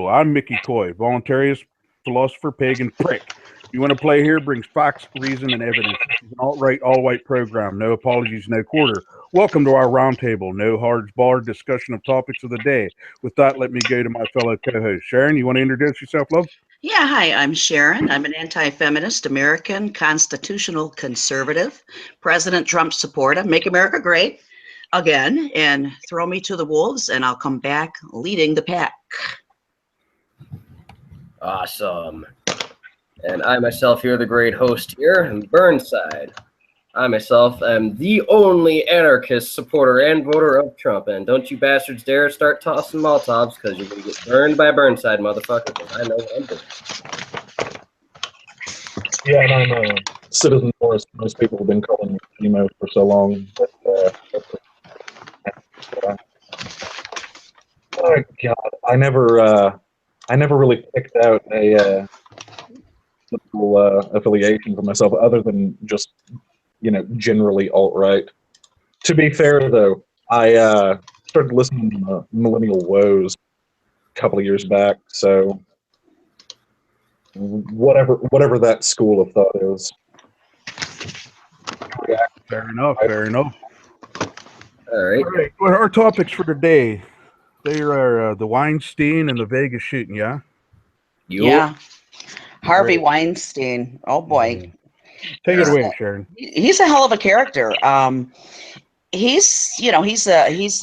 I'm Mickey Coy, voluntarist, philosopher, pig, and prick. You want to play here? Brings facts, reason, and evidence. This is an alt-right, all-white program. No apologies, no quarter. Welcome to our roundtable. No hard barred discussion of topics of the day. With that, let me go to my fellow co-host. Sharon, you want to introduce yourself, love? Yeah, hi, I'm Sharon. I'm an anti-feminist, American, constitutional conservative, President Trump supporter, make America great again, and throw me to the wolves, and I'll come back leading the pack. Awesome. And I myself here, the great host here, am Burnside. I myself am the only anarchist supporter and voter of Trump. And don't you bastards dare start tossing Molotovs, because you're going to get burned by Burnside, motherfucker, because I know what I'm doing. Yeah, and I'm a citizen Morris. Most people have been calling me emo for so long. But, oh God, I never really picked out a political affiliation for myself, other than just generally alt-right. To be fair, though, I started listening to Millennial Woes a couple of years back, so whatever that school of thought is. Fair enough. Fair enough. All right. All right. Well, our topics for today, they are the Weinstein and the Vegas shooting. Yeah. Yeah, Harvey Great. Weinstein. Oh boy, Take it away, Sharon. he's a hell of a character. He's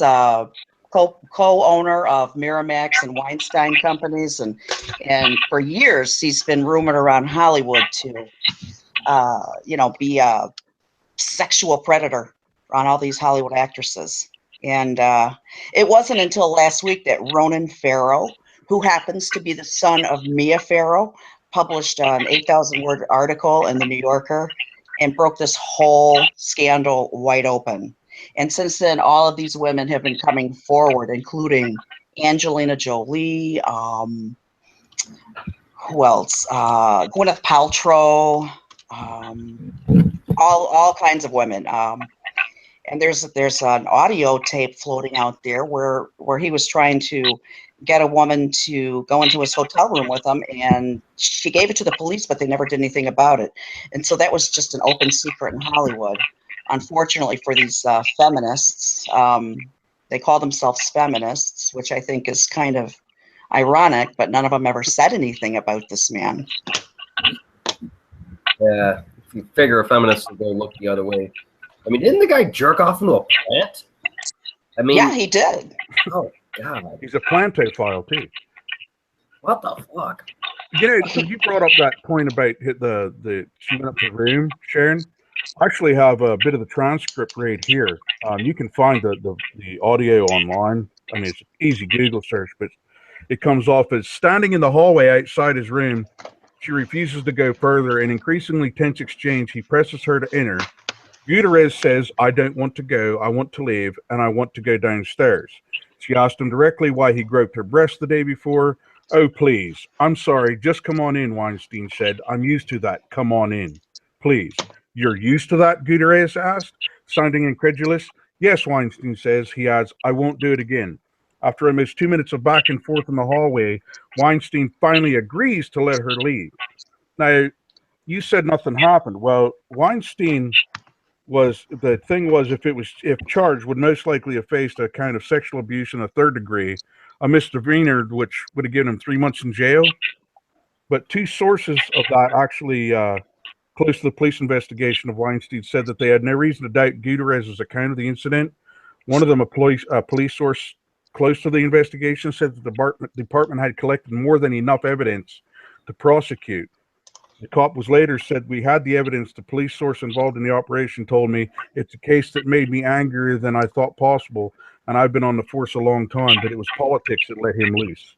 a co-owner of Miramax and Weinstein companies, and for years he's been rumored around Hollywood to be a sexual predator on all these Hollywood actresses. And it wasn't until last week that Ronan Farrow, who happens to be the son of Mia Farrow, published an 8,000-word article in the New Yorker and broke this whole scandal wide open. And since then, all of these women have been coming forward, including Angelina Jolie, who else? Gwyneth Paltrow, all kinds of women. And there's an audio tape floating out there where he was trying to get a woman to go into his hotel room with him, and she gave it to the police, but they never did anything about it. And so that was just an open secret in Hollywood. Unfortunately for these feminists, they call themselves feminists, which I think is kind of ironic, but none of them ever said anything about this man. Yeah, if you figure a feminist will go look the other way. I mean, didn't the guy jerk off into a plant? I mean, Yeah, he did. Oh God, He's a plantophile too. What the fuck? You brought up that point about the she went up to the room, Sharon. I actually have a bit of the transcript right here. You can find the audio online. I mean, it's an easy Google search, but it comes off as standing in the hallway outside his room. She refuses to go further. In increasingly tense exchange, he presses her to enter. Gutierrez says, "I don't want to go. I want to leave, and I want to go downstairs." She asked him directly why he groped her breast the day before. "Oh, please. I'm sorry. Just come on in," Weinstein said. "I'm used to that. Come on in. Please." "You're used to that?" Gutierrez asked, sounding incredulous. "Yes," Weinstein says. He adds, "I won't do it again." After almost 2 minutes of back and forth in the hallway, Weinstein finally agrees to let her leave. Now, you said nothing happened. Well, Weinstein if charged, would most likely have faced a kind of sexual abuse in a third degree, a misdemeanor, which would have given him 3 months in jail. But two sources of that actually close to the police investigation of Weinstein said that they had no reason to doubt Gutierrez's account of the incident. One of them, a police source close to the investigation, said that the department had collected more than enough evidence to prosecute. The cop was later said, "We had the evidence. The police source involved in the operation told me it's a case that made me angrier than I thought possible, and I've been on the force a long time, but it was politics that let him loose."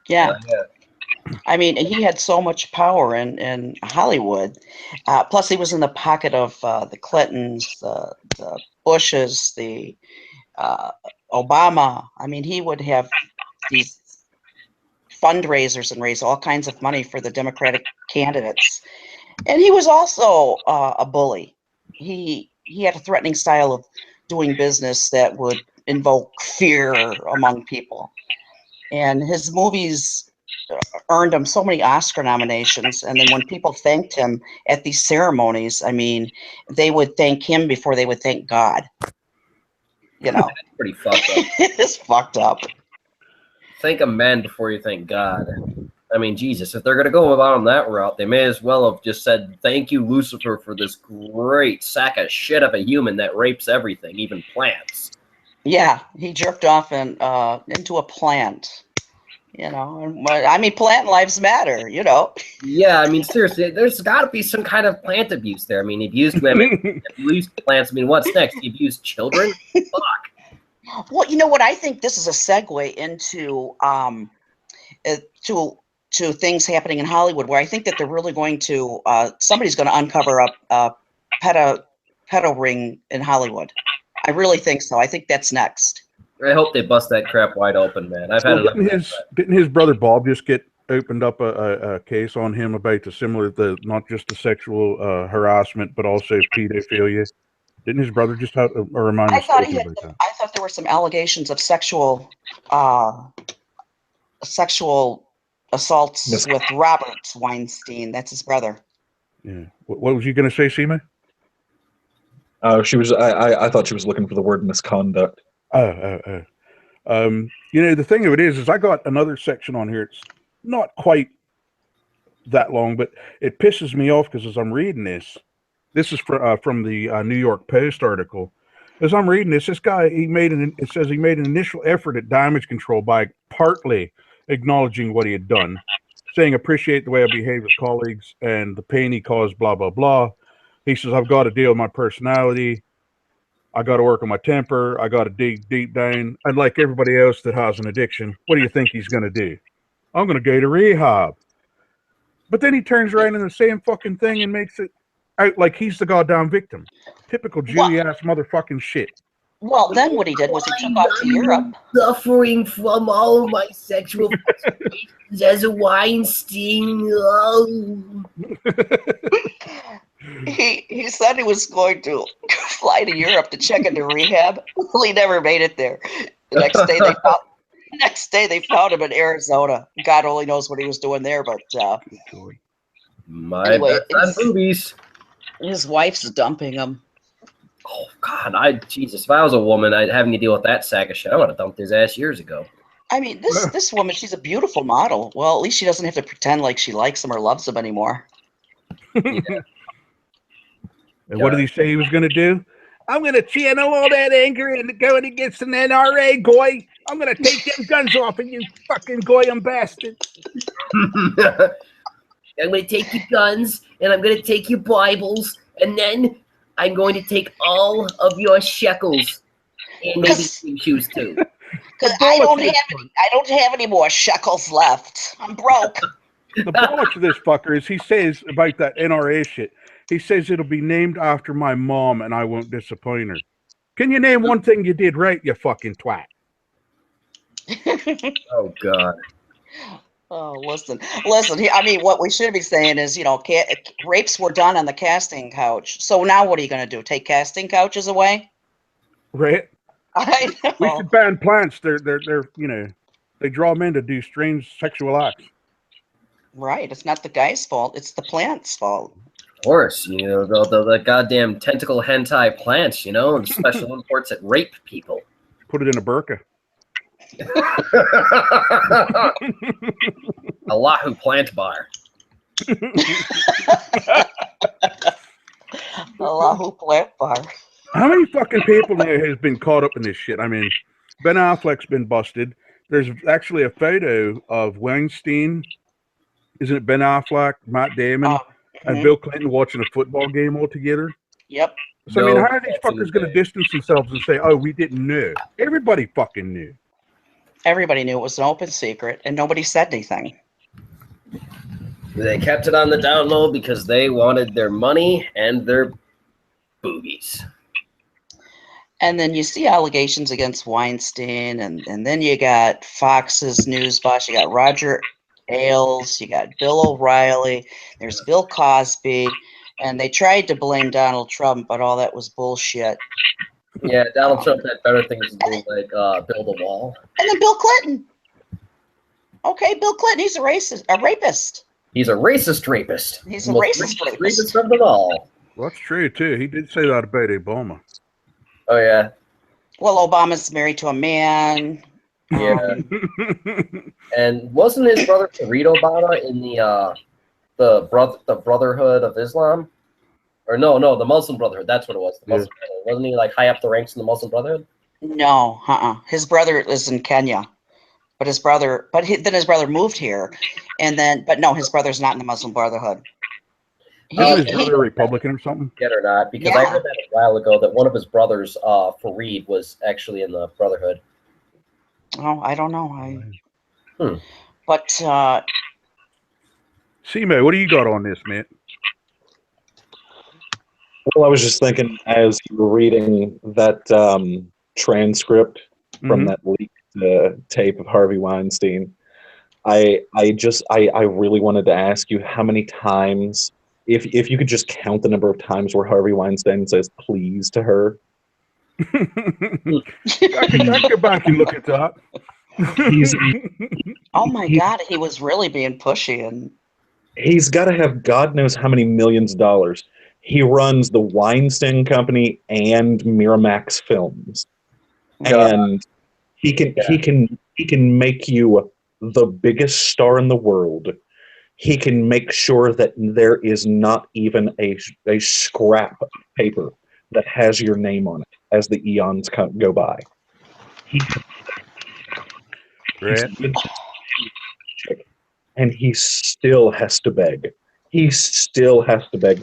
Yeah. I mean, he had so much power in Hollywood. Plus, he was in the pocket of the Clintons, the Bushes, the Obama. I mean, he would have these fundraisers and raise all kinds of money for the Democratic candidates. And he was also a bully. He had a threatening style of doing business that would invoke fear among people. And his movies earned him so many Oscar nominations. And then when people thanked him at these ceremonies, I mean, they would thank him before they would thank God. You know, Pretty fucked up. it's fucked up. Thank a man before you thank God. I mean, Jesus, if they're going to go about that route, they may as well have just said, thank you, Lucifer, for this great sack of shit of a human that rapes everything, even plants. Yeah, he jerked off into a plant. You know, and, I mean, plant lives matter, you know. Yeah, I mean, seriously, there's got to be some kind of plant abuse there. I mean, he abused women, he abused plants. I mean, what's next? He abused children? Fuck. Well, you know what? I think this is a segue into to things happening in Hollywood, where I think that they're really going to somebody's going to uncover a pedo ring in Hollywood. I really think so. I think that's next. I hope they bust that crap wide open, man. I've had enough. Didn't his brother Bob just get opened up a case on him about not just the sexual harassment, but also pedophilia? Didn't his brother just have, or am I mistaken about that? I thought there were some allegations of sexual assaults with Robert Weinstein. That's his brother. Yeah. What was you going to say, Seema? She was. I thought she was looking for the word misconduct. You know, the thing of it is I got another section on here. It's not quite that long, but it pisses me off because as I'm reading this is from the New York Post article. As I'm reading this guy, it says he made an initial effort at damage control by partly acknowledging what he had done, saying, appreciate the way I behaved with colleagues and the pain he caused, blah, blah, blah. He says, I've got to deal with my personality. I got to work on my temper. I got to dig deep down. And like everybody else that has an addiction, what do you think he's going to do? I'm going to go to rehab. But then he turns around in the same fucking thing and makes it out like he's the goddamn victim. Typical Jewy-ass motherfucking shit. Well, then what he did was he took off to Europe. Suffering from all my sexual frustrations as a Weinstein. Oh. He said he was going to fly to Europe to check into rehab. Well, he never made it there. The next day they found him in Arizona. God only knows what he was doing there, but anyway, movies. His wife's dumping him. Oh God, Jesus! If I was a woman, I'd having to deal with that sack of shit. I would have dumped his ass years ago. I mean, this woman, she's a beautiful model. Well, at least she doesn't have to pretend like she likes him or loves him anymore. Yeah. And what did he say he was going to do? I'm going to channel all that anger and go against an NRA goy. I'm going to take them guns off of you, fucking goyim bastard. I'm going to take your guns and I'm going to take your Bibles and then I'm going to take all of your shekels and maybe some shoes too. Because I don't have any more shekels left. I'm broke. The bollocks of this fucker is he says about that NRA shit. He says it'll be named after my mom and I won't disappoint her. Can you name one thing you did right, you fucking twat? Oh, God. Oh, listen. I mean, what we should be saying is, you know, rapes were done on the casting couch. So now what are you going to do? Take casting couches away? Right. I know. We should ban plants. They're you know, they draw men to do strange sexual acts. Right. It's not the guy's fault. It's the plant's fault. Of course, you know, the goddamn tentacle hentai plants, you know, and special imports that rape people. Put it in a burqa. Allahu plant bar. Allahu plant bar. How many fucking people there has been caught up in this shit? I mean, Ben Affleck's been busted. There's actually a photo of Weinstein. Isn't it Ben Affleck, Matt Damon, and Bill Clinton watching a football game all together? Yep. So, I mean, how are these fuckers going to distance themselves and say, oh, we didn't know? Everybody fucking knew. Everybody knew it was an open secret, and nobody said anything. They kept it on the down low because they wanted their money and their boobies. And then you see allegations against Weinstein, and then you got Fox's news boss, you got Roger Ailes, you got Bill O'Reilly, there's Bill Cosby, and they tried to blame Donald Trump, but all that was bullshit. Yeah, Donald Trump had better things to do, like build a wall. And then Bill Clinton. Okay, Bill Clinton, he's a racist, a rapist. He's a racist rapist. He's The a most racist rapist. rapist of them all. Well, that's true too. He did say that about Obama. Oh yeah, Well, Obama's married to a man. yeah. And wasn't his brother Fareed Obama in the Brotherhood of Islam? Or no, the Muslim Brotherhood. That's what it was. The Muslim Brotherhood. Wasn't he like high up the ranks in the Muslim Brotherhood? No, his brother is in Kenya, but his brother moved here, but no, his brother's not in the Muslim Brotherhood. Isn't his brother a Republican or something? Get or not? Because I heard that a while ago that one of his brothers, Fareed, was actually in the Brotherhood. Oh, I don't know. But C-Mo, what do you got on this, man? Well, I was just thinking as you were reading that transcript from that leaked tape of Harvey Weinstein, I really wanted to ask you how many times, if you could just count the number of times where Harvey Weinstein says please to her. I can go back and look at that. oh my God, he was really being pushy, and he's got to have God knows how many millions of dollars. He runs the Weinstein Company and Miramax Films, and he can make you the biggest star in the world. He can make sure that there is not even a scrap of paper that has your name on it as the eons go by. And he still has to beg. He still has to beg.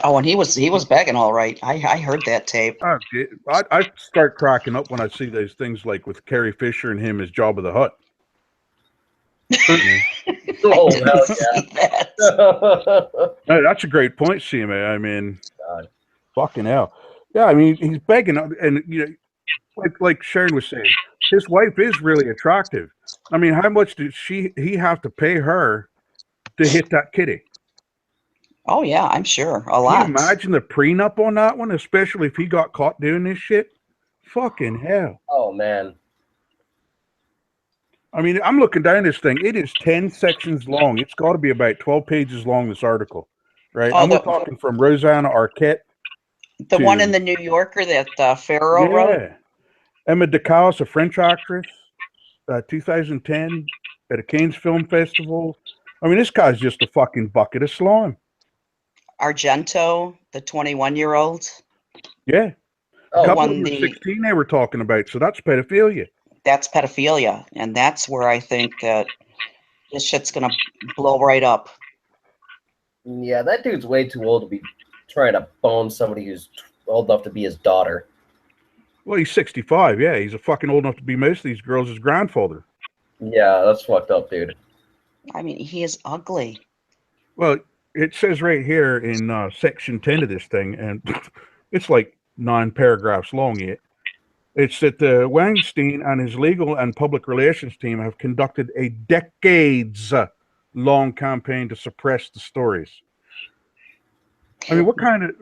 Oh, and he was begging, all right. I heard that tape. I start cracking up when I see those things like with Carrie Fisher and him as Jabba the Hutt. Oh, hell yeah. No, that's a great point, CMA. I mean, fucking hell. Yeah, I mean, he's begging, and you know, like Sharon was saying, his wife is really attractive. I mean, how much did he have to pay her to hit that kitty? Oh yeah, I'm sure a lot. Can you imagine the prenup on that one, especially if he got caught doing this shit? Fucking hell. Oh man. I mean, I'm looking down this thing. It is 10 sections long. It's got to be about 12 pages long, this article, right? Oh, we're talking from Rosanna Arquette. The one in the New Yorker that Farrow wrote? Emma DeCausse, a French actress, 2010 at a Cannes Film Festival. I mean, this guy's just a fucking bucket of slime. Argento, the 21-year-old. Yeah. A couple of them were 16 they were talking about, so that's pedophilia. That's pedophilia, and that's where I think that this shit's going to blow right up. Yeah, that dude's way too old to be trying to bone somebody who's old enough to be his daughter. Well, he's 65, yeah. He's a fucking old enough to be most of these girls' grandfather. Yeah, that's fucked up, dude. I mean, he is ugly. Well, it says right here in section 10 of this thing, and it's like 9 paragraphs long yet. It's that Weinstein and his legal and public relations team have conducted a decades-long campaign to suppress the stories. I mean, what kind of...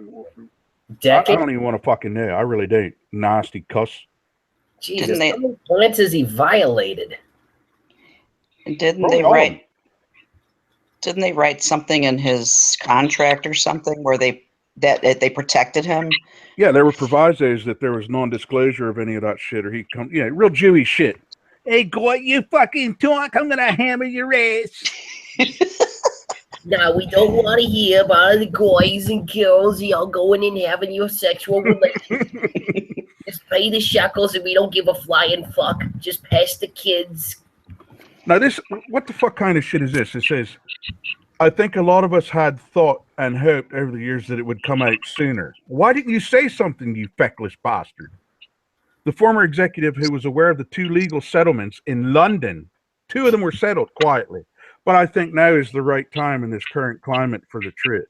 I don't even want to fucking know. I really don't. Nasty cuss. Jesus, how many plants has he violated? Didn't they write something in his contract or something where they protected him? Yeah, there were provisos that there was non-disclosure of any of that shit, or he'd come. Yeah, real Jewy shit. Hey, God, you fucking talk! I'm gonna hammer your ass. No, we don't want to hear about the guys and girls y'all going and having your sexual relations. Just pay the shekels and we don't give a flying fuck. Just pass the kids. Now what the fuck kind of shit is this? It says, I think a lot of us had thought and hoped over the years that it would come out sooner. Why didn't you say something, you feckless bastard? The former executive who was aware of the 2 legal settlements in London, 2 of them were settled quietly. But I think now is the right time in this current climate for the truth.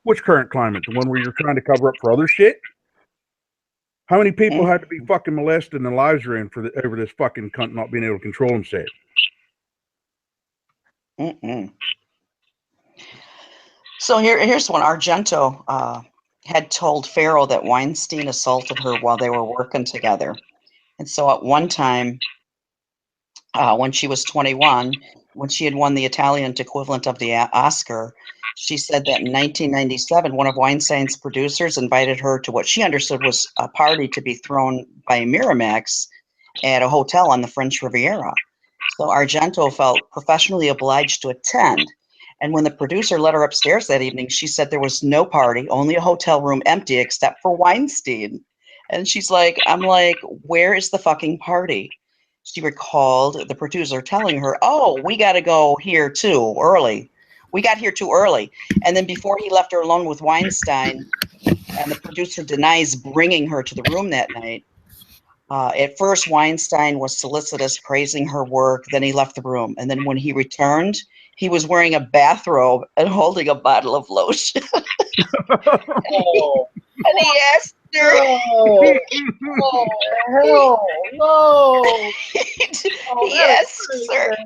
Which current climate? The one where you're trying to cover up for other shit? How many people had to be fucking molested and the lives are in over this fucking cunt not being able to control himself? So here's one. Argento had told Farrow that Weinstein assaulted her while they were working together. And so at one time, when she was 21, when she had won the Italian equivalent of the Oscar. She said that in 1997, one of Weinstein's producers invited her to what she understood was a party to be thrown by Miramax at a hotel on the French Riviera. So Argento felt professionally obliged to attend. And when the producer let her upstairs that evening, she said there was no party, only a hotel room empty except for Weinstein. And she's like, I'm like, where is the fucking party? She recalled the producer telling her, oh, we got to go here too early. We got here too early. And then before he left her alone with Weinstein, and the producer denies bringing her to the room that night. At first, Weinstein was solicitous, praising her work. Then he left the room. And then when he returned, he was wearing a bathrobe and holding a bottle of lotion. Oh, And he asked her, oh, hell no. he asks her,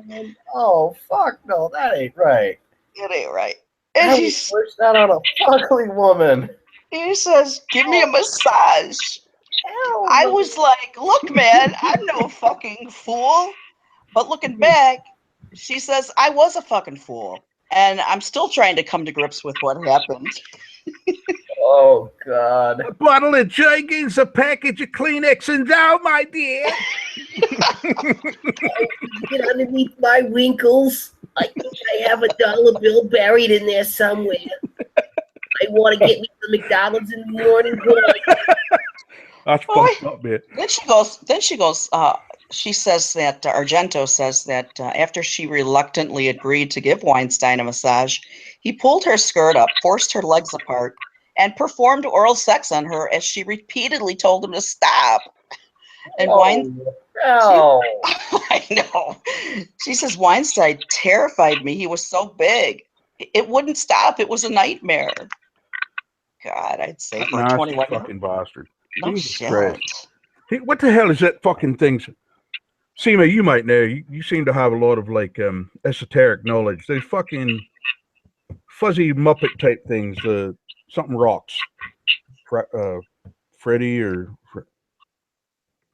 Oh, fuck no, that ain't right. it ain't right. How And do you he's, wish that on a fucking woman? he says, give me a massage. Hell I no. was like, look, man, I'm no fucking fool. But looking back, she says, I was a fucking fool. And I'm still trying to come to grips with what happened. Oh, God. A bottle of Jergens, a package of Kleenex, and now, my dear. Get underneath my wrinkles. I think I have a dollar bill buried in there somewhere. I want to get me some McDonald's in the morning. That's Boy. fucked up, man. Then she goes, she says that, Argento says that after she reluctantly agreed to give Weinstein a massage, he pulled her skirt up, forced her legs apart, and performed oral sex on her as she repeatedly told him to stop. And Oh, I know. She says, Weinstein terrified me. He was so big. It wouldn't stop. It was a nightmare. God, I'd say for a Nasty 21 fucking bastard. No Jesus shit. Christ. Hey, what the hell is that fucking thing? Seema, you might know. You seem to have a lot of like esoteric knowledge. Those fucking fuzzy Muppet type things. Something rocks. Freddy or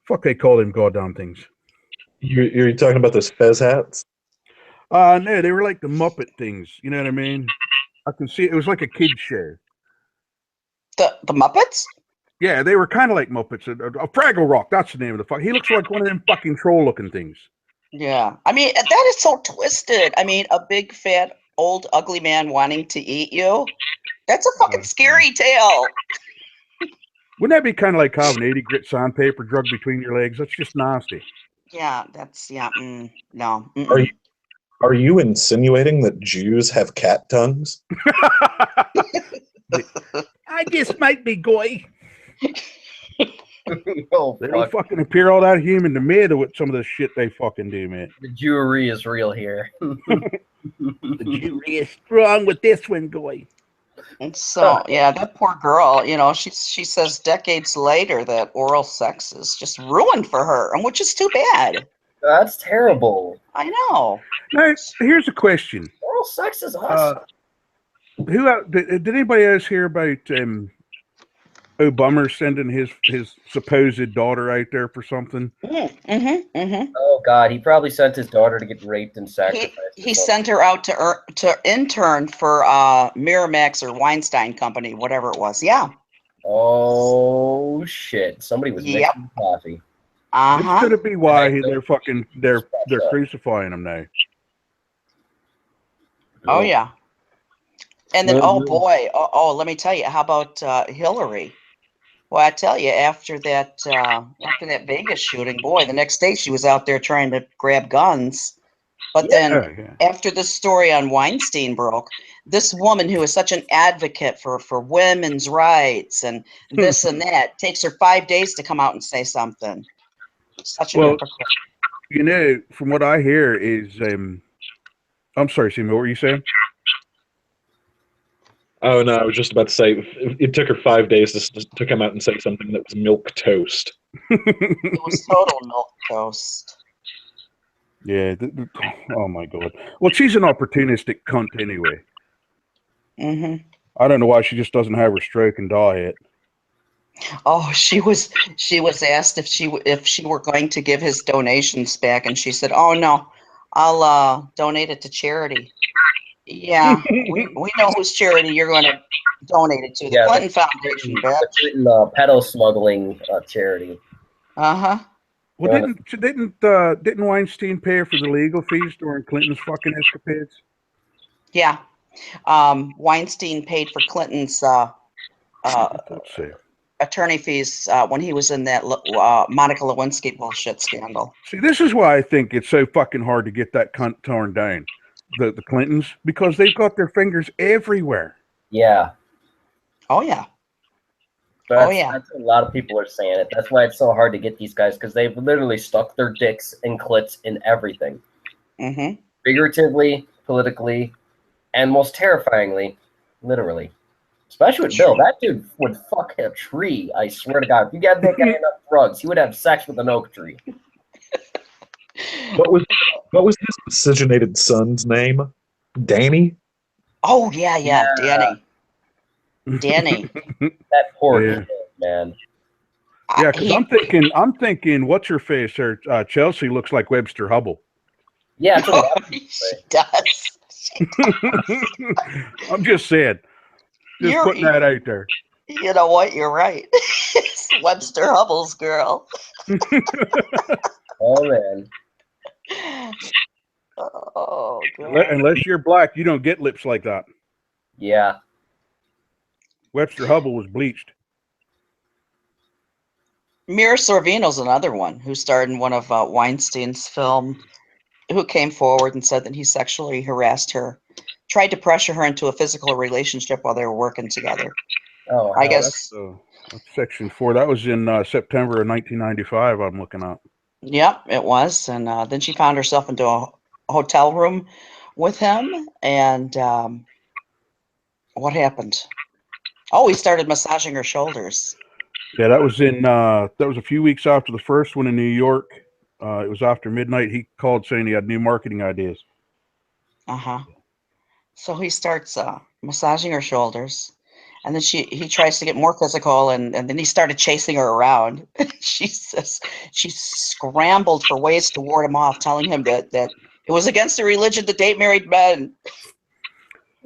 fuck they call them goddamn things. You're talking about those fez hats? No, they were like the Muppet things. You know what I mean? I can see it was like a kid's show. The Muppets? Yeah, they were kind of like Muppets. A Fraggle Rock, that's the name of the fuck. He looks like one of them fucking troll-looking things. Yeah. I mean, that is so twisted. I mean, a big, fat, old, ugly man wanting to eat you. That's a fucking scary tale. Wouldn't that be kind of like having 80 grit sandpaper drug between your legs? That's just nasty. Yeah, that's, yeah, no. Are you insinuating that Jews have cat tongues? I just might be goy. oh, They don't fuck. fucking appear all that human to me with some of the shit they fucking do, man. The Jewry is real here. The jury is strong with this one, goy. And so, yeah, that poor girl, you know, she says decades later that oral sex is just ruined for her, and which is too bad. That's terrible. I know. Now, here's a question. Oral sex is awesome. Did anybody else hear about Obama sending his supposed daughter out there for something? Oh, God. He probably sent his daughter to get raped and sacrificed. He sent her out to intern for Miramax or Weinstein Company, whatever it was. Yeah. Oh, shit. Somebody was mixing coffee. This could be why they're crucifying him now. Oh yeah. And then oh boy, let me tell you, how about Hillary? Well, I tell you, after that Vegas shooting, boy, the next day she was out there trying to grab guns. But then after the story on Weinstein broke, this woman who is such an advocate for women's rights and this and that takes her 5 days to come out and say something. Such a hypocrite. You know, from what I hear is, I'm sorry, Seema, what were you saying? Oh no, I was just about to say it took her 5 days to come out and say something that was milk toast. It was total milk toast. Yeah. Oh my God. Well, she's an opportunistic cunt anyway. I don't know why she just doesn't have her stroke and die yet. Oh, she was asked if she were going to give his donations back, and she said, "Oh no, I'll donate it to charity." Yeah, we know whose charity you're going to donate it to, the Yeah, Clinton Foundation, bitch. the pedo smuggling charity. Uh-huh. Well, Yeah. didn't Weinstein pay for the legal fees during Clinton's fucking escapades? Yeah. Weinstein paid for Clinton's Let's see. attorney fees when he was in that Monica Lewinsky bullshit scandal. See, this is why I think it's so fucking hard to get that cunt torn down, the Clintons, because they've got their fingers everywhere. Yeah. Oh yeah. That's, Oh, yeah. That's what a lot of people are saying it. That's why it's so hard to get these guys, because they've literally stuck their dicks and clits in everything. Mm-hmm. Figuratively, politically, and most terrifyingly, literally. Especially with Bill. That dude would fuck a tree, I swear to God. If you got that guy enough drugs, he would have sex with an oak tree. What was his miscegenated son's name? Danny? Oh yeah, Danny. Danny. That poor Yeah. kid, man. Yeah, because I'm thinking, what's her face? Her Chelsea looks like Webster Hubble. Yeah, that's what a lot of people She say. does. I'm just saying, just putting that out there. You know what? You're right. It's Webster Hubble's girl. Oh, man. Oh God. Unless you're black, you don't get lips like that. Yeah. Webster Hubble was bleached. Mira Sorvino's another one who starred in one of Weinstein's film, who came forward and said that he sexually harassed her, tried to pressure her into a physical relationship while they were working together. Oh, I hell, guess. That's Section 4. That was in September of 1995. I'm looking at. Yep, it was. And then she found herself into a hotel room with him. And what happened? Oh, he started massaging her shoulders. Yeah, that was a few weeks after the first one in New York. It was after midnight. He called saying he had new marketing ideas. Uh-huh. So he starts massaging her shoulders. And then he tries to get more physical, and then he started chasing her around. She says she scrambled for ways to ward him off, telling him that it was against her religion to date married men.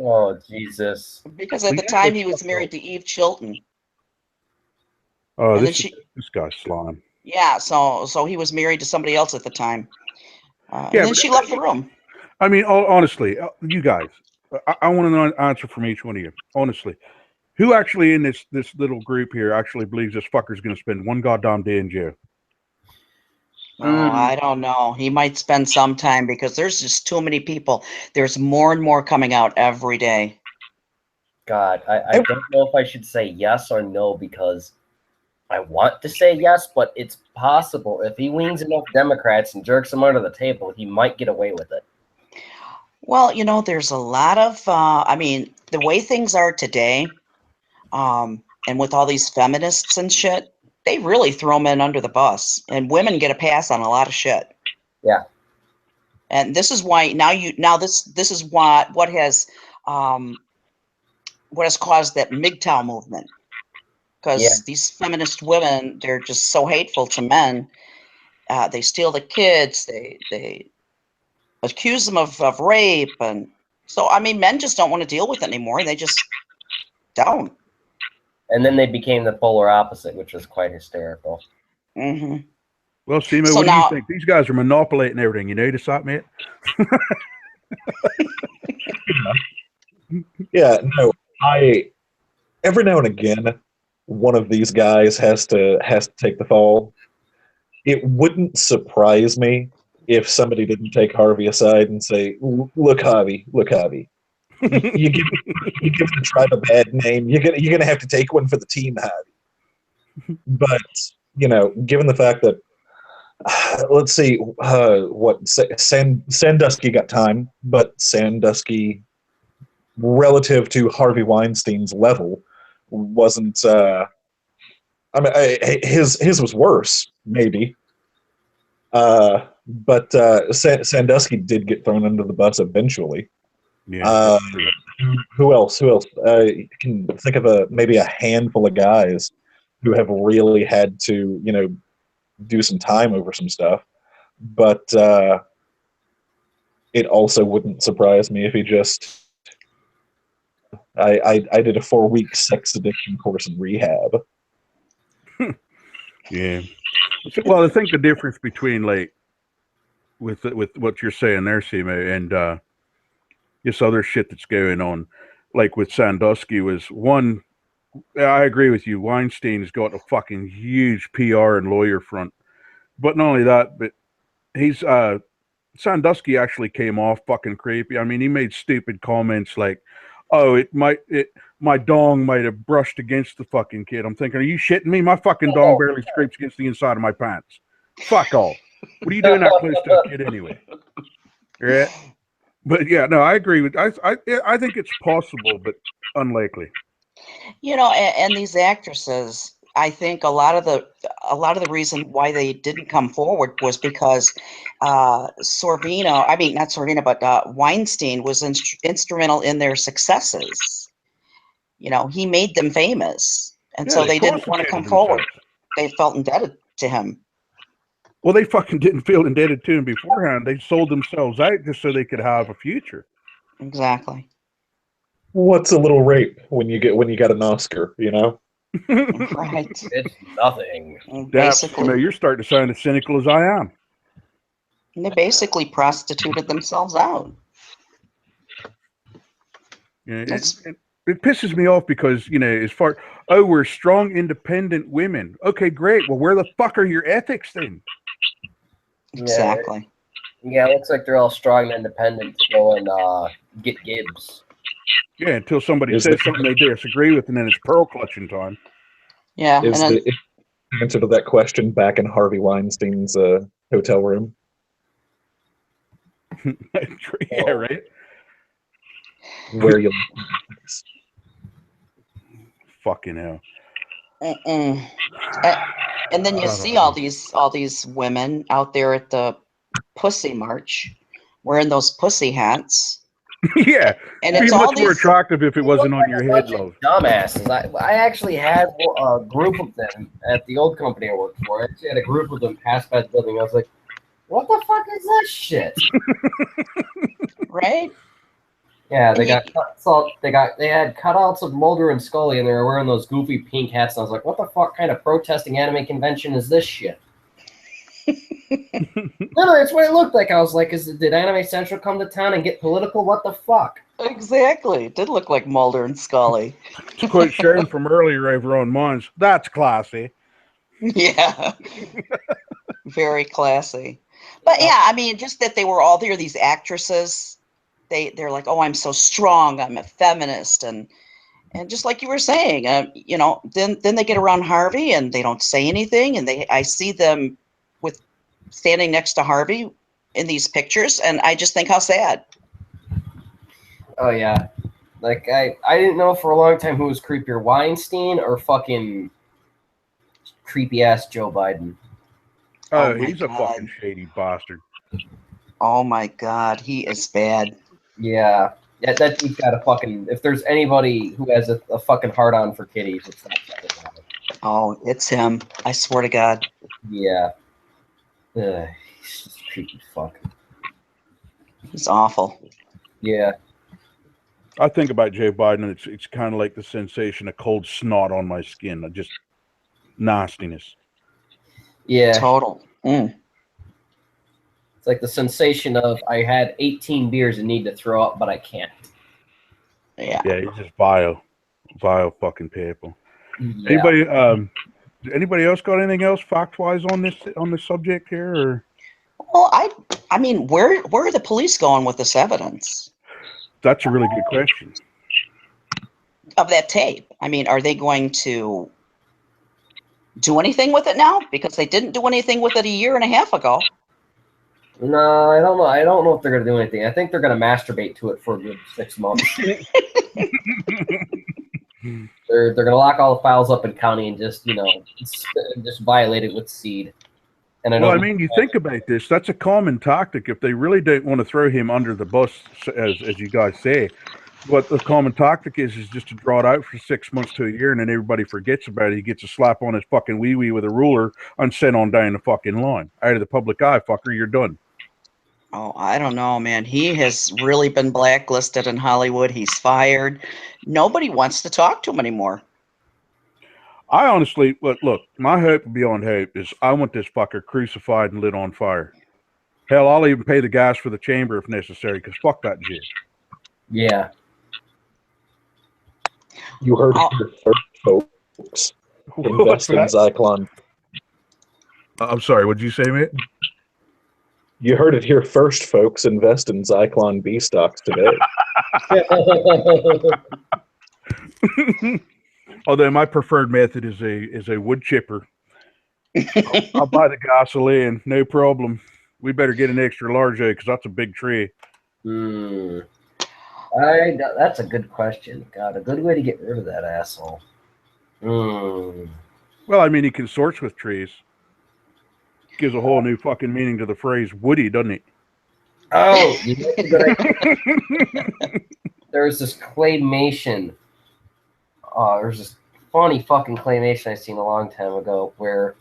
Oh, Jesus. Because at the time he was married to Eve Chilton. Oh, And this then guy's slime. Yeah, so he was married to somebody else at the time. Yeah, and then but she left the room. I mean, honestly, you guys, I want to know an answer from each one of you. Honestly, who actually in this little group here actually believes this fucker's going to spend one goddamn day in jail? Oh, I don't know. He might spend some time because there's just too many people. There's more and more coming out every day. God, I don't know if I should say yes or no, because I want to say yes, but it's possible. If he wings enough Democrats and jerks them under the table, he might get away with it. Well, there's a lot of, the way things are today, and with all these feminists and shit, they really throw men under the bus, and women get a pass on a lot of shit. Yeah. And this is why this is what has caused that MGTOW movement. Because these feminist women, they're just so hateful to men. They steal the kids. They accuse them of rape. And so, men just don't want to deal with it anymore. They just don't. And then they became the polar opposite, which was quite hysterical. Mm-hmm. Well, Simo, what do you think? These guys are monopolizing everything. You notice that, mate? Yeah, no. Every now and again, one of these guys has to take the fall. It wouldn't surprise me if somebody didn't take Harvey aside and say, "Look, Harvey, you give the tribe a bad name. You're gonna have to take one for the team, Harvey." But given the fact that let's see, what Sandusky got time, but Sandusky, relative to Harvey Weinstein's level, wasn't. His was worse, maybe. But Sandusky did get thrown under the bus eventually. Yeah. Who else? You can think of maybe a handful of guys. who have really had to, do some time over some stuff. But it also wouldn't surprise me if he just. I did a 4-week sex addiction course in rehab. Yeah. Well, I think the difference between with what you're saying there, Sima, and this other shit that's going on, like with Sandusky, was one. I agree with you. Weinstein's got a fucking huge PR and lawyer front, but not only that, but he's Sandusky actually came off fucking creepy. I mean, he made stupid comments like, "Oh, my dong might have brushed against the fucking kid." I'm thinking, are you shitting me? My fucking dong barely scrapes against the inside of my pants. Fuck all. What are you doing that close to a kid anyway? Yeah. But yeah, no, I agree with. I think it's possible, but unlikely. And these actresses, I think a lot of the reason why they didn't come forward was because Sorvino, I mean not Sorvino, but Weinstein was instrumental in their successes. He made them famous, and so they didn't want to come forward. They felt indebted to him. Well, they fucking didn't feel indebted to him beforehand. They sold themselves out just so they could have a future. Exactly. What's a little rape when you got an Oscar, Right. It's nothing. Basically, you're starting to sound as cynical as I am. they basically prostituted themselves out. Yeah, it pisses me off because, we're strong, independent women. Okay, great. Well, where the fuck are your ethics then? Exactly. Yeah, it looks like they're all strong and independent to go and get Gibbs. Yeah, until somebody says something they disagree with, and then it's pearl clutching time. Yeah. Is the answer to that question back in Harvey Weinstein's hotel room? Yeah, right? Where you fucking hell. And then you see all these women out there at the Pussy March wearing those pussy hats. Yeah, and it'd it's be all much more these attractive if it wasn't on your head, love. Dumbasses. I actually had a group of them at the old company I worked for. I actually had a group of them pass by the building. I was like, "What the fuck is this shit?" Right? Yeah, they had cutouts of Mulder and Scully, and they were wearing those goofy pink hats. And I was like, "What the fuck kind of protesting anime convention is this shit?" Literally, that's what it looked like. I was like, did Anime Central come to town and get political? What the fuck? Exactly. It did look like Mulder and Scully. To quote Sharon from earlier over on Mons, that's classy. Yeah. Very classy. But yeah, I mean, just that they were all there, these actresses, they're like, "Oh, I'm so strong. I'm a feminist." And just like you were saying, then they get around Harvey and they don't say anything. And I see them standing next to Harvey in these pictures, and I just think how sad. Oh yeah, like I didn't know for a long time who was creepier, Weinstein or fucking creepy ass Joe Biden. Oh, he's a fucking shady bastard. Oh my God, he is bad. Yeah, that he's got a fucking. If there's anybody who has a fucking hard on for kitties, it's that fucking guy. Oh, it's him. I swear to God. Yeah. He's just creepy fuck. He's awful. Yeah. I think about Joe Biden, and it's kind of like the sensation of cold snot on my skin. Just nastiness. Yeah. Total. It's like the sensation of I had 18 beers and need to throw up, but I can't. Yeah. Yeah, he's just vile fucking people. Yeah. Anybody else got anything else fact-wise on this subject here? Or? Well, I mean, where are the police going with this evidence? That's a really good question. Of that tape. I mean, are they going to do anything with it now? Because they didn't do anything with it a year and a half ago. No, I don't know. I don't know if they're going to do anything. I think they're going to masturbate to it for a good 6 months. They're going to lock all the files up in county and just violate it with seed. And I mean, you think about this. That's a common tactic. If they really don't want to throw him under the bus, as you guys say, what the common tactic is just to draw it out for 6 months to a year, and then everybody forgets about it. He gets a slap on his fucking wee-wee with a ruler and sent on down the fucking line. Out of the public eye, fucker, you're done. Oh, I don't know, man. He has really been blacklisted in Hollywood. He's fired. Nobody wants to talk to him anymore. I honestly, look, my hope beyond hope is I want this fucker crucified and lit on fire. Hell, I'll even pay the gas for the chamber if necessary, because fuck that jig. Yeah. You heard it here first, folks. Invest in Zyklon. I'm sorry, what'd you say, mate? You heard it here first, folks. Invest in Zyklon B stocks today. Although my preferred method is a wood chipper. I'll buy the gasoline, no problem. We better get an extra large because that's a big tree. That's a good question. God, a good way to get rid of that asshole. Well, I mean, he consorts with trees. Gives a whole new fucking meaning to the phrase woody, doesn't it? Oh, you know what's a good idea? There's this claymation. There's this funny fucking claymation I seen a long time ago where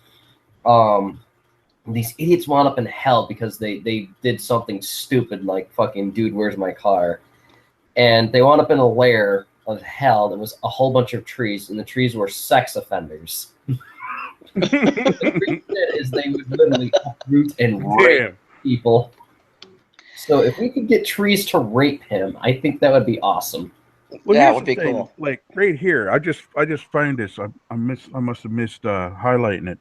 these idiots wound up in hell because they did something stupid like fucking dude, where's my car? And they wound up in a lair of hell that was a whole bunch of trees, and the trees were sex offenders. What they did is they would literally uproot and rape people. So if we could get trees to rape him, I think that would be awesome. Well, that here's would the be thing, cool. Like right here, I just found this. I must have missed highlighting it.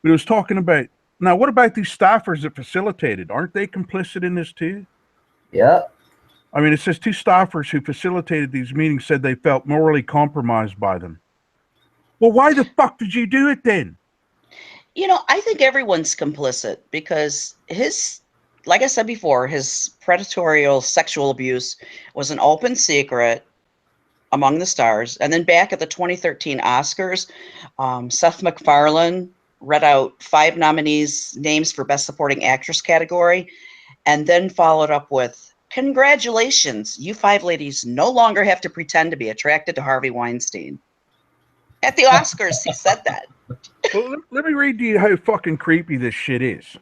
But it was talking about now. What about these staffers that facilitated? Aren't they complicit in this too? Yeah. I mean, it says 2 staffers who facilitated these meetings said they felt morally compromised by them. Well, why the fuck did you do it then? You know, I think everyone's complicit because like I said before, his predatory sexual abuse was an open secret among the stars. And then back at the 2013 Oscars, Seth MacFarlane read out 5 nominees' names for Best Supporting Actress category, and then followed up with, "Congratulations, you 5 ladies no longer have to pretend to be attracted to Harvey Weinstein." At the Oscars, he said that. Well, let me read to you how fucking creepy this shit is.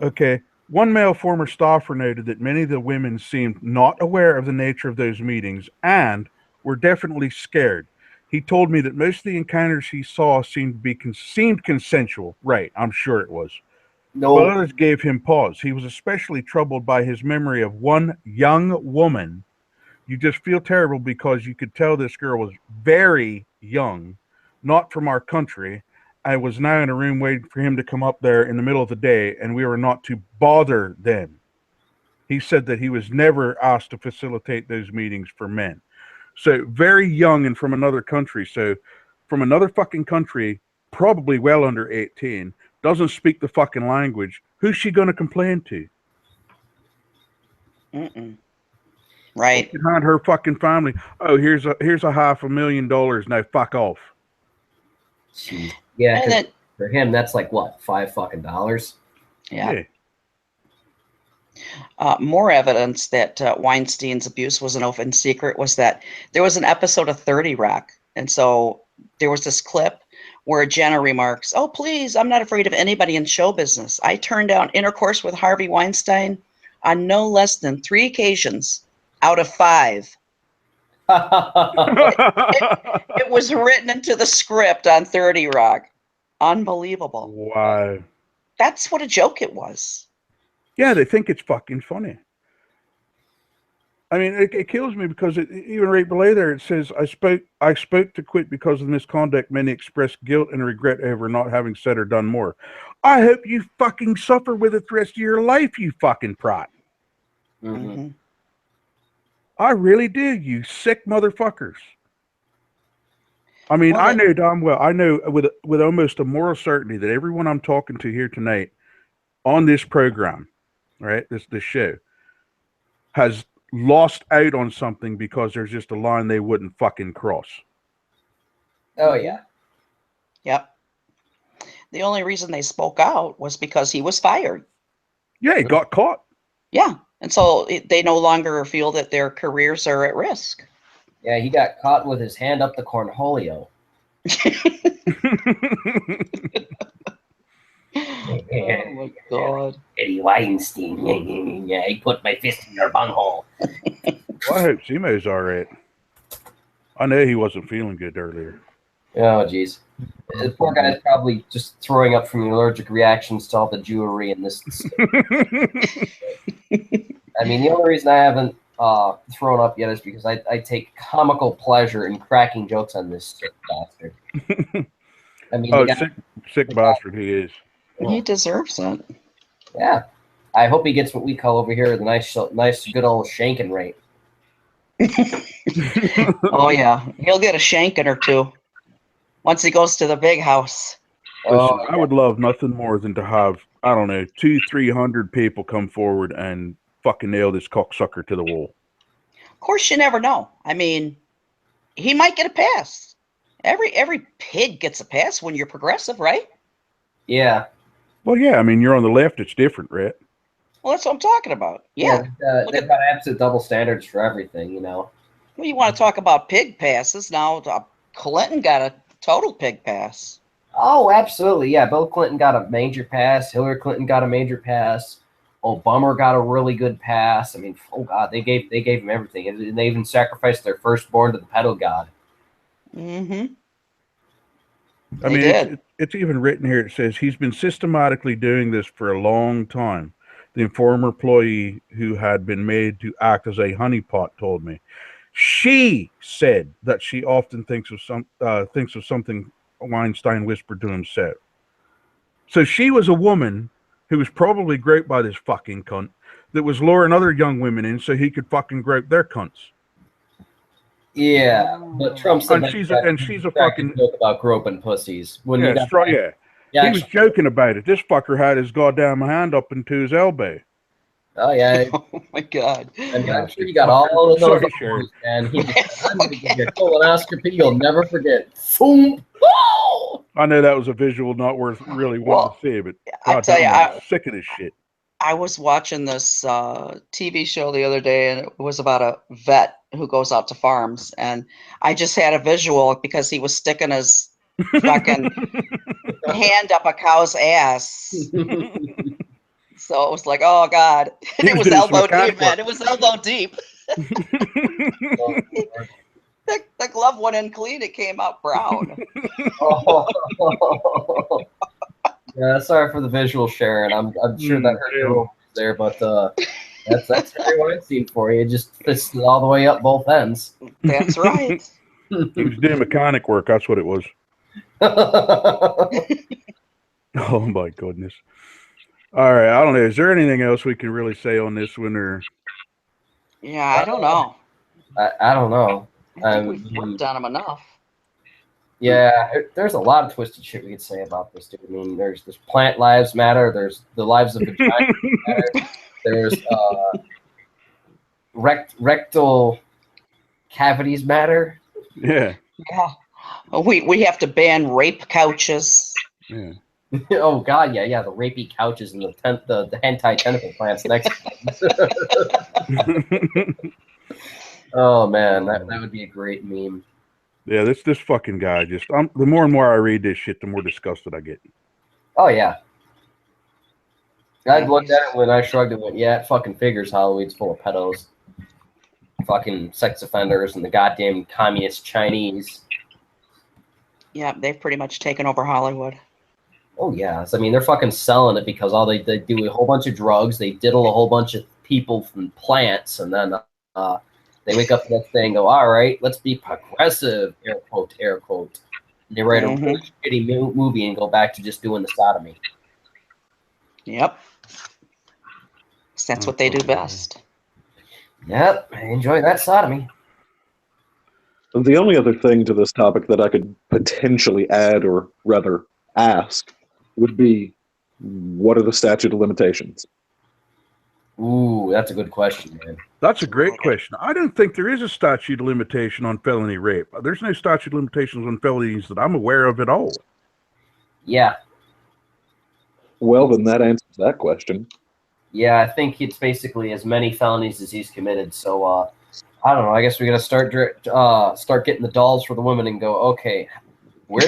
Okay. One male former staffer noted that many of the women seemed not aware of the nature of those meetings and were definitely scared. He told me that most of the encounters he saw seemed consensual. Right, I'm sure it was. No. But others gave him pause. He was especially troubled by his memory of one young woman. You just feel terrible because you could tell this girl was very young, not from our country. I was now in a room waiting for him to come up there in the middle of the day, and we were not to bother them. He said that he was never asked to facilitate those meetings for men. So very young and from another country. So from another fucking country, probably well under 18, doesn't speak the fucking language. Who's she going to complain to? Right. Behind her fucking family. Oh, here's a $500,000. Now fuck off. Jeez. Yeah, And then, for him, that's like what, $5 yeah. More evidence that Weinstein's abuse was an open secret was that there was an episode of 30 Rock. And so there was this clip where Jenna remarks, "Oh, please, I'm not afraid of anybody in show business. I turned down intercourse with Harvey Weinstein on no less than 3 occasions out of 5. It was written into the script on 30 Rock. Unbelievable. Wow. That's what a joke it was. Yeah, they think it's fucking funny. I mean, it kills me because even right below there it says, I spoke to quit because of misconduct. Many expressed guilt and regret over not having said or done more. I hope you fucking suffer with it the rest of your life, you fucking prat. Mm-hmm. I really do, you sick motherfuckers. I mean, Well, I know damn well, I know with almost a moral certainty that everyone I'm talking to here tonight on this program, right, this show, has lost out on something because there's just a line they wouldn't fucking cross. Oh, yeah. Yep. The only reason they spoke out was because he was fired. Yeah, he got caught. Yeah. And so they no longer feel that their careers are at risk. Yeah, he got caught with his hand up the cornholio. Oh my God. Eddie Weinstein. Yeah, he put my fist in your bunghole. Well, I hope Simo's all right. I know he wasn't feeling good earlier. Oh, jeez. The poor guy's probably just throwing up from allergic reactions to all the jewelry in this. I mean, the only reason I haven't thrown up yet is because I take comical pleasure in cracking jokes on this sick bastard. I mean, Oh, the guy, sick bastard he is. He deserves it. yeah. I hope he gets what we call over here the nice good old shanking rate. Oh yeah, he'll get a shanking or two once he goes to the big house. Listen, Oh, I would love nothing more than to have, I don't know, 200-300 people come forward and fucking nail this cocksucker to the wall. Of course, you never know. I mean, he might get a pass. Every pig gets a pass when you're progressive, right? yeah. Well, yeah, I mean, you're on the left, it's different, right? Well, that's what I'm talking about. Yeah. Look They've at- got absolute double standards for everything, you know. Well, you want to talk about pig passes? Now, Clinton got a total pig pass. Oh, absolutely. Yeah, Bill Clinton got a major pass. Hillary Clinton got a major pass. Obama got a really good pass. I mean, oh God, they gave him everything. And they even sacrificed their firstborn to the pedo god. Mm-hmm. I They mean, did. it's even written here. It says he's been systematically doing this for a long time. The former employee who had been made to act as a honeypot told me. She said that she often thinks of something Weinstein whispered to himself. So she was a woman who was probably groped by this fucking cunt that was luring other young women in so he could fucking grope their cunts. Yeah, but Trump said And she's a fucking joke about groping pussies. When you got, yeah. yeah, He was joking about it. This fucker had his goddamn hand up into his elbow. oh yeah. Oh my God. I mean, I'm sure you got all of those Sorry, Sharon. stories, and he It's I'm gonna give you a colonoscopy you'll never forget. Boom! Oh! I know that was a visual not worth really wanting to see, but I'll God tell you, damn, I'm sick of this shit. I was watching this TV show the other day, and it was about a vet who goes out to farms, and I just had a visual because he was sticking his fucking hand up a cow's ass. So it was like, oh God. And He it was was doing some elbow mechanic deep, man. work. It was elbow deep. The glove went in clean. It came out brown. Oh. Yeah, sorry for the visual, Sharon. I'm sure that hurt your ovaries there, but that's Harry Weinstein for you. Just fisted all the way up both ends. That's right. He was doing mechanic work. That's what it was. Oh my goodness. All right. I don't know. Is there anything else we can really say on this one, or? Yeah, I don't know. I don't know. I think we've worked on him enough. Yeah, there's a lot of twisted shit we could say about this dude. I mean, there's plant lives matter. There's the lives of vagina matter. There's rectal cavities matter. Yeah. Yeah. We have to ban rape couches. Yeah. Oh God, yeah, the rapey couches and the hentai tentacle plants next. Oh man, that would be a great meme. Yeah. This fucking guy just. The more and more I read this shit, the more disgusted I get. Oh yeah. I looked at it when I shrugged and went, yeah, it fucking figures Halloween's full of pedos. Fucking sex offenders and the goddamn communist Chinese. Yeah, they've pretty much taken over Hollywood. Oh yeah. I mean, they're fucking selling it because all they do a whole bunch of drugs, they diddle a whole bunch of people from plants, and then they wake up the next day and go, all right, let's be progressive, air quote, air quote. And they write a really shitty movie and go back to just doing the sodomy. Yep. That's what they do best. Yep, I enjoy that sodomy. The only other thing to this topic that I could potentially add, or rather ask, would be, what are the statute of limitations? Ooh, that's a good question, man. That's a great question. I don't think there is a statute of limitation on felony rape. There's no statute of limitations on felonies that I'm aware of at all. Yeah. Well, then that answers that question. Yeah, I think it's basically as many felonies as he's committed. So I don't know. I guess we gotta start getting the dolls for the women and go. Okay, where?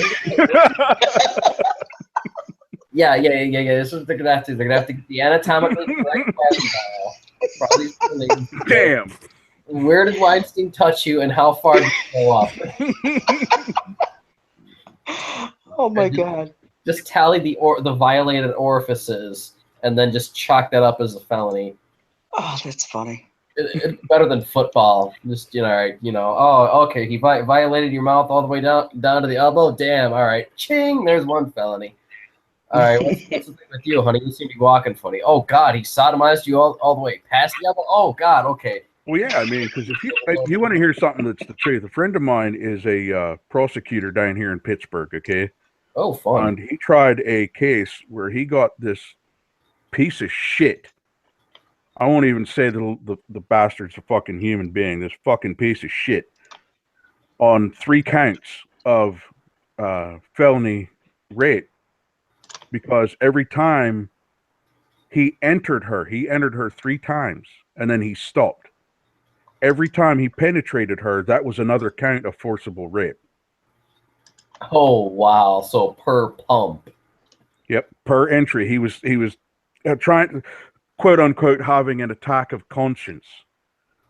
Yeah. This is they're gonna have to. They're gonna have to get the anatomically correct doll. Probably. Damn. Where did Weinstein touch you, and how far did you go up? Oh my God. Just tally the violated orifices, and then just chalk that up as a felony. Oh, that's funny. It's better than football. Just oh, okay, he violated your mouth all the way down to the elbow. Damn, all right, ching. There's one felony. All right, what's the thing with you, honey? You seem to be walking funny. Oh God, he sodomized you all the way past the elbow. Oh God, okay. Well, yeah, I mean, because if you want to hear something that's the truth, a friend of mine is a prosecutor down here in Pittsburgh. Okay. Oh, fun. And he tried a case where he got this piece of shit. I won't even say the bastard's a fucking human being. This fucking piece of shit on 3 counts of felony rape, because every time he entered her 3 times and then he stopped. Every time he penetrated her, that was another count of forcible rape. Oh wow! So per pump. Yep, per entry, he was trying, quote unquote, having an attack of conscience.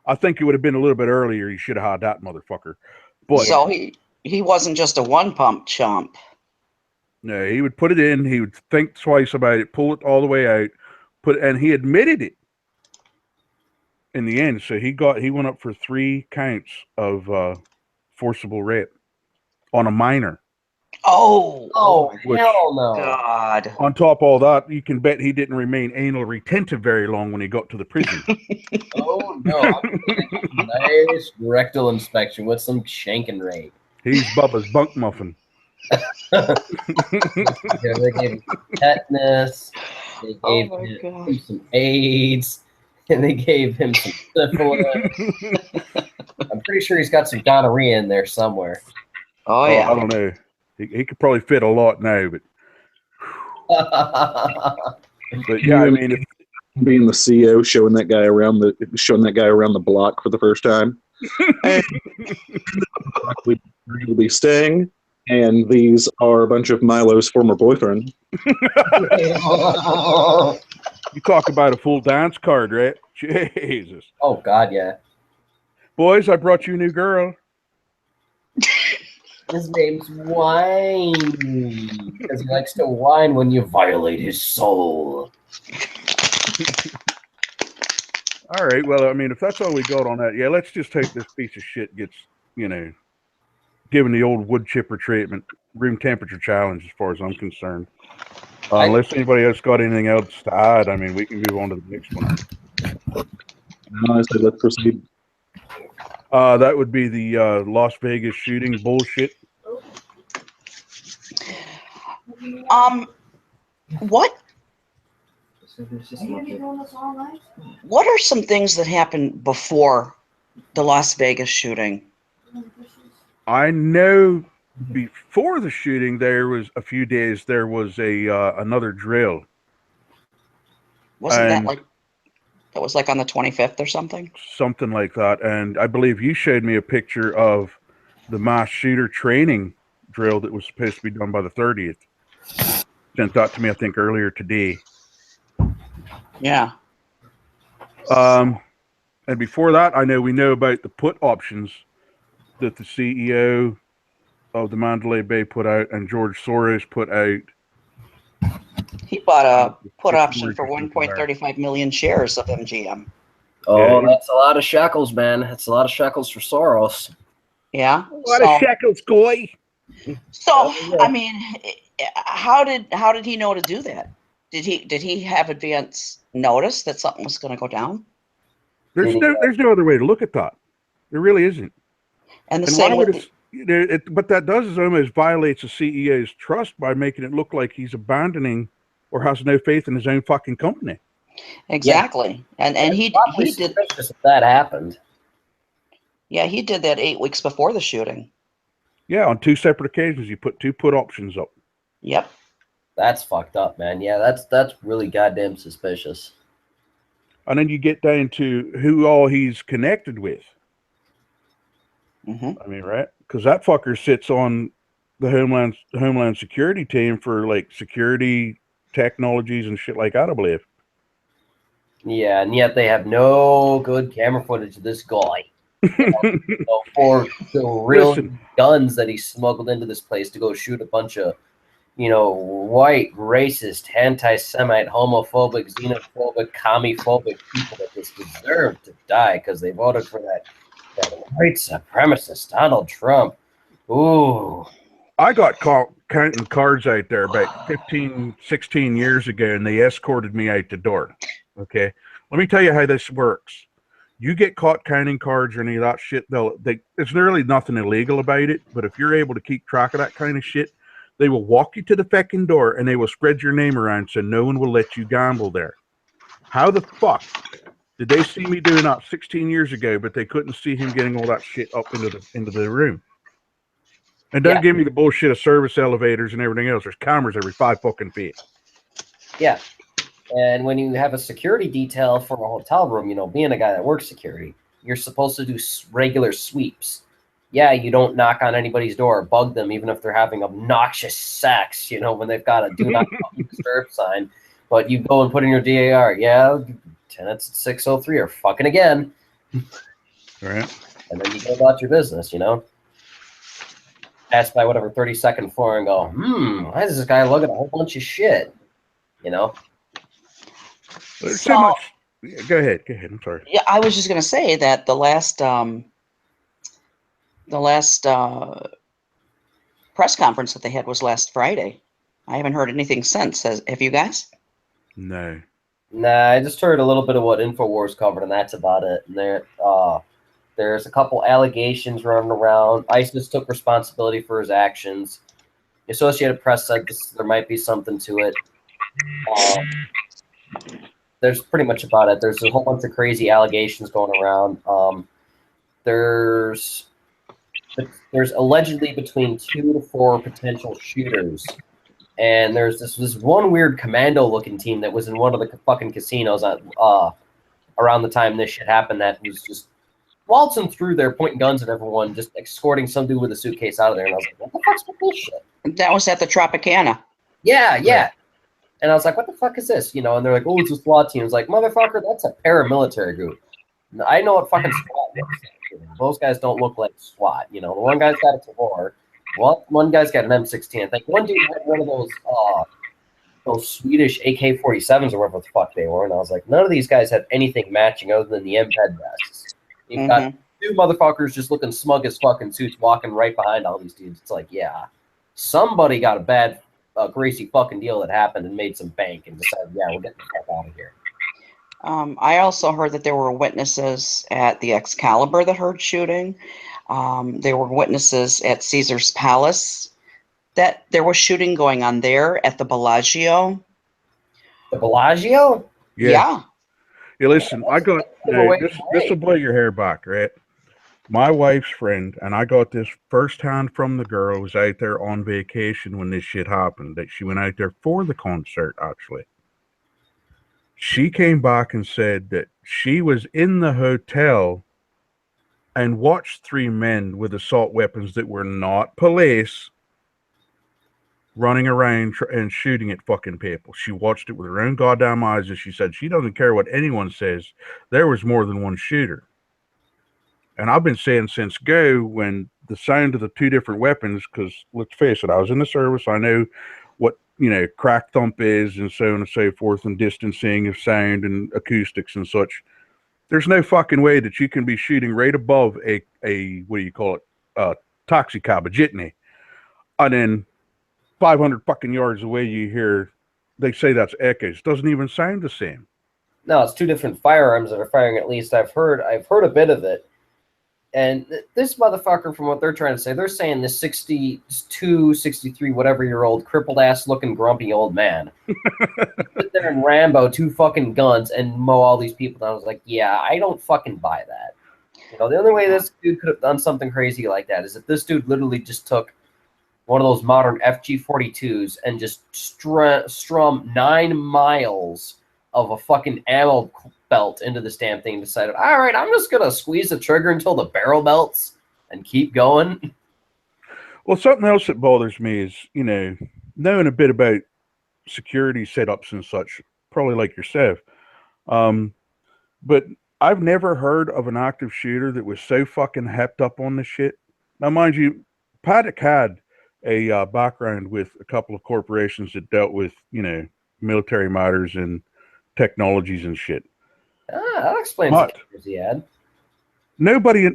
I think it would have been a little bit earlier. He should have had that motherfucker. But So he wasn't just a one pump chump. no, he would put it in. He would think twice about it, pull it all the way out, and he admitted it in the end. So he went up for 3 counts of forcible rape on a minor. Oh, Hell no! God. On top of all that, you can bet he didn't remain anal retentive very long when he got to the prison. Oh no! Nice rectal inspection with some shanking rape. He's Bubba's bunk muffin. Yeah, they gave him tetanus. They gave my him God. some AIDS, and they gave him some syphilis. I'm pretty sure he's got some gonorrhea in there somewhere. Oh, I yeah. don't know. He could probably fit a lot now, but yeah, I mean, Being the CEO, showing that guy around the block for the first time. And we'll be staying, and these are a bunch of Milo's former boyfriend. you talk about a full dance card, right? Jesus. Oh God, yeah. Boys, I brought you a new girl. His name's Wine because he likes to whine when you violate his soul. All right. Well, I mean, if that's all we got on that, yeah, let's just hope this piece of shit gets, given the old wood chipper treatment, room temperature challenge, as far as I'm concerned. Unless anybody else got anything else to add, I mean, we can move on to the next one. Honestly, let's proceed. That would be the Las Vegas shooting bullshit. What are some things that happened before the Las Vegas shooting? I know before the shooting, there was a few days, there was another drill. Wasn't that was like on the 25th or something? Something like that. And I believe you showed me a picture of the mass shooter training drill that was supposed to be done by the 30th. Sent that to me, I think, earlier today. Yeah. And before that, we know about the put options that the CEO of the Mandalay Bay put out and George Soros put out. He bought a put option for 1.35 million shares of MGM. Oh, that's a lot of shekels, man. That's a lot of shekels for Soros. Yeah. A lot of shekels, goy. So, I mean, how did he know to do that? Did he have advance notice that something was going to go down? There's no other way to look at that. There really isn't. And the same with what that does is almost violates the CEO's trust by making it look like he's abandoning or has no faith in his own fucking company. Exactly. Yeah. And he did that happened. Yeah, he did that 8 weeks before the shooting. Yeah, on 2 separate occasions, you put 2 put options up. Yep. That's fucked up, man. Yeah, that's really goddamn suspicious. And then you get down to who all he's connected with. Hmm. I mean, right? Because that fucker sits on the Homeland Security team for like security technologies and shit like that, I believe. Yeah, and yet they have no good camera footage of this guy. For the real Listen. guns that he smuggled into this place to go shoot a bunch of, white, racist, anti-Semite, homophobic, xenophobic, commie-phobic people that just deserve to die because they voted for that white supremacist Donald Trump. Ooh. I got caught counting cards out there about 15, 16 years ago, and they escorted me out the door. Okay. Let me tell you how this works. You get caught counting cards or any of that shit, there's really nothing illegal about it, but if you're able to keep track of that kind of shit, they will walk you to the fucking door and they will spread your name around so no one will let you gamble there. How the fuck did they see me doing that 16 years ago, but they couldn't see him getting all that shit up into the room? And don't give me the bullshit of service elevators and everything else. There's cameras every 5 fucking feet. Yeah. And when you have a security detail for a hotel room, being a guy that works security, you're supposed to do regular sweeps. Yeah, you don't knock on anybody's door or bug them, even if they're having obnoxious sex, when they've got a do not disturb sign. But you go and put in your DAR, yeah, tenants at 603 are fucking again. All right. And then you go about your business, Pass by whatever 32nd floor and go, why is this guy looking at a whole bunch of shit? There's So- too much. Yeah, go ahead. I'm sorry. Yeah, I was just going to say that the last press conference that they had was last Friday. I haven't heard anything since. Have you guys? No. Nah, I just heard a little bit of what InfoWars covered, and that's about it. And there's a couple allegations running around. ISIS took responsibility for his actions. The Associated Press said there might be something to it. There's pretty much about it. There's a whole bunch of crazy allegations going around. There's allegedly between 2 to 4 potential shooters. And there's this one weird commando-looking team that was in one of the fucking casinos around the time this shit happened that was just waltzing through there, pointing guns at everyone, just escorting some dude with a suitcase out of there. And I was like, what the fuck's with this shit? That was at the Tropicana. Yeah. And I was like, what the fuck is this? And they're like, oh, it's a SWAT team. I was like, motherfucker, that's a paramilitary group. I know what fucking SWAT looks like. Those guys don't look like SWAT. The one guy's got a Tavor. Well, one guy's got an M16. I think one dude had one of those Swedish AK-47s or whatever the fuck they were. And I was like, none of these guys have anything matching other than the M-Ped vests. You've got 2 motherfuckers just looking smug as fucking suits walking right behind all these dudes. It's like, yeah, somebody got a bad, greasy fucking deal that happened and made some bank and decided, yeah, we're getting the fuck out of here. I also heard that there were witnesses at the Excalibur that heard shooting. There were witnesses at Caesar's Palace that there was shooting going on there at the Bellagio. The Bellagio? Yeah. Yeah, listen, I got this will blow your hair back, right? My wife's friend, and I got this firsthand from the girl who was out there on vacation when this shit happened, that she went out there for the concert, actually. She came back and said that she was in the hotel and watched 3 men with assault weapons that were not police running around and shooting at fucking people. She watched it with her own goddamn eyes, and she said she doesn't care what anyone says. There was more than one shooter. And I've been saying since go, when the sound of the 2 different weapons, because let's face it, I was in the service. I know what, crack thump is and so on and so forth, and distancing of sound and acoustics and such. There's no fucking way that you can be shooting right above a what do you call it, taxi cab, a jitney, and then 500 fucking yards away you hear, they say that's echoes. Doesn't even sound the same. No, it's 2 different firearms that are firing. At least I've heard a bit of it. And this motherfucker, from what they're trying to say, they're saying this 62, 63, whatever-year-old, crippled-ass looking grumpy old man sit there and Rambo 2 fucking guns and mow all these people down. I was like, yeah, I don't fucking buy that. The only way this dude could have done something crazy like that is if this dude literally just took one of those modern FG-42s and just strum 9 miles of a fucking ammo belt into this damn thing and decided, all right, I'm just going to squeeze the trigger until the barrel melts and keep going. Well, something else that bothers me is, knowing a bit about security setups and such, probably like yourself. But I've never heard of an active shooter that was so fucking hepped up on this shit. Now, mind you, Paddock had a background with a couple of corporations that dealt with, military matters and technologies and shit. That explains But- the cameras he had. Nobody,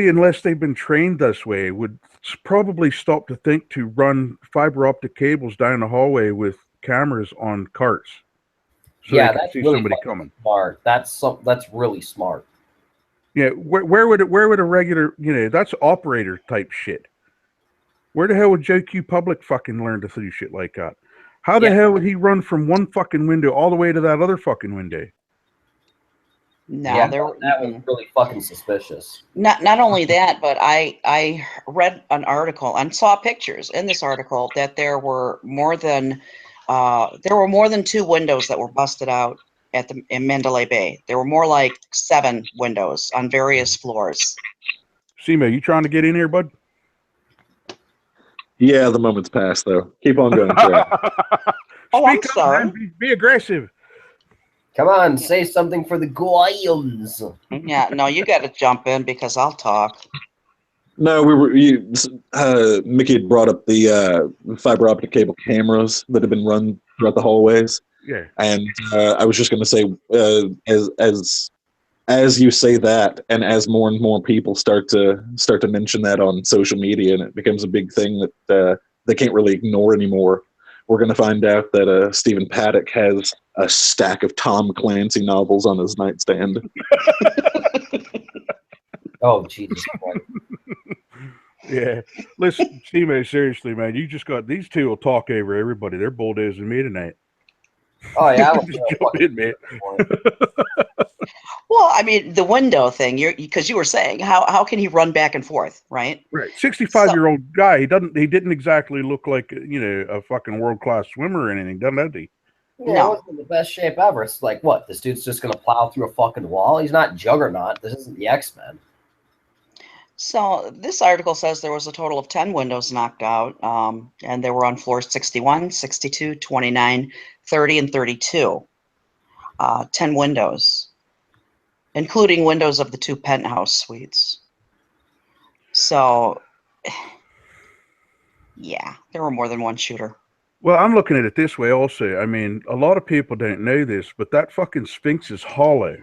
unless they've been trained this way, would probably stop to think to run fiber optic cables down the hallway with cameras on carts, so Yeah, they can that's see really somebody fucking coming. smart. That's really smart. Yeah, where would a regular, that's operator type shit. Where the hell would Joe Q Public fucking learn to do shit like that? How the Yeah. hell would he run from one fucking window all the way to that other fucking window? No, Yeah, there were that was really fucking suspicious. not only that, but I read an article and saw pictures in this article that there were more than 2 windows that were busted out in Mandalay Bay. There were more like 7 windows on various floors. Sima, you trying to get in here, bud? Yeah, the moment's passed though. Keep on going, Trey. Oh, I'm Speak up, sorry. man. Be aggressive. Come on, say something for the Goyans. Yeah, no, you got to jump in because I'll talk. No, Mickey had brought up the fiber optic cable cameras that have been run throughout the hallways, Yeah. and I was just going to say, as you say that, and as more and more people start to mention that on social media, and it becomes a big thing that they can't really ignore anymore, we're going to find out that Stephen Paddock has a stack of Tom Clancy novels on his nightstand. Oh, Jesus Christ. Yeah. Listen, Sima, seriously, man, you just got these two will talk over everybody. They're bulldozing me tonight. Oh, yeah. I was Just jump in, man. Well, I mean, the window thing, because you were saying how can he run back and forth, right? Right. 65-year-old guy. He didn't exactly look like, a fucking world-class swimmer or anything, doesn't he? Yeah, No. it wasn't the best shape ever. It's like, what? This dude's just going to plow through a fucking wall? He's not Juggernaut. This isn't the X-Men. So this article says there was a total of 10 windows knocked out, and they were on floors 61, 62, 29, 30, and 32. 10 windows, including windows of the 2 penthouse suites. So, yeah, there were more than one shooter. Well, I'm looking at it this way also. I mean, a lot of people don't know this, but that fucking Sphinx is hollow.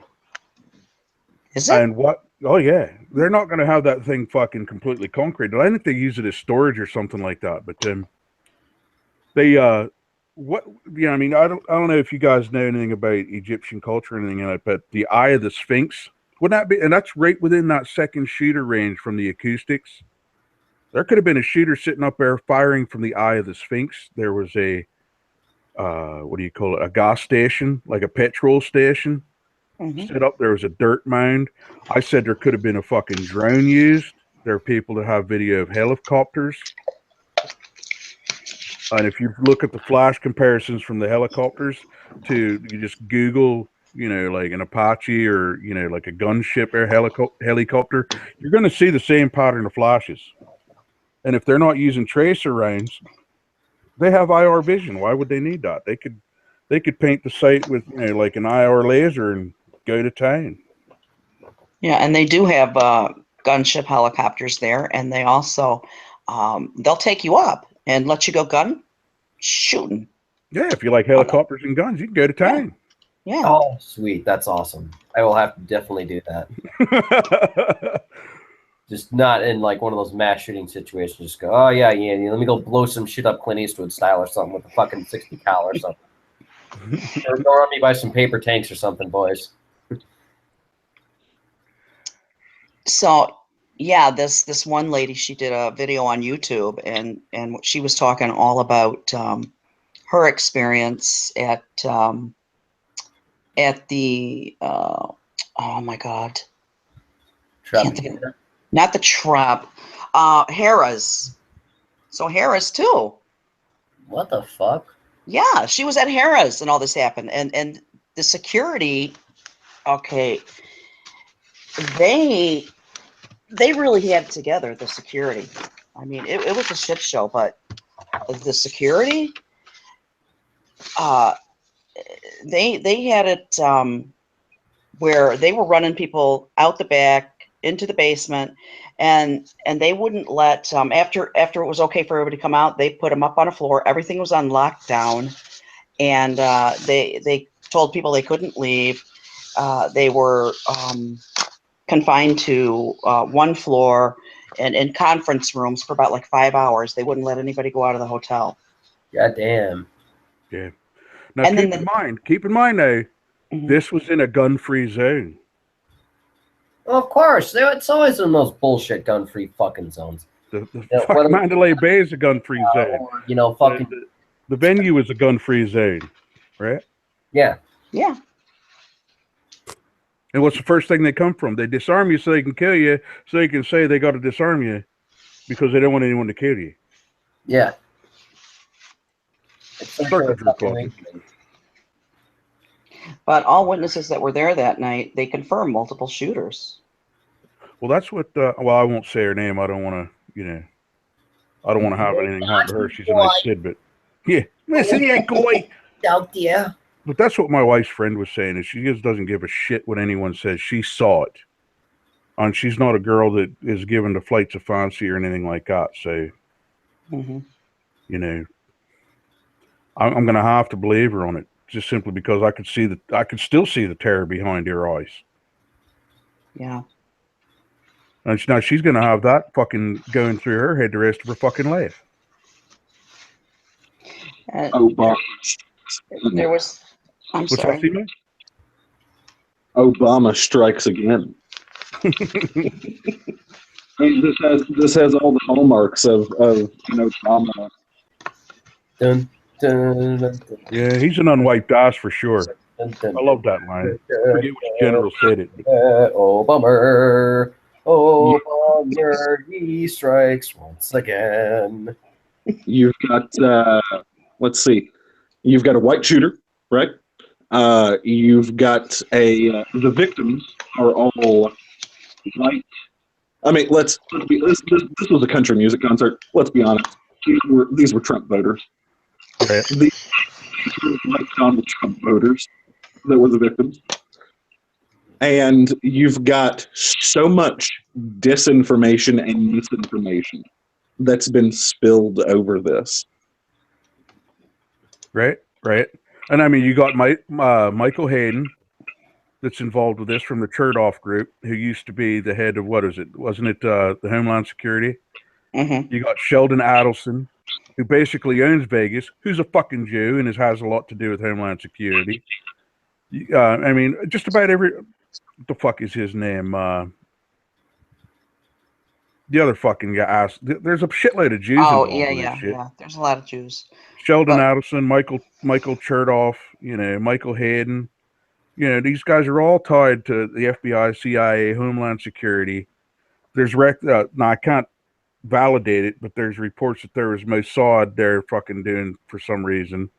Is it? And what? Oh, yeah. They're not going to have that thing fucking completely concrete. I think they use it as storage or something like that. But I mean, I don't know if you guys know anything about Egyptian culture or anything like that, but the Eye of the Sphinx, would that be? And that's right within that second shooter range from the acoustics. There could have been a shooter sitting up there firing from the Eye of the Sphinx. There was a, what do you call it? A gas station, like a petrol station. Mhm. Set up. There was a dirt mound. I said there could have been a fucking drone used. There are people that have video of helicopters. And if you look at the flash comparisons from the helicopters you just Google, like an Apache or, like a gunship or helicopter, you're going to see the same pattern of flashes. And if they're not using tracer rounds, they have IR vision. Why would they need that? They could paint the site with, like an IR laser and go to town. Yeah, and they do have gunship helicopters there, and they also they'll take you up and let you go gun shooting. Yeah, if you like helicopters and guns, you can go to town. Yeah. Oh, sweet. That's awesome. I will have to definitely do that. Just not in like one of those mass shooting situations. Just go, oh, yeah, let me go blow some shit up Clint Eastwood style or something with a fucking 60 cal or something. Or go run me by some paper tanks or something, boys. So yeah, this one lady, she did a video on YouTube, and she was talking all about her experience at the oh my God, can't think of, not the Trump, Harrah's. So Harrah's too. What the fuck? Yeah, she was at Harrah's and all this happened, and the security Okay, they really had it together. The security. I mean, it was a shit show, but the security, they had it where they were running people out the back into the basement, and they wouldn't let after it was okay for everybody to come out, they put them up on a floor. Everything was on lockdown, and they told people they couldn't leave. They were confined to one floor and in conference rooms for about like 5 hours. They wouldn't let anybody go out of the hotel. God damn. Yeah. Now And keep then in mind now, Mhm. this was in a gun-free zone. Well, of course. It's always in those bullshit gun-free fucking zones. The Yeah, fuck whether- Mandalay Bay is a gun-free zone. Or, you know, fucking... The venue is a gun-free zone, right? Yeah. Yeah. And what's the first thing they come from? They disarm you so they can kill you, so they can say they got to disarm you because they don't want anyone to kill you. Yeah. It's Start the fucking logic. amazing. But all witnesses that were there that night, they confirmed multiple shooters. Well, that's what. Well, I won't say her name. I don't want to. I don't want to have anything happen to her. She's a nice kid, but yeah, listen, yeah, goy. Out there. But that's what my wife's friend was saying. Is she just doesn't give a shit what anyone says. She saw it, and she's not a girl that is given to flights of fancy or anything like that. So, Mm-hmm. I'm going to have to believe her on it, just simply because I could still see the terror behind her eyes. Yeah. And now she's going to have that fucking going through her head the rest of her fucking life. And Obama. there was. I'm What's sorry. that, female? Obama strikes again. And this has all the hallmarks of Obama. Dun, dun, dun, dun, Yeah, he's an unwiped ass for sure. dun, dun, I love that line. I forget which general said it. But Oh, bummer. Oh, bummer. He strikes once again. You've got let's see, you've got a white shooter, right? You've got the victims are all white. I mean, let's be this was a country music concert. Let's be honest. These were Trump voters. right. These were like Donald Trump voters that were the victims. And you've got so much disinformation and misinformation that's been spilled over this. Right. And I mean, you got Michael Hayden that's involved with this from the Chertoff group, who used to be the head of, what is it? Wasn't it the Homeland Security? Mm-hmm. You got Sheldon Adelson, who basically owns Vegas, who's a fucking Jew and has a lot to do with Homeland Security. I mean, just about every... What the fuck is his name? The other fucking guy asked. There's a shitload of Jews Oh, involved yeah, in this yeah, shit. yeah. There's a lot of Jews. Sheldon But- Adelson, Michael Chertoff, Michael Hayden. These guys are all tied to the FBI, CIA, Homeland Security. There's now I can't validate it, but there's reports that there was Mossad there fucking doing for some reason.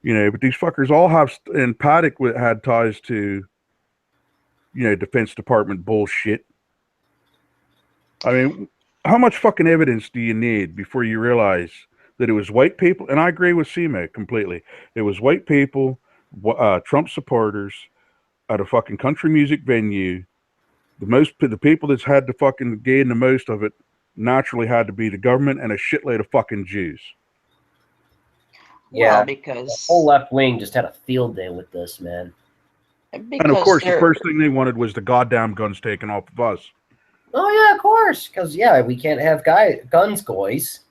But these fuckers all have, and Paddock had ties to, Defense Department bullshit. I mean, how much fucking evidence do you need before you realize that it was white people? And I agree with Sima completely. It was white people, Trump supporters at a fucking country music venue. The people that's had to fucking gain the most of it naturally had to be the government and a shitload of fucking Jews. Yeah. Well, The because whole left wing just had a field day with this, man. And of course, the first thing they wanted was the goddamn guns taken off of us. Oh, yeah, of course. Because, yeah, we can't have guns, boys.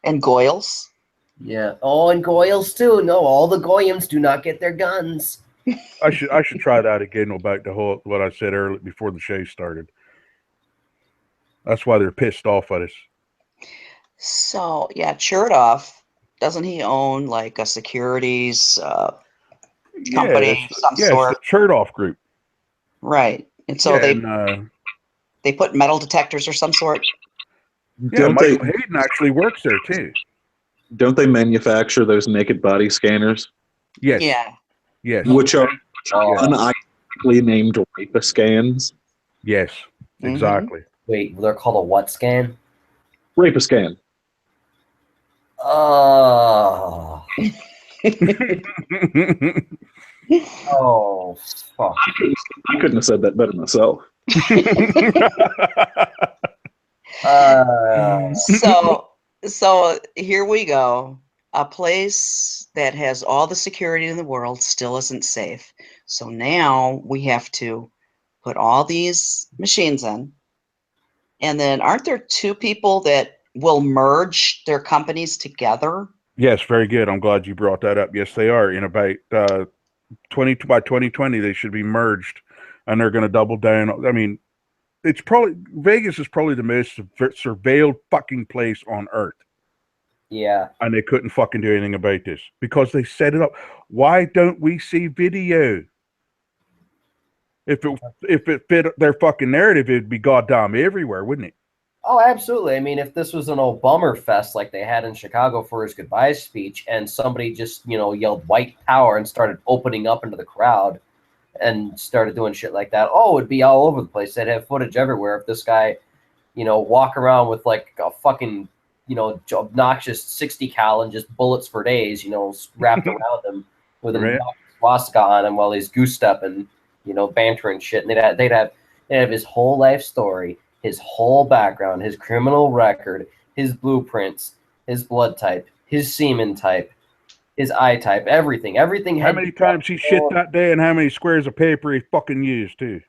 and Goyles. Yeah. Oh, and Goyles, too. No, all the Goyams do not get their guns. I should try that again about what I said earlier before the show started. That's why they're pissed off at us. So yeah, Chertoff, doesn't he own like a securities company of some sort? It's the Chertoff Group. Right. And so they put metal detectors or some sort. Michael Hayden actually works there too. don't they manufacture those naked body scanners, Yes. Yeah. Yes. which are Oh. unironically named Rapascans? Yes. Mhm. Exactly. Wait, they're called a what scan? Rapascan. Oh. Oh, fuck. I couldn't have said that better myself. So here we go. A place that has all the security in the world still isn't safe. So now we have to put all these machines in. And then aren't there two people that will merge their companies together? Yes, very good. I'm glad you brought that up. Yes, they are. In about 2020, they should be merged, and they're going to double down. I mean, it's probably Vegas is probably the most surveilled fucking place on earth, Yeah. and they couldn't fucking do anything about this because they set it up. Why don't we see video? If it fit their fucking narrative, it'd be goddamn everywhere, wouldn't it? Oh, absolutely. I mean, if this was an old bummer fest like they had in Chicago for his goodbye speech, and somebody just, yelled white power and started opening up into the crowd and started doing shit like that, it'd be all over the place. They'd have footage everywhere of this guy, walk around with like a fucking, obnoxious 60 cal and just bullets for days, wrapped around him with an swastika on him while he's goose stepping, bantering shit. And they'd have his whole life story, his whole background, his criminal record, his blueprints, his blood type, his semen type, his eye type, everything. Everything. How many times he shit that day, and how many squares of paper he fucking used too.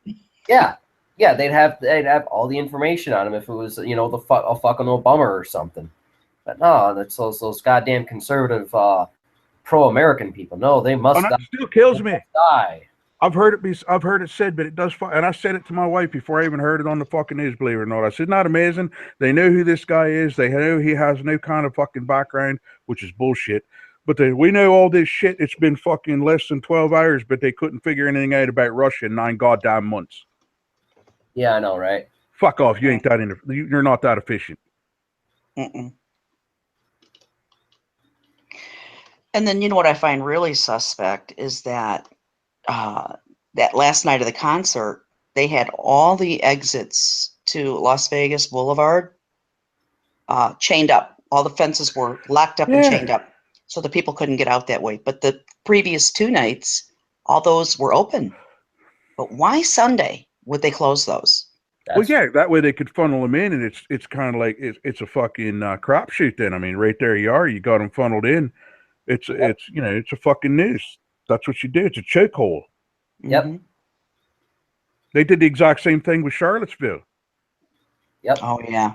Yeah, they'd have all the information on him if it was a fucking old bummer or something. But no, that's those goddamn conservative pro-American people. No, they must And that still kills me. die. I've heard it said, but it does. And I said it to my wife before I even heard it on the fucking news. Believe it or not, I said, "Not amazing." They know who this guy is. They know he has no kind of fucking background, which is bullshit. But we know all this shit. It's been fucking less than 12 hours, but they couldn't figure anything out about Russia in 9 goddamn months. Yeah, I know, right? Fuck off. You ain't that you're not that efficient. Mm-mm. And then what I find really suspect is that that last night of the concert, they had all the exits to Las Vegas Boulevard chained up. All the fences were locked up and chained up, so the people couldn't get out that way. But the previous 2 nights, all those were open. But why Sunday would they close those? Well, yeah, that way they could funnel them in, and it's kind of like it's a fucking crapshoot. Then I mean, right there you are. You got them funneled in. It's a fucking noose. That's what you do. It's a chokehold. Yep. Mm-hmm. They did the exact same thing with Charlottesville. Yep. Oh yeah.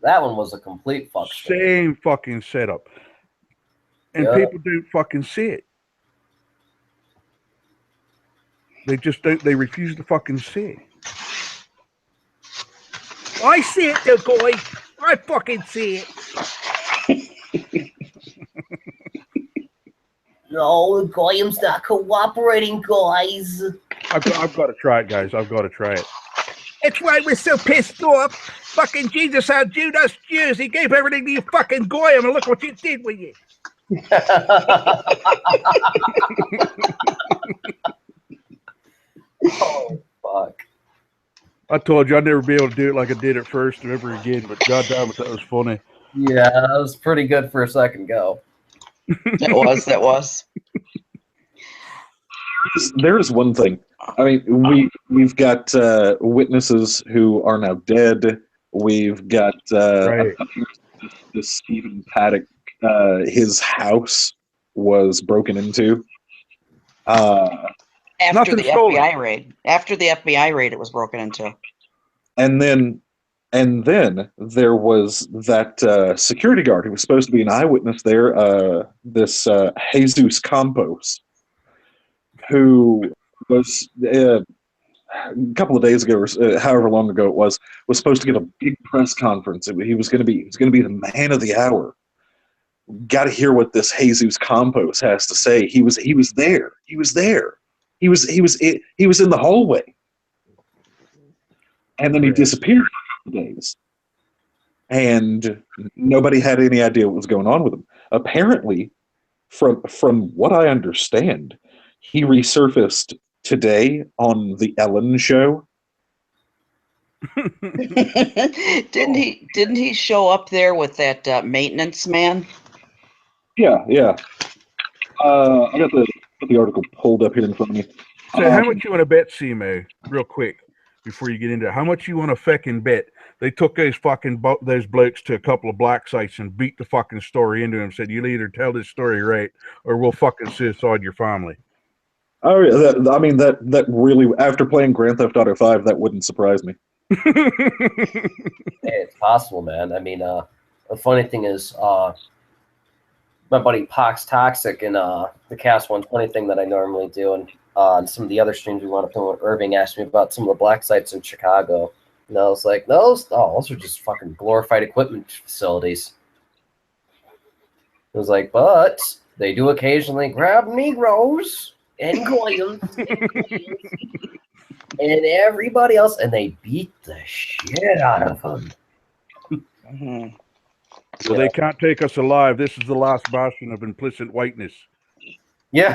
That one was a complete fuck. Same fucking setup. And people don't fucking see it. They just don't. They refuse to fucking see it. I see it, though, guy. I fucking see it. No, Goyam's not cooperating, guys. I've got to try it, guys. I've got to try it. It's why we're so pissed off. Fucking Jesus had Judas Jews. He gave everything to you fucking Goyam, and look what you did with it. Oh, fuck. I told you I'd never be able to do it like I did at first ever again, but goddamn it, that was funny. Yeah, that was pretty good for a second go. That was. There is one thing. I mean, we've got witnesses who are now dead. We've got Right. this Stephen Paddock. His house was broken into. After Nothing the stolen. FBI raid. After the FBI raid, it was broken into. And then there was that security guard who was supposed to be an eyewitness there, this Jesus Campos, who was a couple of days ago, or however long ago it was supposed to get a big press conference. He was going to be the man of the hour. Got to hear what this Jesus Campos has to say. He was there. He was there. He was in the hallway. And then he disappeared for a couple days. and nobody had any idea what was going on with him. Apparently, from what I understand, he resurfaced today on the Ellen show. Didn't he show up there with that maintenance man? Yeah. I got the article pulled up here in front of me. So how much you want to bet, Simo, real quick, before you get into it? How much you want to fucking bet? They took those those blokes to a couple of black sites and beat the fucking story into them. Said, you'll either tell this story right or we'll fucking suicide your family. Oh, yeah, that really, after playing Grand Theft Auto 5, that wouldn't surprise me. Hey, it's possible, man. I mean, the funny thing is, my buddy Pox Toxic and the Cast 120 thing that I normally do, and on some of the other streams we want to put, Irving asked me about some of the black sites in Chicago. And I was like, those are just fucking glorified equipment facilities. It was like, but they do occasionally grab Negroes and Goyans and everybody else, and they beat the shit out of them. Mhm. So they can't take us alive. This is the last bastion of implicit whiteness. Yeah.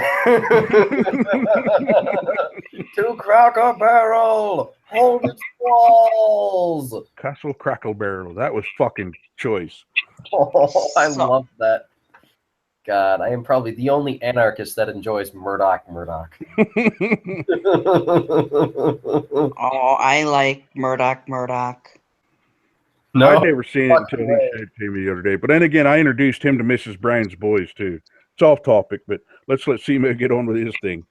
To Cracker Barrel, hold its walls. Castle Crackle Barrel. That was fucking choice. Oh, I love that. God, I am probably the only anarchist that enjoys Murdoch. Oh, I like Murdoch. No, I'd never seen it until fucking he way. showed it to me the other day. But then again, I introduced him to Mrs. Brown's boys too. It's off topic, but let's let Simo get on with his thing.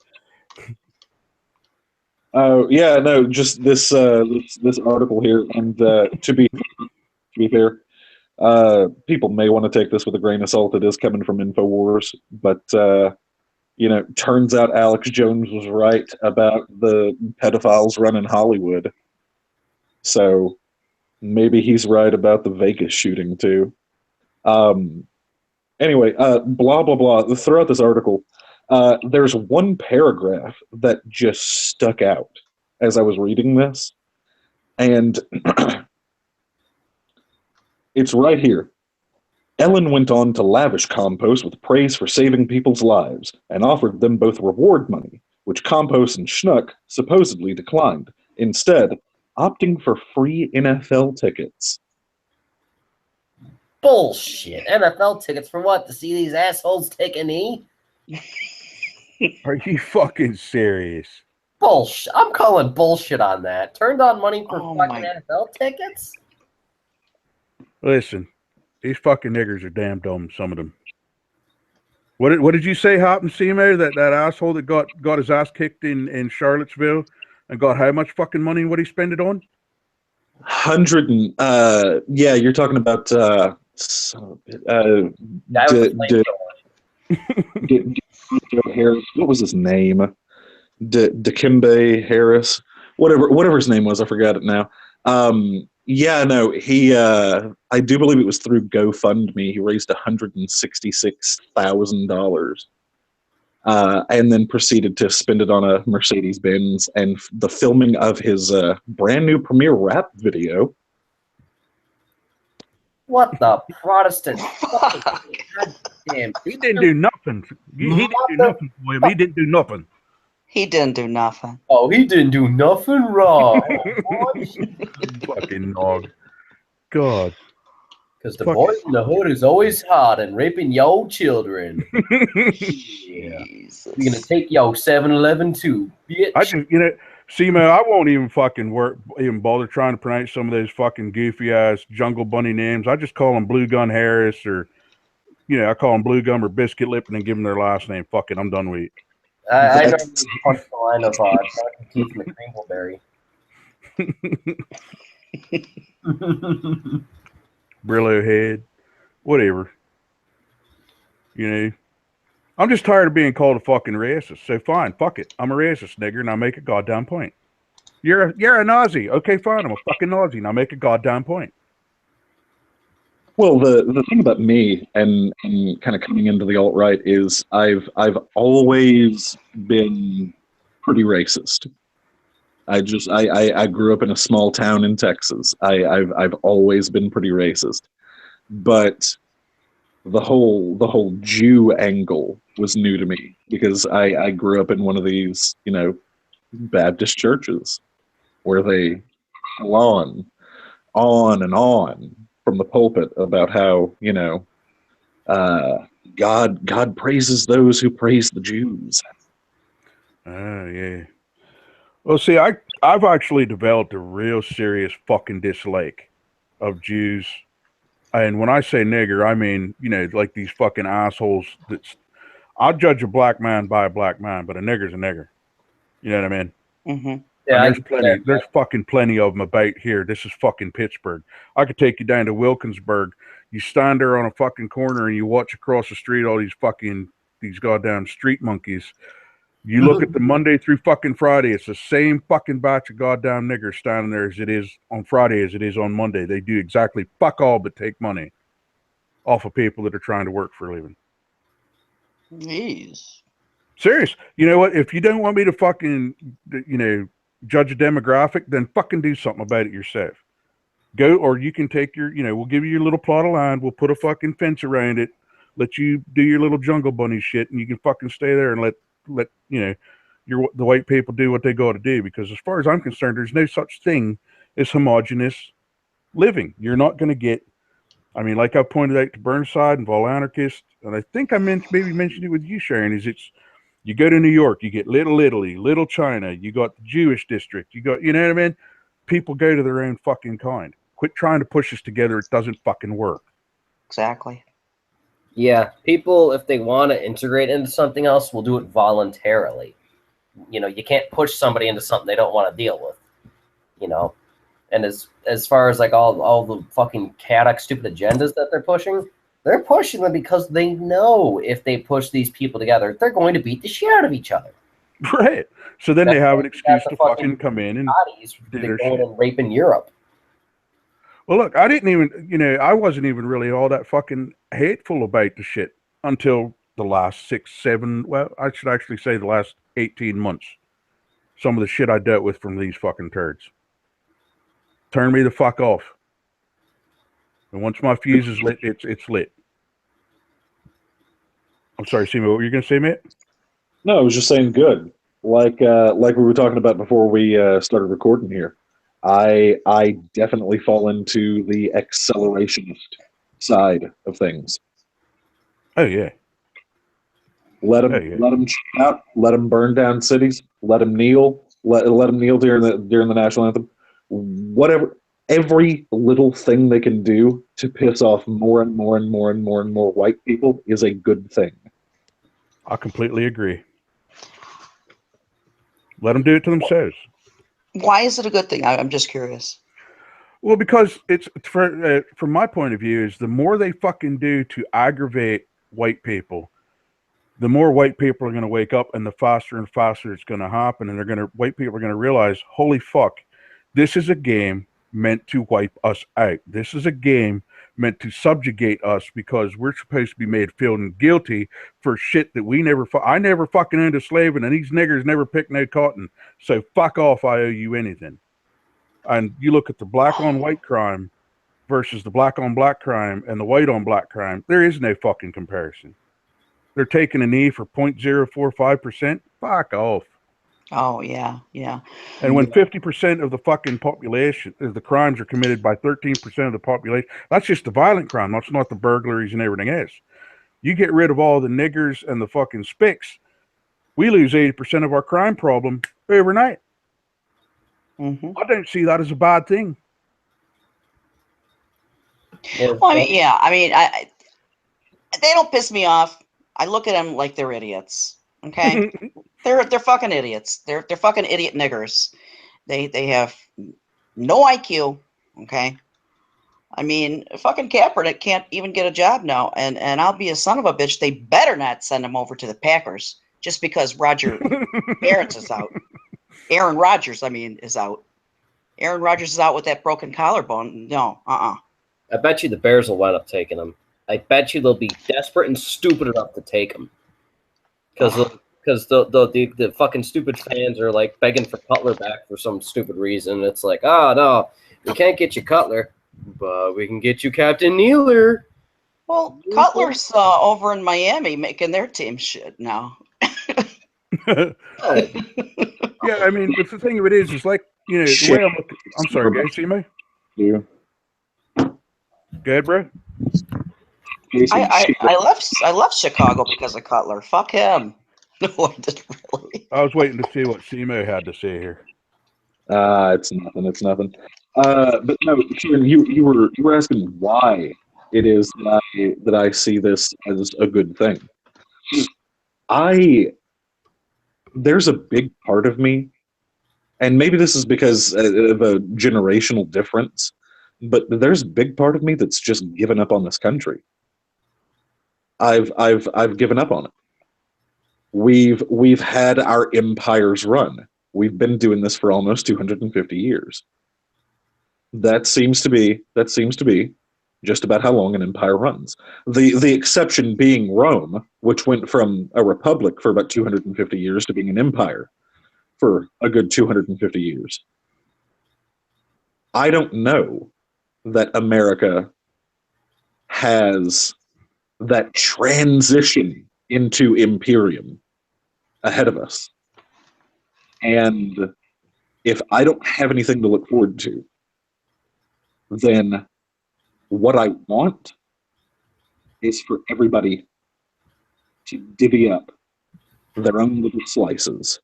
Yeah, no, just this article here, and to be fair, people may want to take this with a grain of salt. It is coming from Infowars, but turns out Alex Jones was right about the pedophiles running Hollywood. So maybe he's right about the Vegas shooting too. Anyway, blah blah blah. Throughout this article, there's one paragraph that just stuck out as I was reading this, and it's right here. Ellen went on to lavish Compost with praise for saving people's lives and offered them both reward money, which Compost and Schnuck supposedly declined, instead opting for free NFL tickets. Bullshit. NFL tickets for what? To see these assholes take a knee? Are you fucking serious? Bullshit. I'm calling bullshit on that. Turned on money for Oh fucking my- NFL tickets? Listen, these fucking niggers are damn dumb, some of them. What did you say, Hop and Simo? That asshole that got his ass kicked in Charlottesville and got how much fucking money? What he spend it on? Yeah, you're talking about That was the flamethrower. Harris. What was his name? Dikembe Harris. Whatever his name was, I forgot it now. Yeah, no, he. I do believe it was through GoFundMe. He raised $166,000, and then proceeded to spend it on a Mercedes Benz and the filming of his brand new premiere rap video. What the Protestant? Fuck. God damn. He didn't do nothing. He didn't do nothing for him. He didn't do nothing. He didn't do nothing. Oh, he didn't do nothing wrong. Fucking dog. God. Because the boy in the hood is always hot and raping your children. Yeah. Jesus. We're gonna take yo 7-Eleven too, bitch. I just, Simo, I won't even fucking even bother trying to pronounce some of those fucking goofy ass Jungle Bunny names. I just call them Blue Gun Harris or, I call them Blue Gum or Biscuit Lip and then give them their last name. Fuck it, I'm done with it. I know punch the line of Jonathan Keith McCringleberry. Brillo head, whatever. I'm just tired of being called a fucking racist. So fine, fuck it. I'm a racist, nigger, and I make a goddamn point. You're a Nazi. Okay, fine. I'm a fucking Nazi, and I make a goddamn point. Well, the thing about me and kind of coming into the alt-right is I've always been pretty racist. I grew up in a small town in Texas. I've always been pretty racist, but the whole Jew angle was new to me because I grew up in one of these, Baptist churches where they go on and on from the pulpit about how, God praises those who praise the Jews. Oh, yeah. Well, see, I've actually developed a real serious fucking dislike of Jews. And when I say nigger, I mean, like these fucking assholes I'll judge a black man by a black man, but a nigger's a nigger. You know what I mean? Mm-hmm. Yeah, And there's fucking plenty of them about here. This is fucking Pittsburgh. I could take you down to Wilkinsburg. You stand there on a fucking corner and you watch across the street all these goddamn street monkeys. You look at the Monday through fucking Friday, it's the same fucking batch of goddamn niggers standing there as it is on Friday as it is on Monday. They do exactly fuck all but take money off of people that are trying to work for a living. Jeez. Serious. You know what? If you don't want me to fucking, judge a demographic, then fucking do something about it yourself. Go, or you can take we'll give you your little plot of land. We'll put a fucking fence around it. Let you do your little jungle bunny shit, and you can fucking stay there and let the white people do what they got to do. Because as far as I'm concerned, there's no such thing as homogenous living. You're not going to get. I mean, like I pointed out to Burnside and Vol Anarchist, and I think I maybe mentioned it with you, Sharon. You go to New York, you get Little Italy, Little China, you got the Jewish district, you got, you know what I mean? People go to their own fucking kind. Quit trying to push us together. It doesn't fucking work. Exactly. Yeah, people, if they want to integrate into something else, will do it voluntarily. You can't push somebody into something they don't want to deal with. And as far as like all the fucking chaotic, stupid agendas that they're pushing them because they know if they push these people together, they're going to beat the shit out of each other. Right. So then they have an excuse to fucking come in and do their shit. And rape in Europe. Well, look, I didn't even, I wasn't even really all that fucking hateful about the shit until the last 6, 7, well, I should actually say the last 18 months. Some of the shit I dealt with from these fucking turds. Turn me the fuck off. And once my fuse is lit, it's lit. I'm sorry, Simo, what were you going to say, Matt? No, I was just saying good. Like we were talking about before we started recording here. I definitely fall into the accelerationist side of things. Oh yeah. Let them check out. Let them burn down cities. Let them kneel. Let them kneel during the national anthem. Whatever. Every little thing they can do to piss off more and more and more and more and more white people is a good thing. I completely agree. Let them do it to themselves. Why is it a good thing? I'm just curious. Well, because it's from my point of view is the more they fucking do to aggravate white people, the more white people are going to wake up, and the faster and faster it's going to happen, and white people are going to realize, holy fuck, this is a game meant to wipe us out. This is a game meant to subjugate us because we're supposed to be made feeling guilty for shit that I never fucking owned a slave, and these niggers never picked no cotton. So fuck off, I owe you anything. And you look at the black on white crime versus the black on black crime and the white on black crime, there is no fucking comparison. They're taking a knee for 0.045%. Fuck off. Oh, yeah, yeah. And when 50% of the fucking population, the crimes are committed by 13% of the population, that's just the violent crime. That's not the burglaries and everything else. You get rid of all the niggers and the fucking spicks, we lose 80% of our crime problem overnight. Mm-hmm. I don't see that as a bad thing. Well, I mean, they don't piss me off. I look at them like they're idiots. Okay. They're fucking idiots. They're fucking idiot niggers. They have no IQ. Okay. I mean, fucking Kaepernick can't even get a job now, and I'll be a son of a bitch. They better not send him over to the Packers just because Roger Barron's is out. Aaron Rodgers, is out. Aaron Rodgers is out with that broken collarbone. No, I bet you the Bears will wind up taking him. I bet you they'll be desperate and stupid enough to take him. Because because the fucking stupid fans are like begging for Cutler back for some stupid reason. It's like, oh no, we can't get you Cutler, but we can get you Captain Neeler. Well, Cutler's over in Miami making their team shit now. Oh, Yeah, I mean, but the thing of it is like, you know, the Shit. way I'm sorry, guys, see me? Yeah. Go ahead, bro. I left Chicago because of Cutler. Fuck him. No, I didn't really. I was waiting to see what Simo had to say here. It's nothing. It's nothing. But no, Kieran, you were asking why it is that I see this as a good thing. There's a big part of me, and maybe this is because of a generational difference, but there's a big part of me that's just given up on this country. I've given up on it. We've had our empires run. We've been doing this for almost 250 years. That seems to be just about how long an empire runs. The exception being Rome, which went from a republic for about 250 years to being an empire for a good 250 years. I don't know that America has that transition into imperium ahead of us. And if I don't have anything to look forward to, then what I want is for everybody to divvy up their own little slices.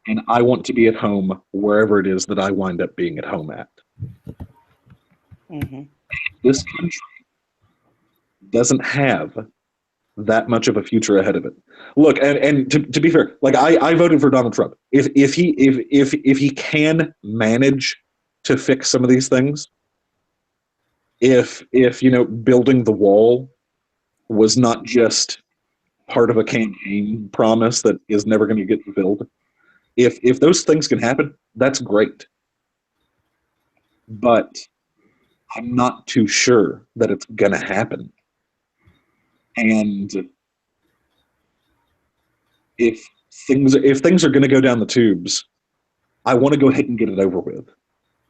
And I want to be at home wherever it is that I wind up being at home at. Mm-hmm. This country doesn't have that much of a future ahead of it. Look, and to be fair, like I voted for Donald Trump. If he can manage to fix some of these things, if you know, building the wall was not just part of a campaign promise that is never going to get fulfilled, if those things can happen, that's great. But I'm not too sure that it's going to happen. And if things are going to go down the tubes, I want to go ahead and get it over with.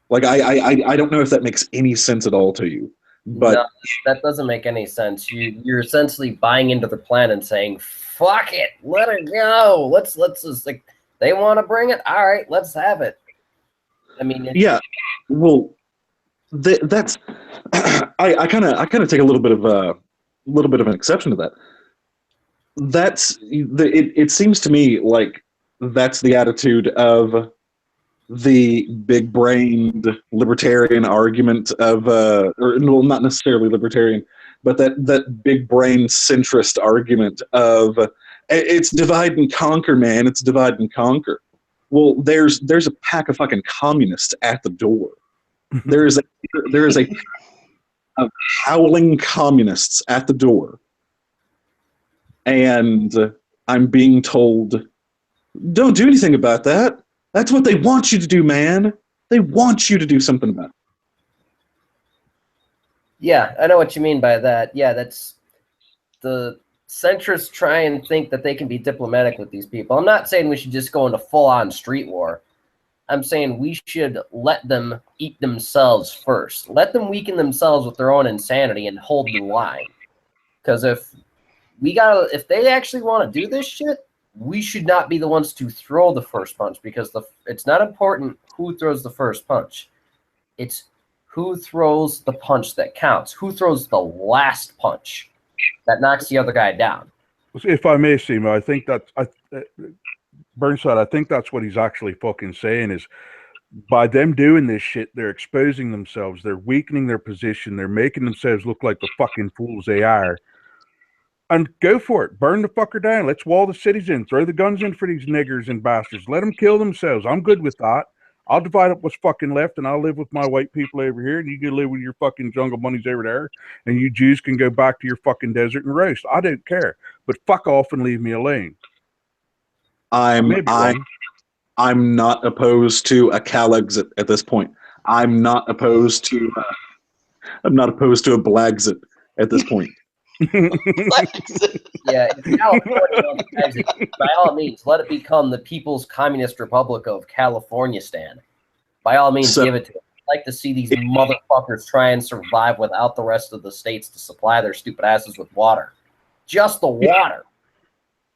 Like I don't know if that makes any sense at all to you, but no, that doesn't make any sense. You're essentially buying into the plan and saying, "Fuck it, let it go. Let's just like they want to bring it. All right, let's have it." I mean, yeah. Well, that's I kind of take a little bit of an exception to that. It seems to me like that's the attitude of the big-brained libertarian argument of, or well, not necessarily libertarian, but that big-brain centrist argument of it's divide and conquer, man. It's divide and conquer. Well, there's a pack of fucking communists at the door. There is a of howling communists at the door, and I'm being told, "Don't do anything about that. That's what they want you to do, man. They want you to do something about it." Yeah, I know what you mean by that. Yeah, that's the centrists try and think that they can be diplomatic with these people. I'm not saying we should just go into full-on street war. I'm saying we should let them eat themselves first. Let them weaken themselves with their own insanity and hold the line. Because if they actually want to do this shit, we should not be the ones to throw the first punch, because it's not important who throws the first punch. It's who throws the punch that counts. Who throws the last punch that knocks the other guy down. If I may, Simo, I think Burnside, I think that's what he's actually fucking saying is by them doing this shit, they're exposing themselves. They're weakening their position. They're making themselves look like the fucking fools they are. And go for it. Burn the fucker down. Let's wall the cities in. Throw the guns in for these niggers and bastards. Let them kill themselves. I'm good with that. I'll divide up what's fucking left, and I'll live with my white people over here, and you can live with your fucking jungle bunnies over there, and you Jews can go back to your fucking desert and roast. I don't care. But fuck off and leave me alone. I'm not opposed to a Cal exit at this point. I'm not opposed to a Blagsit at this point. Yeah, if California wants to exit, by all means, let it become the People's Communist Republic of California stand. By all means, So- give it to them. I'd like to see these motherfuckers try and survive without the rest of the states to supply their stupid asses with water. Just the water.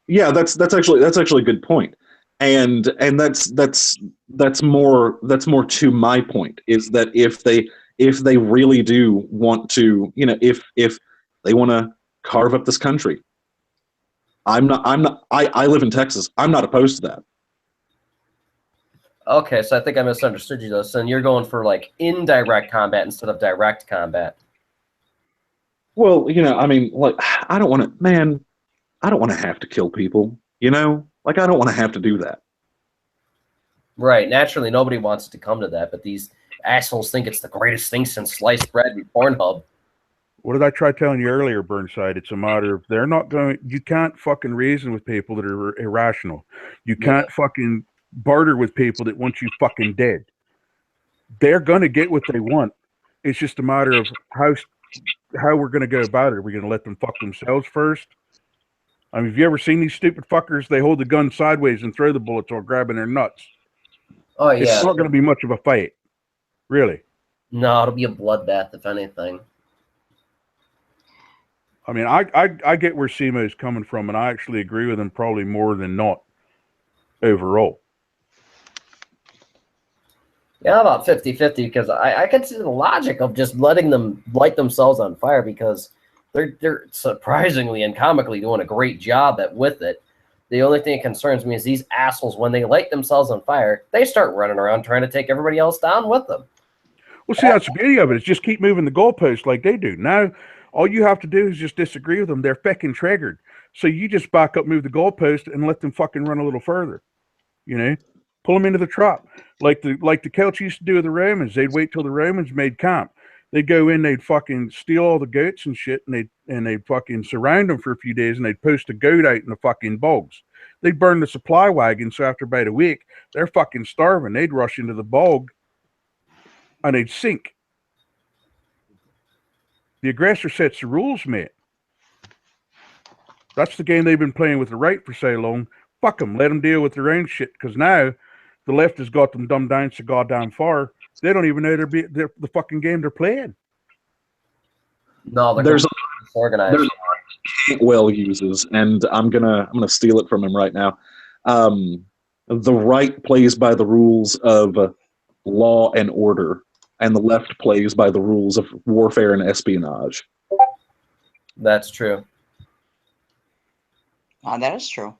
Yeah, that's actually a good point, and that's more to my point, is that if they really do want to, if they want to carve up this country, I live in Texas. I'm not opposed to that. Okay, so I think I misunderstood you though. So you're going for like indirect combat instead of direct combat. Well, I mean, like, I don't want to have to kill people, like, I don't want to have to do that. Right. Naturally, nobody wants it to come to that, but these assholes think it's the greatest thing since sliced bread and Pornhub. What did I try telling you earlier, Burnside? It's a matter of they're not going. You can't fucking reason with people that are irrational. You can't fucking barter with people that want you fucking dead. They're gonna get what they want. It's just a matter of how we're gonna go about it. Are we gonna let them fuck themselves first? I mean, have you ever seen these stupid fuckers? They hold the gun sideways and throw the bullets while grabbing their nuts. Oh yeah. It's not gonna be much of a fight, really. No, it'll be a bloodbath if anything. I mean, I get where Simo's coming from, and I actually agree with him probably more than not overall. Yeah, about 50-50, because I can see the logic of just letting them light themselves on fire, because they're surprisingly and comically doing a great job with it. The only thing that concerns me is these assholes, when they light themselves on fire, they start running around trying to take everybody else down with them. Well, see, that's the beauty of it. Is just keep moving the goalposts like they do. Now, all you have to do is just disagree with them. They're fucking triggered. So you just back up, move the goalpost, and let them fucking run a little further. Pull them into the trap. Like the Celts used to do with the Romans. They'd wait till the Romans made camp. They'd go in, they'd fucking steal all the goats and shit, and they'd fucking surround them for a few days, and they'd post a goat out in the fucking bogs. They'd burn the supply wagon, so after about a week, they're fucking starving. They'd rush into the bog, and they'd sink. The aggressor sets the rules, mate. That's the game they've been playing with the right for so long. Fuck them. Let them deal with their own shit, because now the left has got them dumbed down so goddamn far. They don't even know they're the fucking game they're playing. No, There's organized. There's Cantwell uses, and I'm gonna steal it from him right now. The right plays by the rules of law and order, and the left plays by the rules of warfare and espionage. That's true. That is true.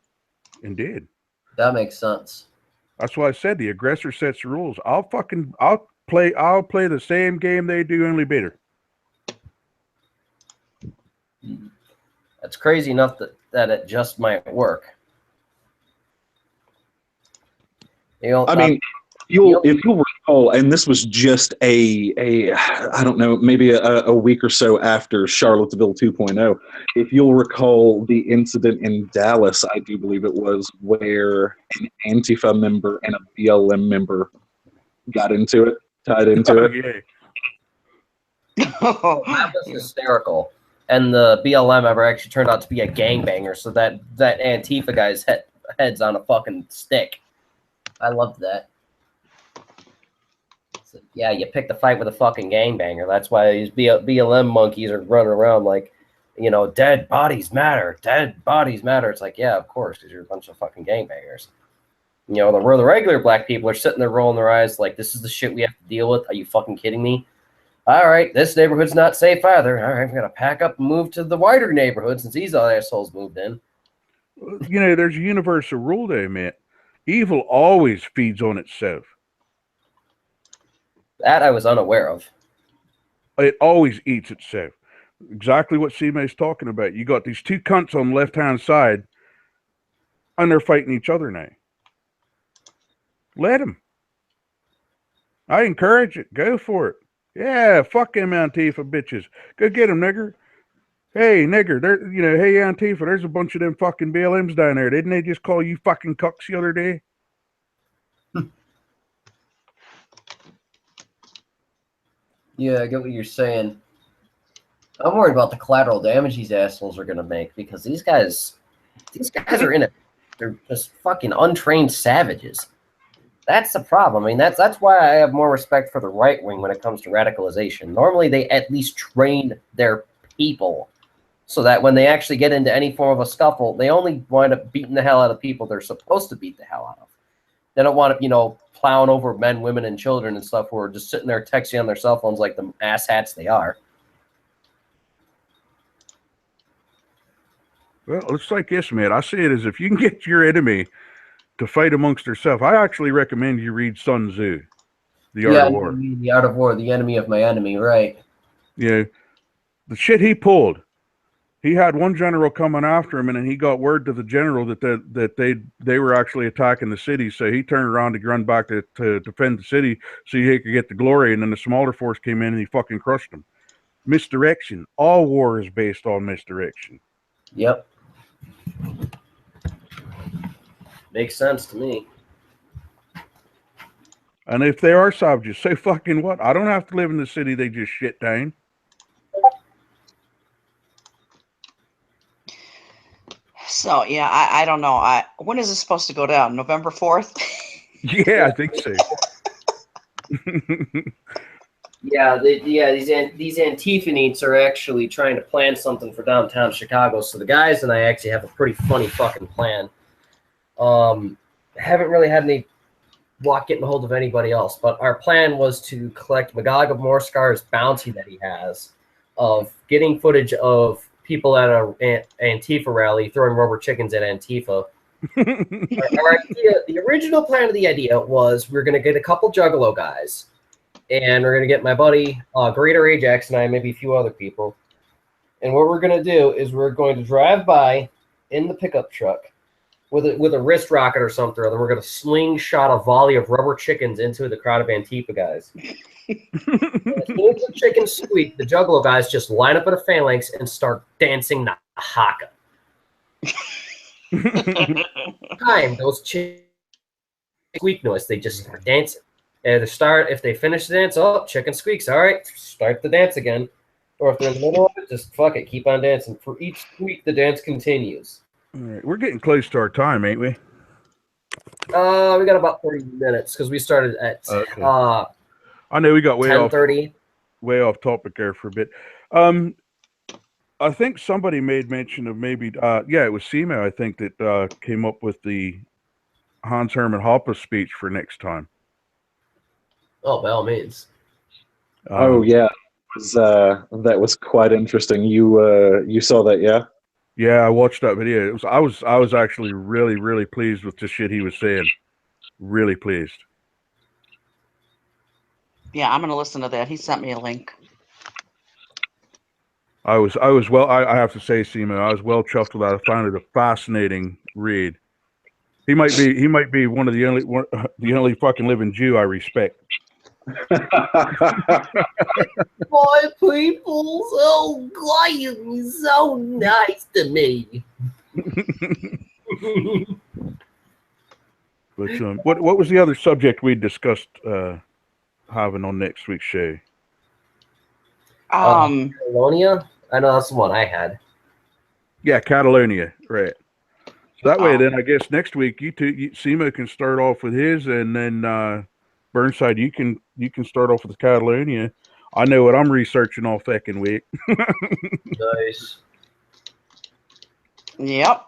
Indeed. That makes sense. That's why I said the aggressor sets the rules. I'll play the same game they do, only better. That's crazy enough that it just might work. I mean, if you'll recall, and this was just a I don't know, maybe a week or so after Charlottesville 2.0. If you'll recall the incident in Dallas, I do believe it was, where an Antifa member and a BLM member got into it, tied into it. Yeah. That was hysterical. And the BLM member actually turned out to be a gangbanger, so that Antifa guy's head's on a fucking stick. I loved that. So, yeah, you picked a fight with a fucking gangbanger. That's why these BLM monkeys are running around like, dead bodies matter. Dead bodies matter. It's like, yeah, of course, because you're a bunch of fucking gangbangers. The regular black people are sitting there rolling their eyes like, this is the shit we have to deal with. Are you fucking kidding me? All right, this neighborhood's not safe either. All right, I'm going to pack up and move to the wider neighborhood since these other assholes moved in. There's a universal rule there, man. Evil always feeds on itself. That I was unaware of. It always eats itself. Exactly what Simo's talking about. You got these two cunts on the left-hand side, and they're fighting each other now. Let them. I encourage it. Go for it. Yeah, fuck them Antifa bitches. Go get them, nigger. Hey, nigger, hey, Antifa, there's a bunch of them fucking BLMs down there. Didn't they just call you fucking cucks the other day? Yeah, I get what you're saying. I'm worried about the collateral damage these assholes are gonna make because these guys are in it. They're just fucking untrained savages. That's the problem. I mean, that's why I have more respect for the right wing when it comes to radicalization. Normally, they at least train their people so that when they actually get into any form of a scuffle, they only wind up beating the hell out of people they're supposed to beat the hell out of. They don't want to, plowing over men, women, and children and stuff who are just sitting there texting on their cell phones like the asshats they are. Well, it's like this, man. I see it as if you can get your enemy to fight amongst themselves. I actually recommend you read Sun Tzu, The Art of War. The Art of War, the enemy of my enemy, right? Yeah, the shit he pulled. He had one general coming after him, and then he got word to the general that they were actually attacking the city. So he turned around to run back to defend the city so he could get the glory. And then the smaller force came in and he fucking crushed them. Misdirection. All war is based on misdirection. Yep. Makes sense to me. And if they are savages, say fucking what? I don't have to live in the city they just shit down. So yeah, I don't know. When is this supposed to go down? November 4th? Yeah, I think so. Yeah, these Antifa neats are actually trying to plan something for downtown Chicago. So the guys and I actually have a pretty funny fucking plan. Haven't really had any luck getting a hold of anybody else, but our plan was to collect Magog of Morscar's bounty that he has of getting footage of people at an Antifa rally throwing rubber chickens at Antifa. Our idea, the original plan of the idea was we were going to get a couple Juggalo guys, and we're going to get my buddy Greater Ajax and I, maybe a few other people. And what we're going to do is we're going to drive by in the pickup truck with a wrist rocket or something, and we're going to slingshot a volley of rubber chickens into the crowd of Antifa guys. As soon as the chickens squeak, the Juggalo guys just line up in a phalanx and start dancing the haka. Time those chickens squeak noise, they just start dancing. And if they finish the dance, chicken squeaks. All right, start the dance again. Or if they're in the middle of it, just fuck it, keep on dancing. For each squeak, the dance continues. All right, we're getting close to our time, ain't we? We got about 30 minutes because we started at I know we got way 10:30. off topic there for a bit. I think somebody made mention of maybe it was Sema, I think, that came up with the Hans Hermann Hoppe speech for next time. Oh, by all means. Yeah, that was quite interesting. You saw that, yeah? Yeah, I watched that video. I was actually really, really pleased with the shit he was saying. Really pleased. Yeah, I'm gonna listen to that. He sent me a link. I have to say, Sema, I was well chuffed with that. I found it a fascinating read. He might be one of the only fucking living Jew I respect. Boy, people, so God, you're so nice to me. But what was the other subject we discussed having on next week's show? Catalonia? I know that's the one I had. Yeah, Catalonia, right. So that way, then I guess next week Sema can start off with his, and then Burnside, you can start off with Catalonia. I know what I'm researching all fucking week. Nice. Yep.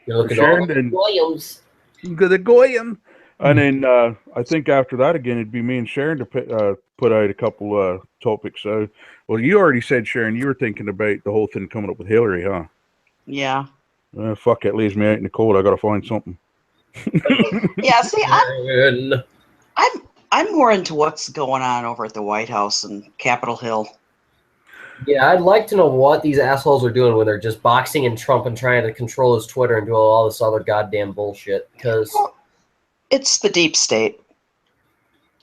You're looking Sharon at all and- Williams. The Goyim. And then I think after that again, it'd be me and Sharon to put out a couple topics. So, well, you already said, Sharon, you were thinking about the whole thing coming up with Hillary, huh? Yeah. Fuck, that leaves me out in the cold. I gotta find something. Yeah. See, Sharon. I'm more into what's going on over at the White House and Capitol Hill. Yeah, I'd like to know what these assholes are doing when they're just boxing in Trump and trying to control his Twitter and do all this other goddamn bullshit. Because It's the deep state,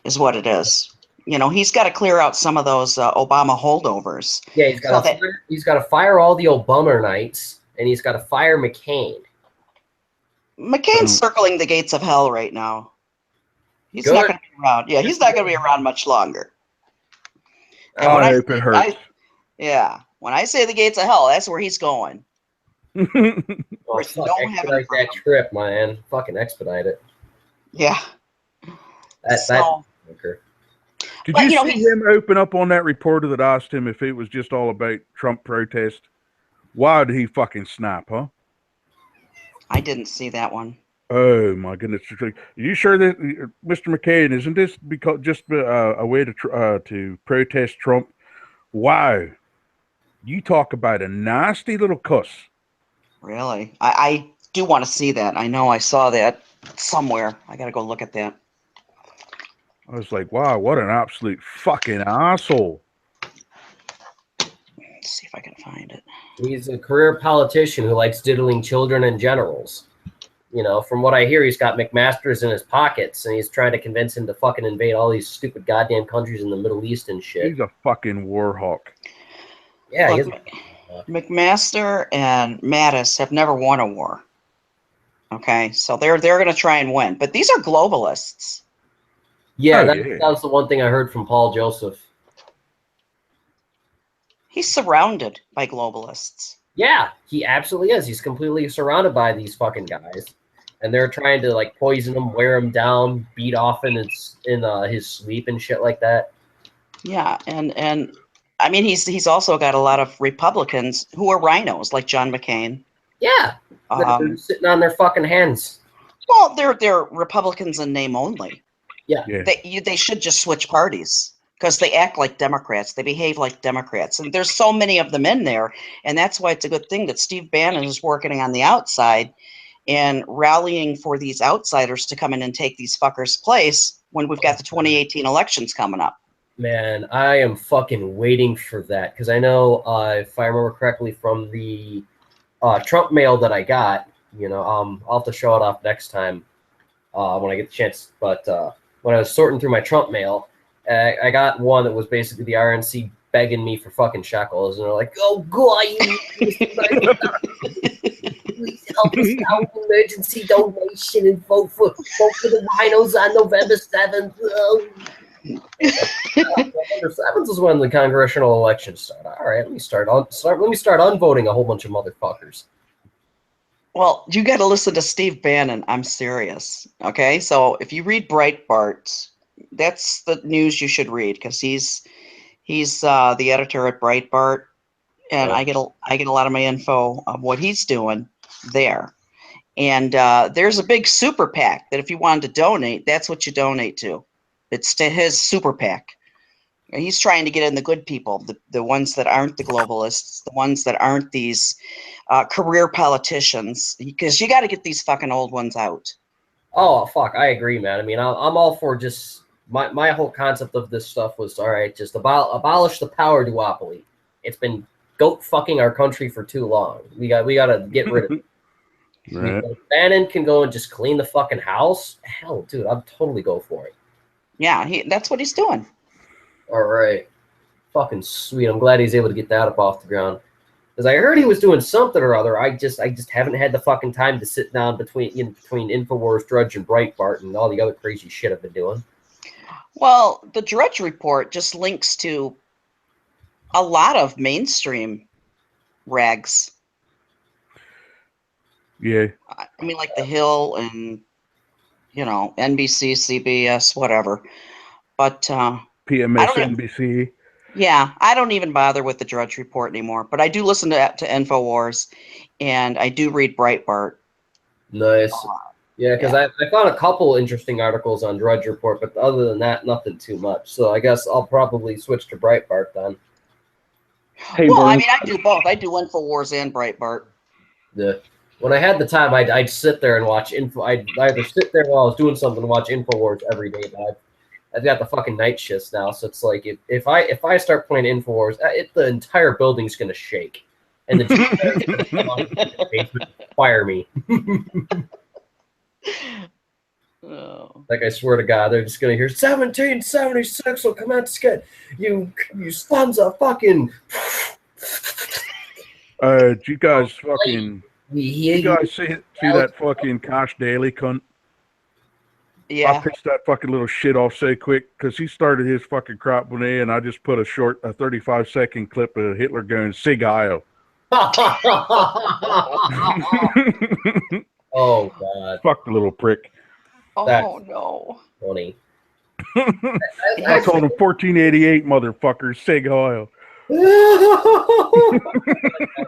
is what it is. You know, he's got to clear out some of those Obama holdovers. yeah, he's got to fire all the Obama Knights, and he's got to fire McCain. McCain's circling the gates of hell right now. He's Good. not going to be around. Yeah, he's not going to be around much longer. And I hope it hurts. When When I say the gates of hell, that's where he's going. Oh, There's fuck, no heaven expedite for that him. trip, man. Fucking expedite it. Yeah. That's So, okay. Did But, you you know, see he's- him open up on that reporter that asked him if it was just all about Trump protest? Why did he fucking snap, huh? I didn't see that one. Oh my goodness! Are you sure that Mr. McCain isn't this because just a way to protest Trump? Wow, you talk about a nasty little cuss. Really? I do want to see that. I know I saw that somewhere. I got to go look at that. I was like, wow, what an absolute fucking asshole. Let's see if I can find it. He's a career politician who likes diddling children and generals. You know, from what I hear, he's got McMaster's in his pockets, and he's trying to convince him to fucking invade all these stupid goddamn countries in the Middle East and shit. He's a fucking war hawk. Yeah, he Look, is. McMaster and Mattis have never won a war. Okay, so they're going to try and win, but these are globalists. Yeah, Oh, that yeah. was the one thing I heard from Paul Joseph. He's surrounded by globalists. Yeah, he absolutely is. He's completely surrounded by these fucking guys, and they're trying to like poison him, wear him down, beat off in his sleep and shit like that. Yeah, and I mean he's also got a lot of Republicans who are rhinos, like John McCain. Yeah, they're sitting on their fucking hands. Well, they're Republicans in name only. Yeah. They should just switch parties because they act like Democrats. They behave like Democrats, and there's so many of them in there, and that's why it's a good thing that Steve Bannon is working on the outside and rallying for these outsiders to come in and take these fuckers' place when we've got the 2018 elections coming up. Man, I am fucking waiting for that because I know if I remember correctly from the Trump mail that I got, you know, I'll have to show it off next time when I get the chance. But when I was sorting through my Trump mail, I got one that was basically the RNC begging me for fucking shekels, and they're like, "Oh God, please help us out, emergency donation, and vote for the rhinos on November 7th." November 7th is when the congressional elections start. All right, let me start unvoting a whole bunch of motherfuckers. Well, you got to listen to Steve Bannon. I'm serious. Okay, so if you read Breitbart, that's the news you should read because he's the editor at Breitbart, and I get a lot of my info of what he's doing there. And there's a big super PAC that if you wanted to donate, that's what you donate to. It's to his super PAC. And he's trying to get in the good people, the ones that aren't the globalists, the ones that aren't these career politicians, because you got to get these fucking old ones out. Oh, fuck, I agree, man. I mean, I'm all for just my whole concept of this stuff was, all right, just abolish the power duopoly. It's been goat fucking our country for too long. We got to get rid of it. Right. If Bannon can go and just clean the fucking house, hell, dude, I'd totally go for it. Yeah, that's what he's doing. All right. Fucking sweet. I'm glad he's able to get that up off the ground. Because I heard he was doing something or other. I just haven't had the fucking time to sit down between InfoWars, Drudge, and Breitbart and all the other crazy shit I've been doing. Well, the Drudge Report just links to a lot of mainstream rags. Yeah. I mean, like The Hill and, NBC, CBS, whatever. But PMSNBC. yeah, I don't even bother with the Drudge Report anymore. But I do listen to InfoWars, and I do read Breitbart. Nice. Yeah, because I found a couple interesting articles on Drudge Report, but other than that, nothing too much. So I guess I'll probably switch to Breitbart then. Hey, Well, I Burns, mean, I do both. I do InfoWars and Breitbart. Yeah. When I had the time, I'd sit there and watch I'd either sit there while I was doing something and watch InfoWars every day, but I've got the fucking night shifts now, so it's like if I start playing InfoWars, the entire building's gonna shake, and the basement fire me. Oh. Like I swear to God, they're just gonna hear 1776 will come out to get you sons of fucking. Do you guys fucking? We hear You guys see that fucking Cash Daily cunt? I Yeah. pissed that fucking little shit off so quick because he started his fucking crop with me, and I just put a 35-second clip of Hitler going "Sig Heil." Oh God, Fuck the little prick. Oh no. funny. I told him 1488, motherfucker, Sig Heil.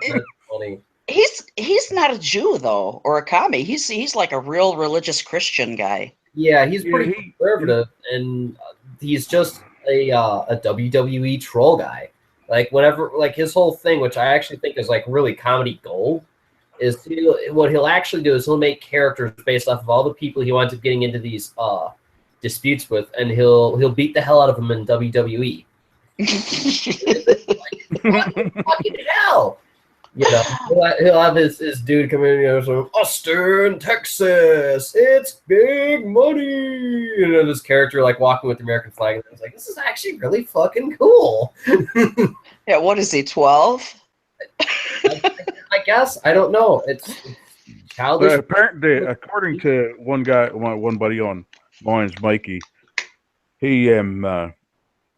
That's funny. He's not a Jew though, or a commie. He's like a real religious Christian guy. Yeah, he's pretty he- conservative, and he's just a WWE troll guy. Like whenever, like his whole thing, which I actually think is like really comedy gold, is what he'll actually do is he'll make characters based off of all the people he winds up getting into these disputes with, and he'll beat the hell out of them in WWE. Fucking hell! You know, he'll have his dude come in, you know, so Austin, Texas, it's big money. You know, this character like walking with the American flag, and it's like, this is actually really fucking cool. Yeah, what is he, 12? I guess I don't know. It's childish. Apparently, according to one buddy on mine's Mikey, he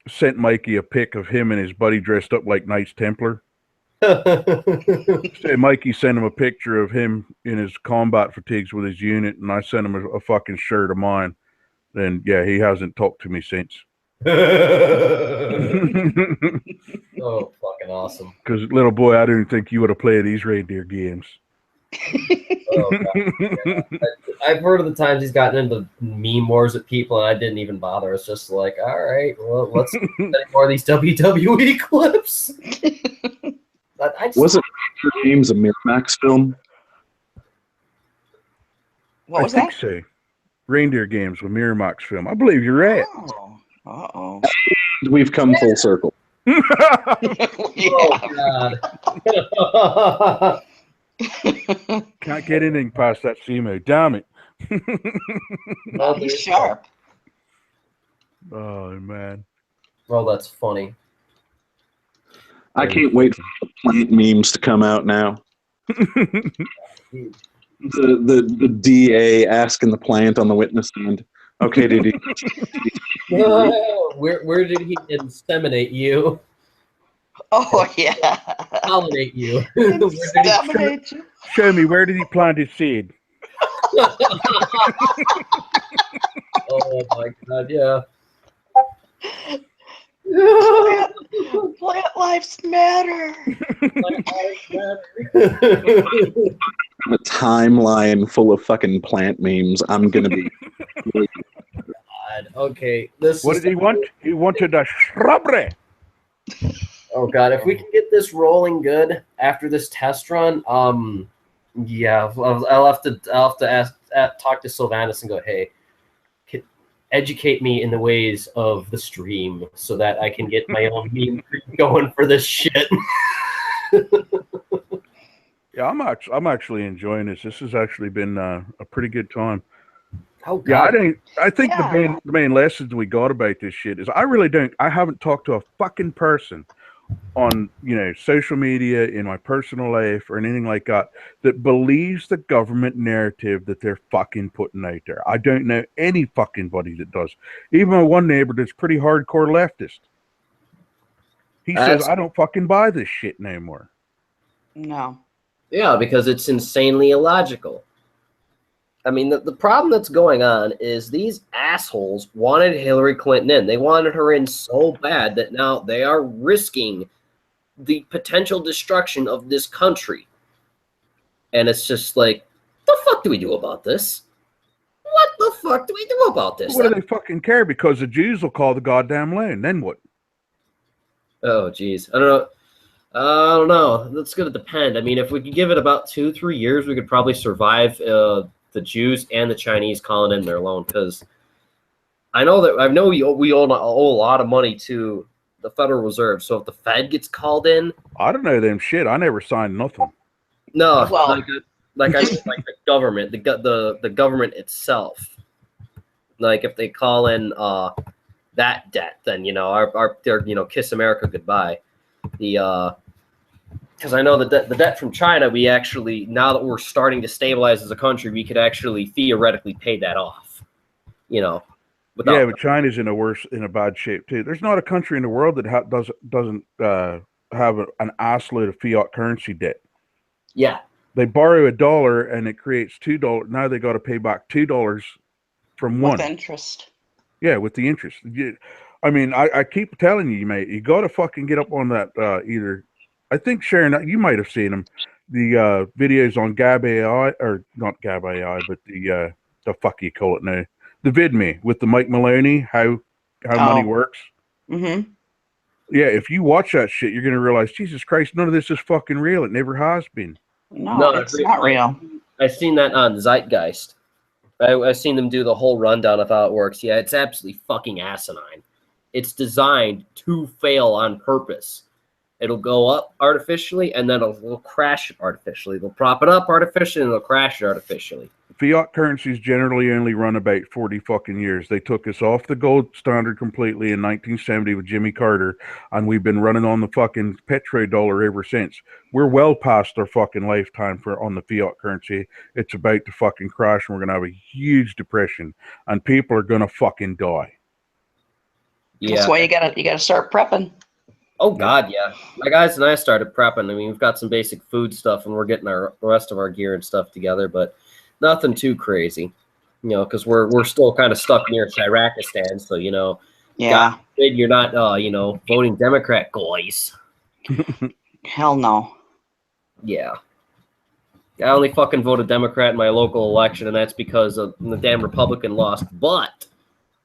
sent Mikey a pic of him and his buddy dressed up like Knights Templar. Say Mikey sent him a picture of him in his combat fatigues with his unit, and I sent him a fucking shirt of mine. And yeah, he hasn't talked to me since. Oh, fucking awesome. Because little boy, I didn't think you would have played these reindeer games. Oh, God. I've heard of the times he's gotten into meme wars with people, and I didn't even bother. It's just like, all right, well, let's get more of these WWE clips. But Wasn't Reindeer Games a Miramax film? What was I think that? so. Reindeer Games with Miramax film. I believe you're right. Oh. Uh-oh. We've come full circle. Yeah. Oh, God. Can't get anything past that CMO. Damn it. Oh, he's sharp. Oh, man. Well, that's funny. I can't wait for the plant memes to come out now. The DA asking the plant on the witness stand, okay, did he? Where did he inseminate you? Oh, yeah. Pollinate you? Where did he- Exterminate you. Show me, where did he plant his seed? Oh my God! Yeah. Plant lives matter. A timeline full of fucking plant memes. I'm gonna be. God. Okay. This. What is- did he want? He wanted a shrubbery. Oh God! If we can get this rolling good after this test run, yeah, I'll have to talk to Sylvanus and go, hey, educate me in the ways of the stream so that I can get my own meme going for this shit. Yeah, I'm actually enjoying this. This has actually been a pretty good time. Oh Yeah, God! I think Yeah. the main lessons we got about this shit is I haven't talked to a fucking person on, social media, in my personal life or anything like that believes the government narrative that they're fucking putting out there. I don't know any fucking body that does. Even my one neighbor that's pretty hardcore leftist. He says, I don't fucking buy this shit no more. No. Yeah, because it's insanely illogical. I mean, the problem that's going on is these assholes wanted Hillary Clinton in. They wanted her in so bad that now they are risking the potential destruction of this country. And it's just like, the fuck do we do about this? What the fuck do we do about this? What do they fucking care? Because the Jews will call the goddamn loan. Then what? Oh, geez. I don't know. That's going to depend. I mean, if we could give it about 2-3 years, we could probably survive the Jews and the Chinese calling in their loan, because I know we owe a lot of money to the Federal Reserve. So if the Fed gets called in, I don't know them shit. I never signed nothing. no, Well- like the government, the government itself. Like if they call in that debt, then they're kiss America goodbye. Because I know the debt from China, we actually, now that we're starting to stabilize as a country, we could actually theoretically pay that off. you know, without Yeah, but China's in a bad shape too. There's not a country in the world that doesn't have an assload of fiat currency debt. yeah. They borrow $1 and it creates $2. Now they got to pay back $2 from With one. interest. Yeah, with the interest. I mean, I keep telling you, mate, you got to fucking get up on that. Either, I think Sharon, you might have seen them, the videos on Gab AI, or not Gab AI, but the fuck you call it now, the VidMe with the Mike Maloney, how money works. Mm-hmm. Yeah, if you watch that shit, you're gonna realize, Jesus Christ, none of this is fucking real. It never has been. No, it's not real. I've seen that on Zeitgeist. I've seen them do the whole rundown of how it works. Yeah, it's absolutely fucking asinine. It's designed to fail on purpose. It'll go up artificially, and then it'll crash artificially. They'll prop it up artificially, and they'll crash it artificially. Fiat currencies generally only run about 40 fucking years. They took us off the gold standard completely in 1970 with Jimmy Carter, and we've been running on the fucking petrodollar ever since. We're well past our fucking lifetime on the fiat currency. It's about to fucking crash, and we're gonna have a huge depression, and people are gonna fucking die. Yeah. That's why you gotta start prepping. Oh God, yeah. My guys and I started prepping. I mean, we've got some basic food stuff, and we're getting the rest of our gear and stuff together, but nothing too crazy, you know, because we're still kind of stuck near Chiraqistan, so you know, Yeah. you're not voting Democrat, guys. Hell no. Yeah. I only fucking voted Democrat in my local election, and that's because the damn Republican lost. But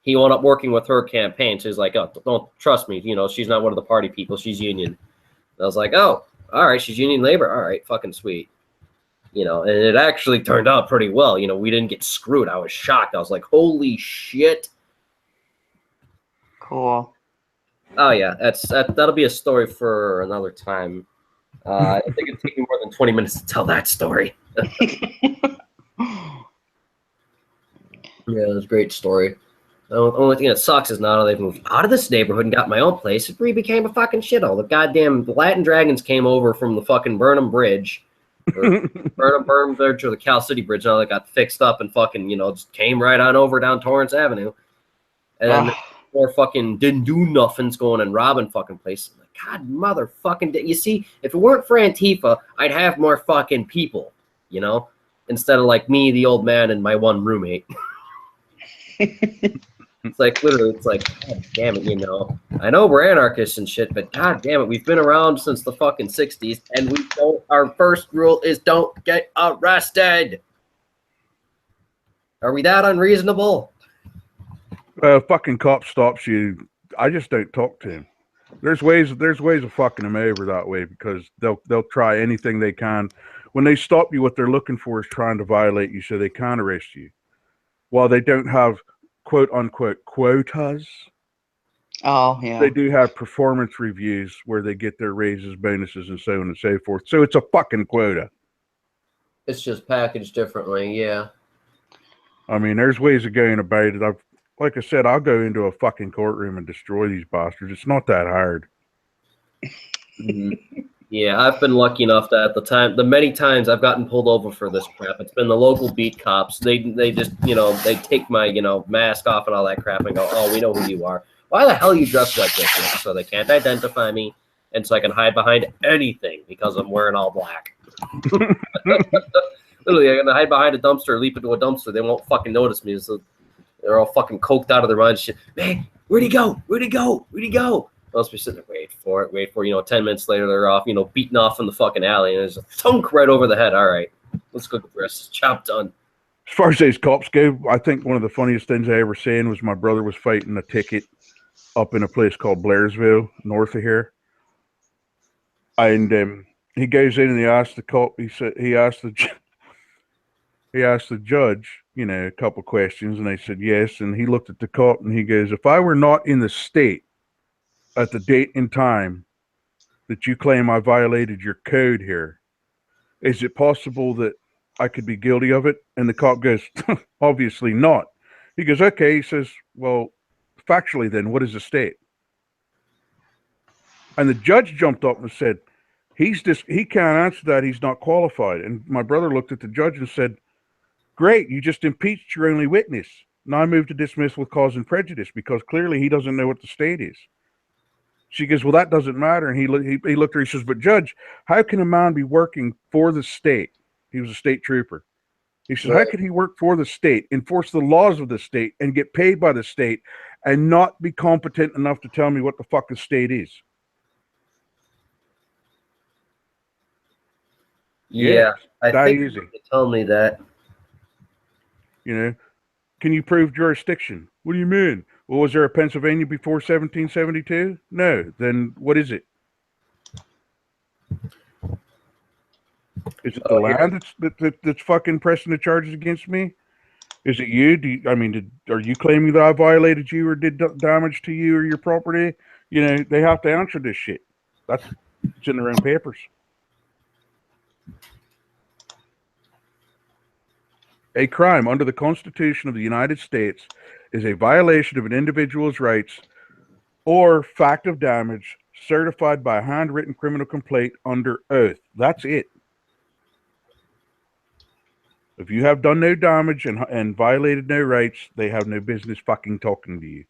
he wound up working with her campaign, so he's like, "Oh, don't trust me. You know, she's not one of the party people. She's union." And I was like, "Oh, all right. She's union labor. All right, fucking sweet." You know, and it actually turned out pretty well. You know, we didn't get screwed. I was shocked. I was like, "Holy shit!" Cool. Oh yeah, that'll be a story for another time. I think it'd take me more than 20 minutes to tell that story. Yeah, it was a great story. The only thing that sucks is now they've moved out of this neighborhood and got my own place. It became a fucking shithole. The goddamn Latin Dragons came over from the fucking Burnham Bridge. Burnham Bridge or the Cal City Bridge. Now they got fixed up and fucking, you know, just came right on over down Torrance Avenue. And then more fucking didn't do nothings going and robbing fucking places. Like, God motherfucking, you see, if it weren't for Antifa, I'd have more fucking people, you know, instead of like me, the old man, and my one roommate. It's like, literally, it's like, God damn it, you know, I know we're anarchists and shit, but God damn it, we've been around since the fucking 60s, and our first rule is don't get arrested. Are we that unreasonable? Fucking cop stops you, I just don't talk to him. There's ways of fucking them over that way, because they'll try anything they can. When they stop you, what they're looking for is trying to violate you so they can arrest you. While they don't have quote unquote quotas, Oh yeah. they do have performance reviews where they get their raises, bonuses, and so on and so forth. So it's a fucking quota. It's just packaged differently, yeah. I mean, there's ways of going about it. Like I said, I'll go into a fucking courtroom and destroy these bastards. It's not that hard. Yeah, I've been lucky enough that the many times I've gotten pulled over for this crap, it's been the local beat cops. They just, you know, they take my, you know, mask off and all that crap and go, "Oh, we know who you are. Why the hell are you dressed like this?" So they can't identify me, and so I can hide behind anything because I'm wearing all black. Literally, I can hide behind a dumpster, leap into a dumpster. They won't fucking notice me. So they're all fucking coked out of their minds. Shit, man, where'd he go? Where'd he go? Where'd he go? I'll just be sitting there, wait for it. You know, 10 minutes later, they're off, you know, beating off in the fucking alley, and there's a thunk right over the head. All right, let's go get the rest. Job done. As far as these cops go, I think one of the funniest things I ever seen was my brother was fighting a ticket up in a place called Blairsville, north of here. And he goes in and he asks the cop, he asked the judge, you know, a couple questions, and they said yes. And he looked at the cop and he goes, "If I were not in the state at the date and time that you claim I violated your code here, is it possible that I could be guilty of it?" And the cop goes, "Obviously not." He goes, "Okay." He says, "Well, factually then, what is the state?" And the judge jumped up and said, he can't answer that. He's not qualified. And my brother looked at the judge and said, "Great, you just impeached your only witness. Now I move to dismiss with cause and prejudice because clearly he doesn't know what the state is. She goes, well, that doesn't matter. And he looked at her, he says, but Judge, how can a man be working for the state? He was a state trooper. He says, how could he work for the state, enforce the laws of the state, and get paid by the state, and not be competent enough to tell me what the fuck the state is? Yeah, I that think easy. you told me that. You know, can you prove jurisdiction? What do you mean? Well, was there a Pennsylvania before 1772? No. Then what is it? Is it the land that's fucking pressing the charges against me? Is it you? Are you claiming that I violated you or did damage to you or your property? You know, they have to answer this shit. It's in their own papers. A crime under the Constitution of the United States is a violation of an individual's rights or fact of damage certified by a handwritten criminal complaint under oath. That's it. If you have done no damage and violated no rights, they have no business fucking talking to you.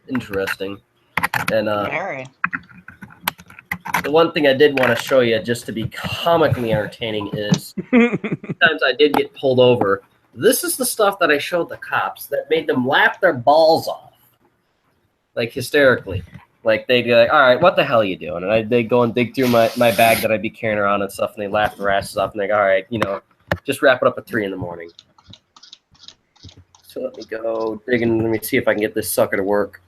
Interesting. And Very. the one thing I did want to show you, just to be comically entertaining, is sometimes I did get pulled over. This is the stuff that I showed the cops that made them laugh their balls off, like hysterically. Like they'd be like, "All right, what the hell are you doing?" And they'd go and dig through my bag that I'd be carrying around and stuff, and they laugh their asses off, and they go, "All right, just wrap it up at 3 a.m." So let me go digging. Let me see if I can get this sucker to work.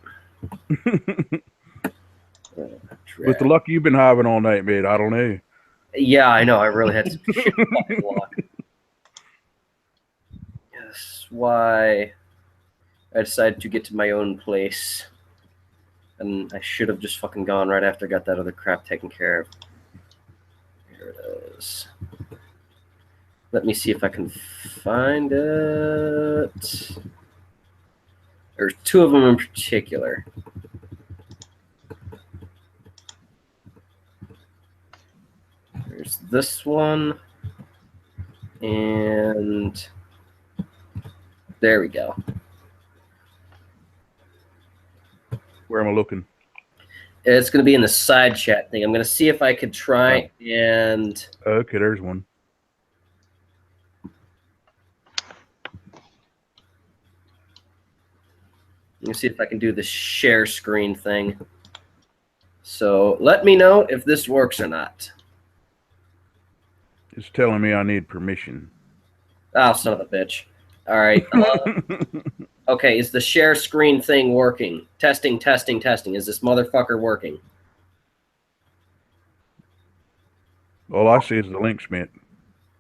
With the luck you've been having all night, mate, I don't know. Yeah, I know. I really had some shit fucking luck. Yes, why I decided to get to my own place. And I should have just fucking gone right after I got that other crap taken care of. Here it is. Let me see if I can find it. There's 2 of them in particular. There's this one. And there we go. Where am I looking? It's going to be in the side chat thing. I'm going to see if I could try and... Okay, there's one. Let me see if I can do the share screen thing. So let me know if this works or not. It's telling me I need permission. Oh, son of a bitch. All right. Okay, is the share screen thing working? Testing, testing, testing. Is this motherfucker working? All I see is the links, mate.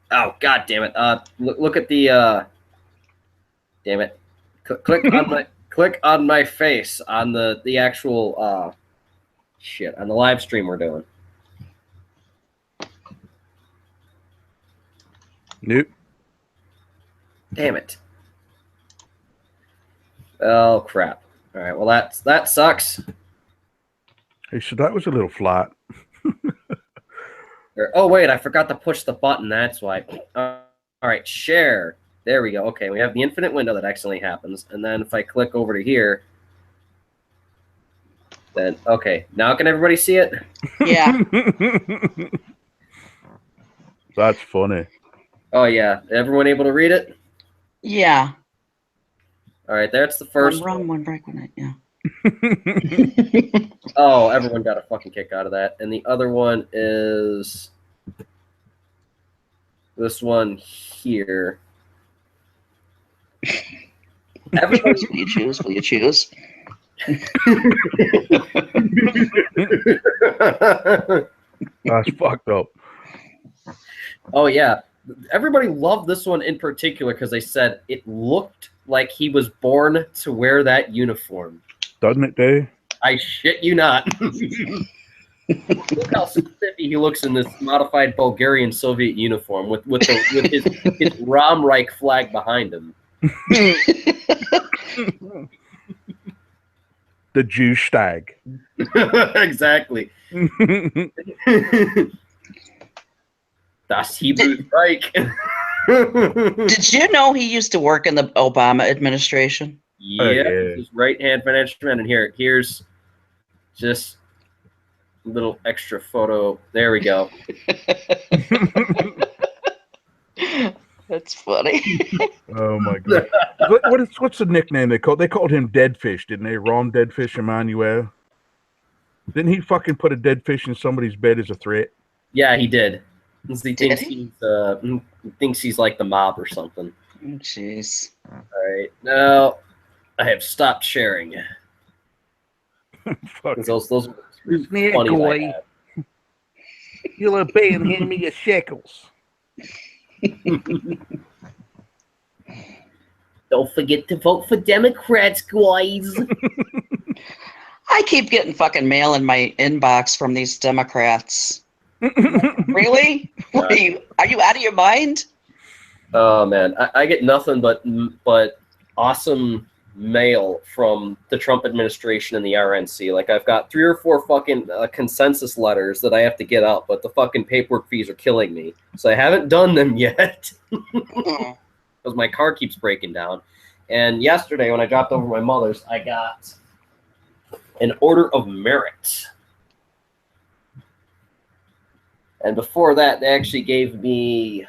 Oh, god damn it. Look at the damn it. Click on my face on the actual shit, on the live stream we're doing. Nope. Damn it. Oh crap. All right, well that sucks. Hey, so that was a little flat. Oh wait, I forgot to push the button, that's why. All right, share. There we go. Okay, we have the infinite window that accidentally happens, and then if I click over to here, then okay, now can everybody see it? Yeah. That's funny. Oh yeah, everyone able to read it? Yeah. All right, that's the first One wrong, one break, one night. Yeah. Oh, everyone got a fucking kick out of that. And the other one is this one here. Everybody, Will you choose? Will you choose? That's fucked up. oh yeah, everybody loved this one in particular because they said it looked like he was born to wear that uniform. Doesn't it, Dave? I shit you not. Look how spiffy he looks in this modified Bulgarian Soviet uniform with his Ram-Reich flag behind him. The Jew stag. Exactly. Das Hebrew Reich. Did you know he used to work in the Obama administration? Yeah, yeah. his right-hand financial man. And here's just a little extra photo. There we go. That's funny. Oh my god. What's the nickname they called? They called him Deadfish, didn't they? Ron Deadfish Emmanuel. Didn't he fucking put a dead fish in somebody's bed as a threat? Yeah, he did. He Did thinks he's like the mob or something. Jeez. All right, now I have stopped sharing. Fuck. Those Snake funny boy. You'll obey and hand me your shekels. Don't forget to vote for Democrats, guys. I keep getting fucking mail in my inbox from these Democrats. Really? What are you out of your mind? Oh man, I get nothing but awesome mail from the Trump administration and the RNC. Like I've got 3 or 4 fucking consensus letters that I have to get out, but the fucking paperwork fees are killing me. So I haven't done them yet because my car keeps breaking down. And yesterday when I dropped over my mother's, I got an order of merit. And before that, they actually gave me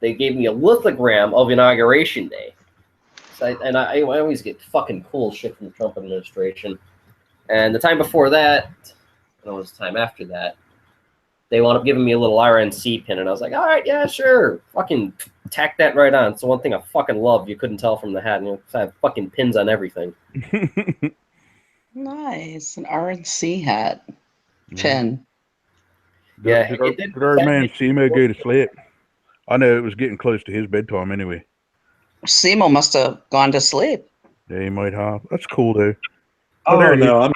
a lithogram of Inauguration Day. So I always get fucking cool shit from the Trump administration. And the time before that, I don't know, it was the time after that, they wound up giving me a little RNC pin, and I was like, all right, yeah, sure. Fucking tack that right on. It's the one thing I fucking love. You couldn't tell from the hat. And I have fucking pins on everything. Nice. An RNC hat. Pin. Yeah, Did our man Simo go to sleep? I know it was getting close to his bedtime anyway. Simo must have gone to sleep. Yeah, he might have. That's cool, though. Oh, there he no, I'm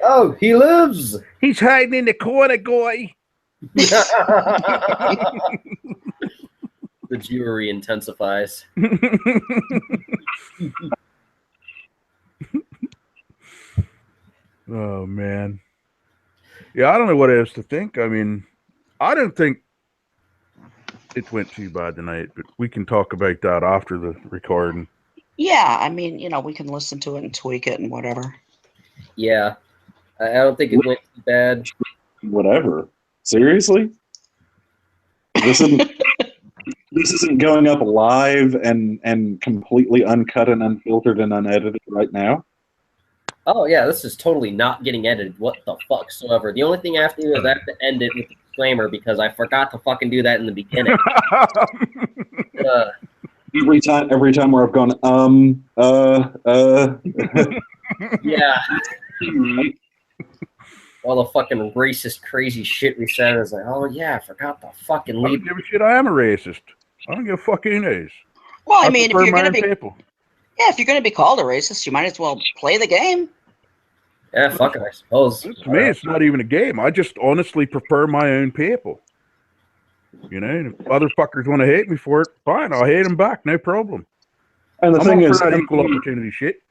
Oh, he lives. He's hiding in the corner, guy. The jewelry intensifies. Oh, man. Yeah, I don't know what else to think. I mean, I don't think it went too bad tonight, but we can talk about that after the recording. Yeah, I mean, we can listen to it and tweak it and whatever. Yeah, I don't think it went too bad. whatever. Seriously? This isn't this isn't going up live and completely uncut and unfiltered and unedited right now? Oh yeah, this is totally not getting edited. What the fuck soever. The only thing I have to do is I have to end it with a disclaimer because I forgot to fucking do that in the beginning. Every time where I've gone, Yeah. All the fucking racist, crazy shit we said is like, oh yeah, I forgot to fucking I leave. don't give a shit. I am a racist. I don't give a fuck who knows. Well, I mean, if prefer you're my gonna own be people. if you're gonna be called a racist, you might as well play the game. Yeah, fuck it, I suppose. To me, it's not even a game. I just honestly prefer my own people. If other fuckers want to hate me for it, fine. I'll hate them back. No problem. and the I'm thing all is, for that equal opportunity shit.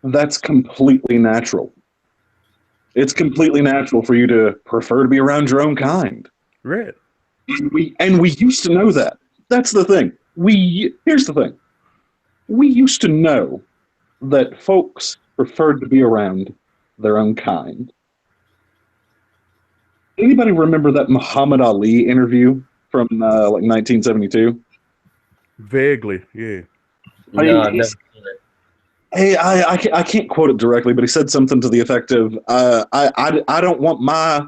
that's completely natural. It's completely natural for you to prefer to be around your own kind. Right. We used to know that. That's the thing. Here's the thing. We used to know that folks preferred to be around their own kind. Anybody remember that Muhammad Ali interview from 1972? Vaguely, yeah. No, I've never seen it. Hey, I can't quote it directly, but he said something to the effect of, I don't want my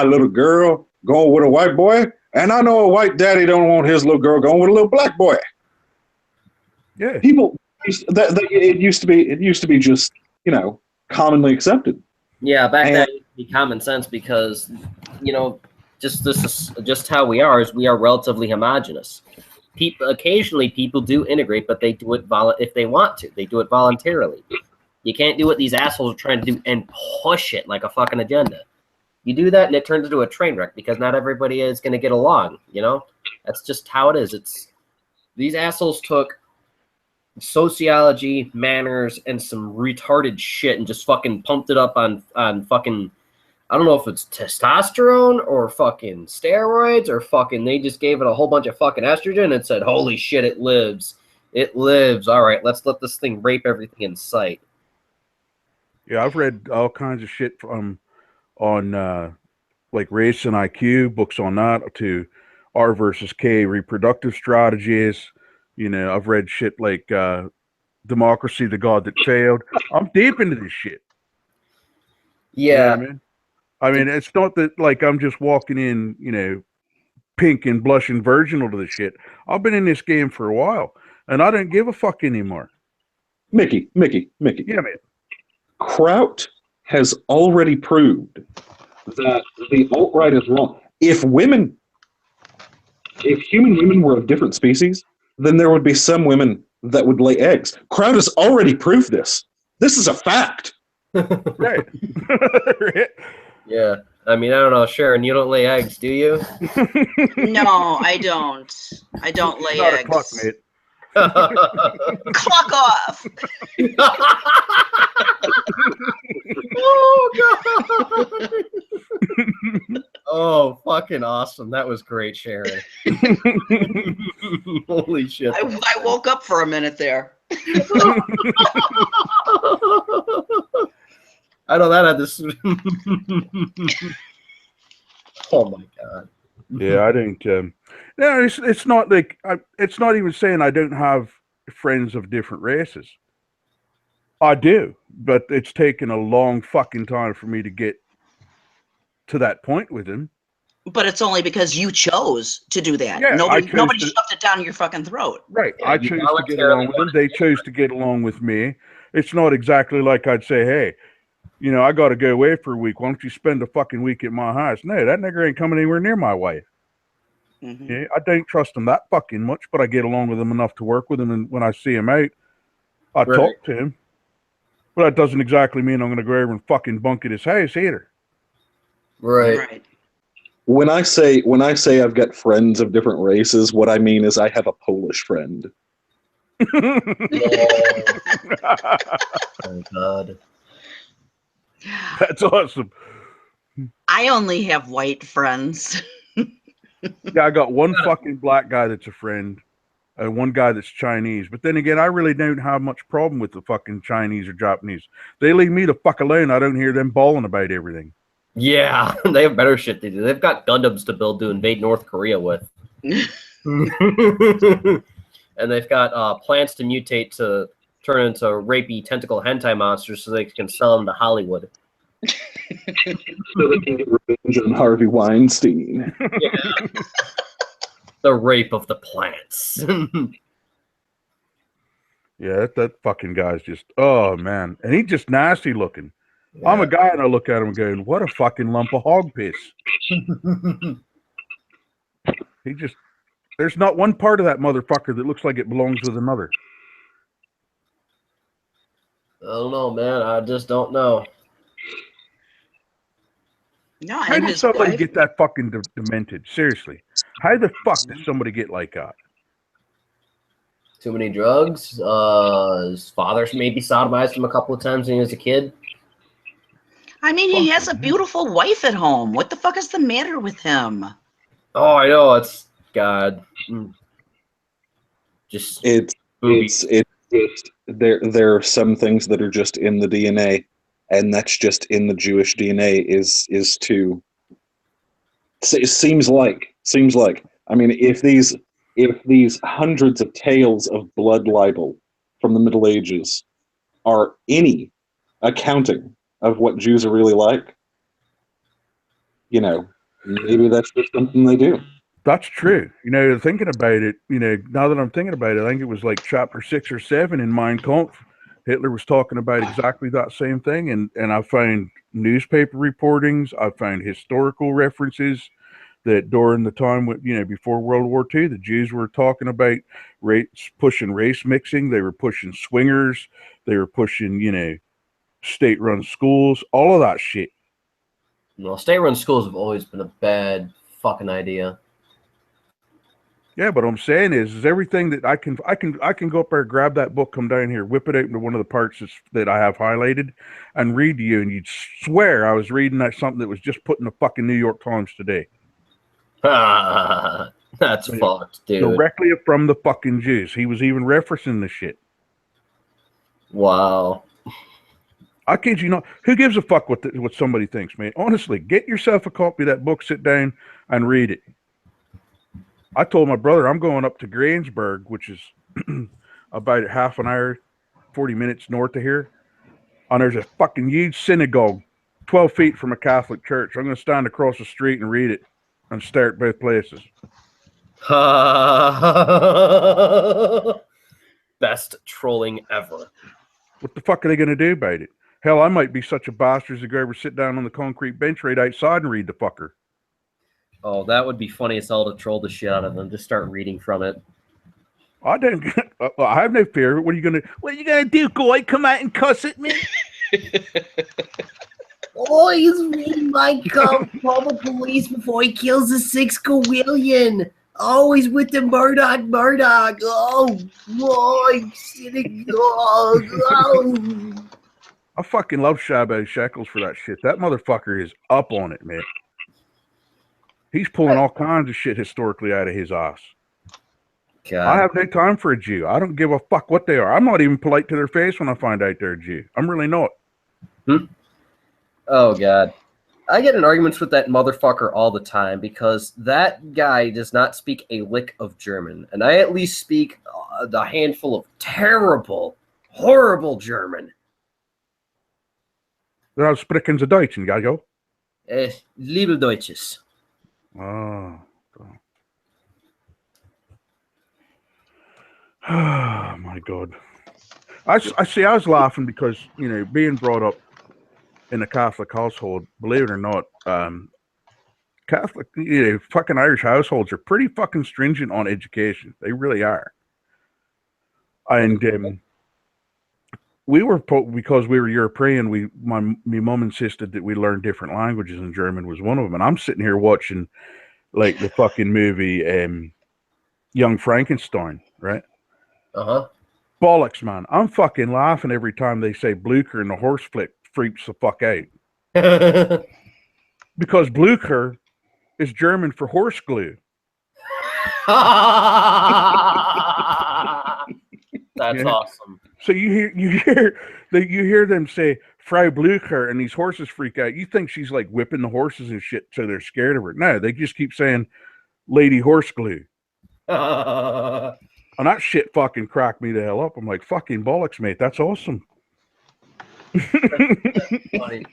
little girl going with a white boy, and I know a white daddy don't want his little girl going with a little black boy. Yeah. People it used to be just commonly accepted. Yeah, back then it used to be common sense because, this is just how we are. Is we are relatively homogenous. Occasionally people do integrate, but they do it if they want to. They do it voluntarily. You can't do what these assholes are trying to do and push it like a fucking agenda. You do that and it turns into a train wreck because not everybody is going to get along. That's just how it is. These assholes took sociology, manners, and some retarded shit and just fucking pumped it up on fucking I don't know if it's testosterone or fucking steroids or fucking they just gave it a whole bunch of fucking estrogen and said, holy shit, it lives. It lives. All right, let's let this thing rape everything in sight. Yeah, I've read all kinds of shit from on like race and IQ books on that to R versus K reproductive strategies. You know, I've read shit like Democracy, the God That Failed. I'm deep into this shit. You know Yeah. what I mean? I mean, it's not that like I'm just walking in, you know, pink and blushing virginal to the shit. I've been in this game for a while, and I don't give a fuck anymore. Mickey. Yeah, man. Kraut has already proved that the alt-right is wrong. If human women were of different species, then there would be some women that would lay eggs. Kraut has already proved this. This is a fact. Right. Yeah. I mean, I don't know, Sharon, you don't lay eggs, do you? No, I don't. I don't lay Not a eggs. cluck, mate. Cluck off. Oh, God. Oh, fucking awesome. That was great, Sharon. Holy shit. I woke up for a minute there. I know that had this. Oh, my God. Yeah, I don't. No, it's not like it's not even saying I don't have friends of different races. I do, but it's taken a long fucking time for me to get to that point with him. But it's only because you chose to do that. Yeah, nobody I chose to- shoved it down your fucking throat. Right. Yeah, I you chose to get voluntarily along with them. They chose to get along with me. It's not exactly like I'd say, hey, you know, I got to go away for a week. Why don't you spend a fucking week at my house? No, that nigger ain't coming anywhere near my wife. Mhm. Yeah, I don't trust him that fucking much, but I get along with him enough to work with him. And when I see him out, I Right. talk to him. But that doesn't exactly mean I'm going to go over and fucking bunk at his house either. Right. When I say I've got friends of different races, what I mean is I have a Polish friend. Oh, God. That's awesome. I only have white friends. Yeah, I got one fucking black guy that's a friend, and one guy that's Chinese. But then again, I really don't have much problem with the fucking Chinese or Japanese. They leave me the fuck alone. I don't hear them bawling about everything. Yeah, they have better shit to do. They've got Gundams to build to invade North Korea with. And they've got plants to mutate to turn into rapey tentacle hentai monsters so they can sell them to Hollywood. So they can get revenge on Harvey Weinstein. Yeah. The rape of the plants. Yeah, that fucking guy's just, oh man. And he's just nasty looking. I'm a guy and I look at him going, what a fucking lump of hog piss. He just, there's not one part of that motherfucker that looks like it belongs with another. I don't know, man. I just don't know. No, How and did his somebody wife. get that fucking demented? Seriously. How the fuck did somebody get like that? Too many drugs. His father's maybe sodomized him a couple of times when he was a kid. I mean, he has a Fucking beautiful wife at home. What the fuck is the matter with him? Oh, I know. It's God. Just It's boobies. there are some things that are just in the DNA, and that's just in the Jewish DNA. Is to it seems like I mean, if these hundreds of tales of blood libel from the Middle Ages are any accounting of what Jews are really like, you know, maybe that's just something they do. That's true. You know, thinking about it, you know, now that I'm thinking about it, I think it was like chapter 6 or 7 in Mein Kampf. Hitler was talking about exactly that same thing. And I found newspaper reportings, I found historical references that during the time, you know, before World War II, the Jews were talking about pushing race mixing. They were pushing swingers. They were pushing, you know, state-run schools, all of that shit. Well, state-run schools have always been a bad fucking idea. Yeah, but what I'm saying is everything that I can go up there, grab that book, come down here, whip it out into one of the parts that I have highlighted, and read to you, and you'd swear I was reading something that was just put in the fucking New York Times today. That's Yeah. fucked, dude. Directly from the fucking Jews. He was even referencing the shit. Wow. I kid you not. Who gives a fuck what somebody thinks, man? Honestly, get yourself a copy of that book, sit down, and read it. I told my brother I'm going up to Greensburg, which is about half an hour, 40 minutes north of here. And there's a fucking huge synagogue 12 feet from a Catholic church. I'm going to stand across the street and read it and stare at both places. Best trolling ever. What the fuck are they going to do about it? Hell, I might be such a bastard to go over sit down on the concrete bench right outside and read the fucker. Oh, that would be funny as hell to troll the shit out of them. Just start reading from it. I don't. I have no fear. What are you gonna do, Goy? Come out and cuss at me? Oh, he's reading my Kampf. Call the police before he kills the 6 Gawillion. Always with the Murdoch. Oh, boy, synagogue. Oh. I fucking love Shabbo Shekels for that shit. That motherfucker is up on it, man. He's pulling all kinds of shit historically out of his ass. God. I have no time for a Jew. I don't give a fuck what they are. I'm not even polite to their face when I find out they're a Jew. I'm really not. Oh, God. I get in arguments with that motherfucker all the time because that guy does not speak a lick of German. And I at least speak a handful of terrible, horrible German. They're sprechen Sie Deutsch, Gago. Liebe Deutsches. Oh. Oh my God. I see. I was laughing because, being brought up in a Catholic household, believe it or not, Catholic, fucking Irish households are pretty fucking stringent on education. They really are. And because we were European, my mom insisted that we learn different languages, and German was one of them. And I'm sitting here watching like the fucking movie Young Frankenstein, right? Uh-huh. Bollocks, man. I'm fucking laughing every time they say Blucher, and the horse flick freaks the fuck out. Because Blucher is German for horse glue. That's awesome. So you hear them say Frau Blucher, and these horses freak out. You think she's like whipping the horses and shit, so they're scared of her. No, they just keep saying Lady Horse Glue. And that shit fucking cracked me the hell up. I'm like, fucking bollocks, mate. That's awesome. That's funny.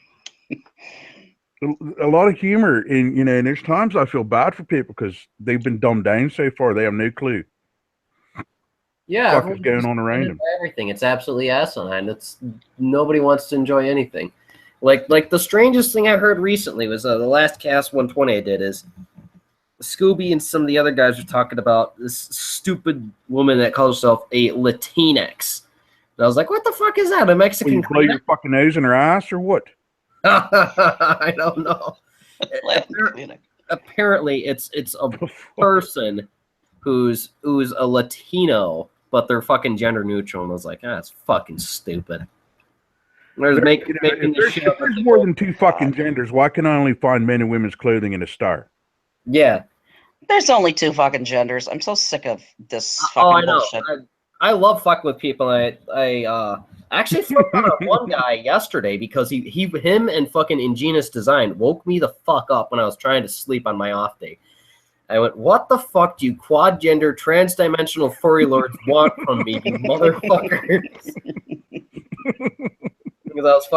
A lot of humor, and and there's times I feel bad for people because they've been dumbed down so far. They have no clue. Yeah, What is going on around them? Everything. It's absolutely asinine. It's nobody wants to enjoy anything. Like the strangest thing I heard recently was the last Cast 120 I did is Scooby and some of the other guys were talking about this stupid woman that calls herself a Latinx. And I was like, what the fuck is that? A Mexican? You blow your fucking nose in her ass or what? I don't know. Apparently, it's a person who's a Latino, but they're fucking gender neutral. And I was like, that's fucking stupid. There's there's more than two fucking genders. Why can I only find men and women's clothing in a star? Yeah. There's only 2 fucking genders. I'm so sick of this fucking bullshit. I love fucking with people. I actually flipped on one guy yesterday because him and fucking Ingenious Design woke me the fuck up when I was trying to sleep on my off day. I went, what the fuck do you quad gender trans-dimensional furry lords want from me, you motherfuckers? Because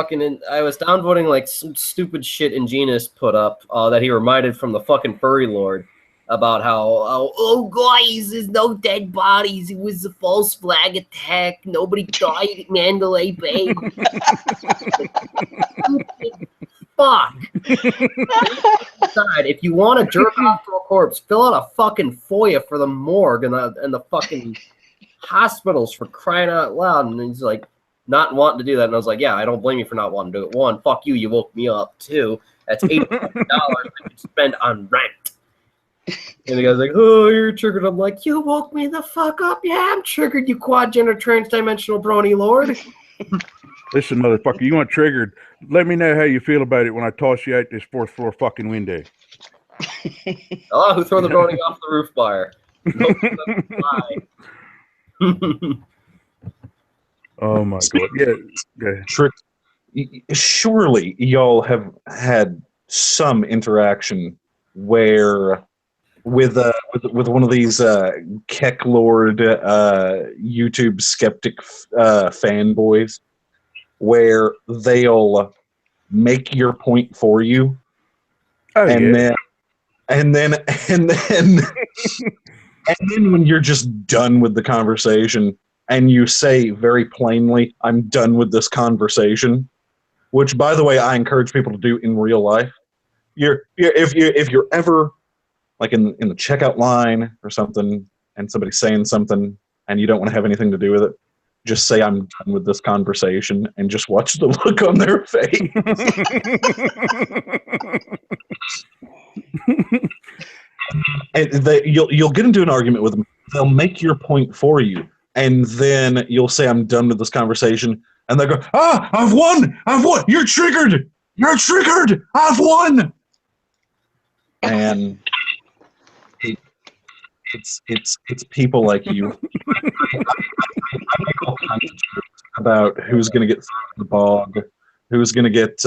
I was downvoting like some stupid shit Ingenious put up that he reminded from the fucking furry lord about how, oh guys, there's no dead bodies. It was a false flag attack. Nobody died at Mandalay Bay. Fuck. If you want to jerk off to a corpse, fill out a fucking FOIA for the morgue and the fucking hospitals, for crying out loud. And he's like, not wanting to do that. And I was like, yeah, I don't blame you for not wanting to do it. 1, fuck you, you woke me up. 2, that's $800 I could spend on rent. And the guy's like, "Oh, you're triggered." I'm like, "You woke me the fuck up. Yeah, I'm triggered, you quad-gender transdimensional brony lord." Listen, motherfucker, you want triggered? Let me know how you feel about it when I toss you out this 4th floor fucking window. Oh, who throw the brony off the roof bar? Oh my god! Yeah, okay. Trick. Surely y'all have had some interaction where with one of these Keck Lord YouTube skeptic fanboys, where they'll make your point for you, Oh and yeah. then and then when you're just done with the conversation and you say very plainly, "I'm done with this conversation," which, by the way, I encourage people to do in real life. If you're ever like in the checkout line or something, and somebody's saying something and you don't want to have anything to do with it, just say, "I'm done with this conversation," and just watch the look on their face. And you'll get into an argument with them. They'll make your point for you, and then you'll say, "I'm done with this conversation," and they go, "Ah, I've won! I've won! You're triggered! You're triggered! I've won!" And it's people like you about who's going to get thrown in the bog, who's going to get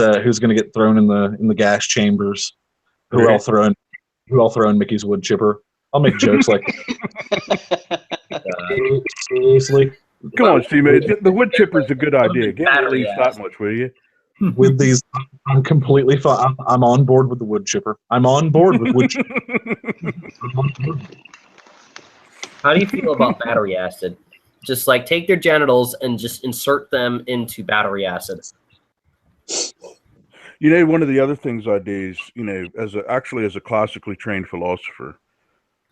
thrown in the gas chambers, who Right. I'll throw in Mickey's wood chipper. I'll make jokes like, seriously, Come on, Steve. The wood chipper's a good idea. Get at least that much, will you? with these, I'm completely fine. I'm on board with the wood chipper. I'm on board with wood chipper. How do you feel about battery acid? Just like take their genitals and just insert them into battery acid. You know, one of the other things I do is, you know, as a classically trained philosopher,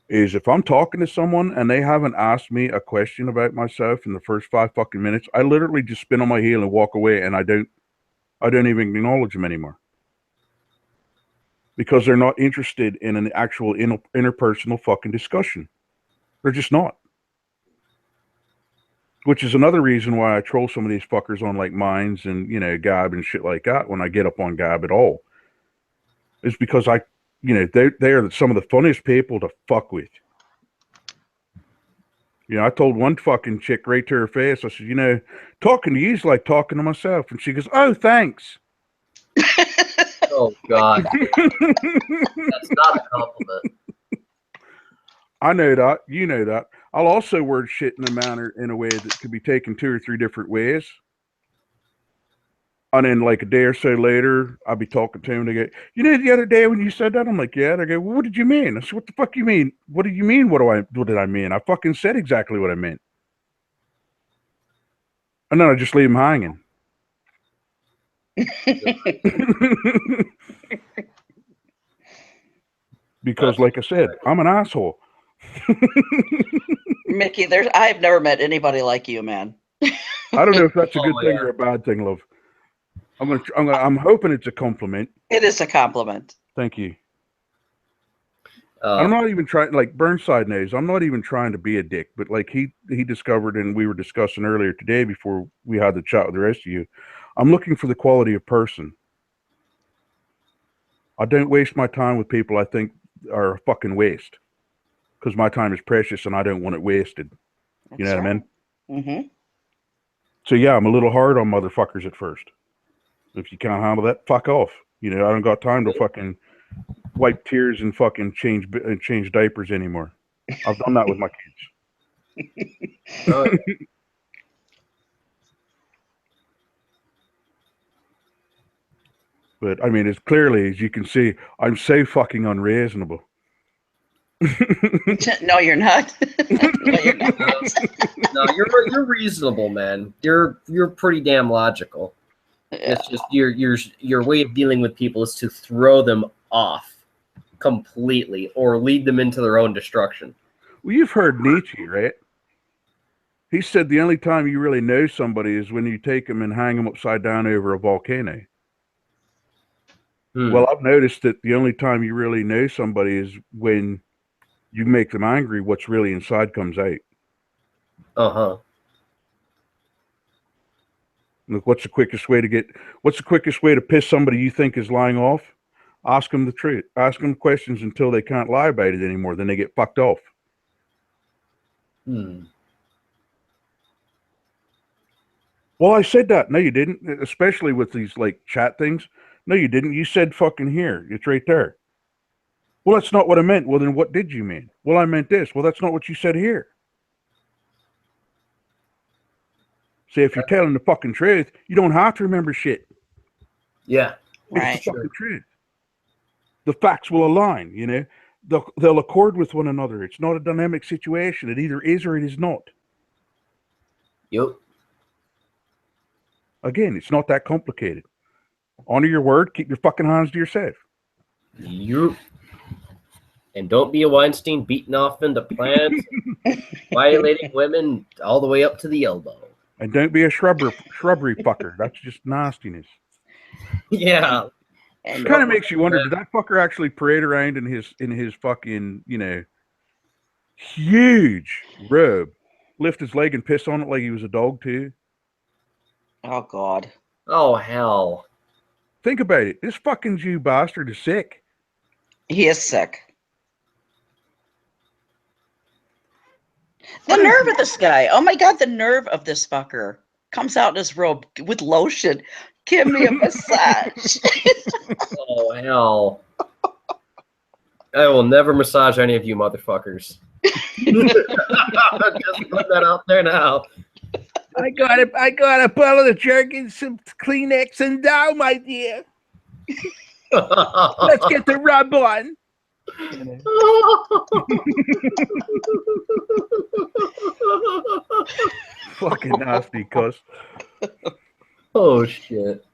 is if I'm talking to someone and they haven't asked me a question about myself in the first 5 fucking minutes, I literally just spin on my heel and walk away, and I don't even acknowledge them anymore. Because they're not interested in an actual interpersonal fucking discussion. They're just not. Which is another reason why I troll some of these fuckers on like Minds and, you know, Gab and shit like that when I get up on Gab at all. It's because they are some of the funniest people to fuck with. You know, I told one fucking chick right to her face, I said, you know, talking to you is like talking to myself. And she goes, "Oh, thanks." Oh, God. That's not a compliment. I know that. You know that. I'll also word shit in a way that could be taken 2 or 3 different ways. And then like a day or so later, I'll be talking to him and they go, "You know, the other day when you said that," I'm like, "Yeah." They go, "Well, what did you mean?" I said, "What the fuck you mean? What do you mean? What did I mean? I fucking said exactly what I meant." And then I just leave him hanging. Because like I said, I'm an asshole. Mickey, I've never met anybody like you, man. I don't know if that's a good Oh, thing yeah. or a bad thing, love. I'm hoping it's a compliment. It is a compliment. Thank you. I'm not even trying, like Burnside knows, I'm not even trying to be a dick, but like he discovered, and we were discussing earlier today before we had the chat with the rest of you, I'm looking for the quality of person. I don't waste my time with people I think are a fucking waste, because my time is precious and I don't want it wasted. You know what I mean? Mm-hmm. So yeah, I'm a little hard on motherfuckers at first. If you can't handle that, fuck off. You know, I don't got time to fucking wipe tears and fucking change diapers anymore. I've done that with my kids. Oh, yeah. But I mean, as clearly as you can see, I'm so fucking unreasonable. No, you're not. No, you're not. No, you're reasonable, man. You're pretty damn logical. Yeah. It's just your way of dealing with people is to throw them off completely or lead them into their own destruction. Well, you've heard Nietzsche, right? He said the only time you really know somebody is when you take them and hang them upside down over a volcano. Well, I've noticed that the only time you really know somebody is when you make them angry, what's really inside comes out. Uh-huh. Look, what's the quickest way to piss somebody you think is lying off? Ask them the truth. Ask them questions until they can't lie about it anymore. Then they get fucked off. Hmm. Well, I said that. No, you didn't. Especially with these like chat things. No, you didn't. You said fucking here. It's right there. Well, that's not what I meant. Well, then what did you mean? Well, I meant this. Well, that's not what you said here. See, if you're telling the fucking truth, you don't have to remember shit. Yeah. Right. It's the fucking truth. The facts will align, you know. They'll accord with one another. It's not a dynamic situation. It either is or it is not. Yep. Again, it's not that complicated. Honor your word. Keep your fucking hands to yourself. Yep. And don't be a Weinstein beating off into plants, violating women all the way up to the elbow. And don't be a shrubbery fucker. That's just nastiness. Yeah. And It kind of makes you wonder, did that fucker actually parade around in his fucking, you know, huge robe, lift his leg and piss on it like he was a dog too? oh God. Oh, hell. Think about it. This fucking Jew bastard is sick. He is sick. The nerve of this guy. Oh my God, the nerve of this fucker. Comes out in his robe with lotion. Give me a massage. Oh, hell. I will never massage any of you motherfuckers. Just put that out there now. I got a bottle of jerky, some Kleenex, and down, my dear. Let's get the rub on. Fucking nasty cuss. Oh, shit.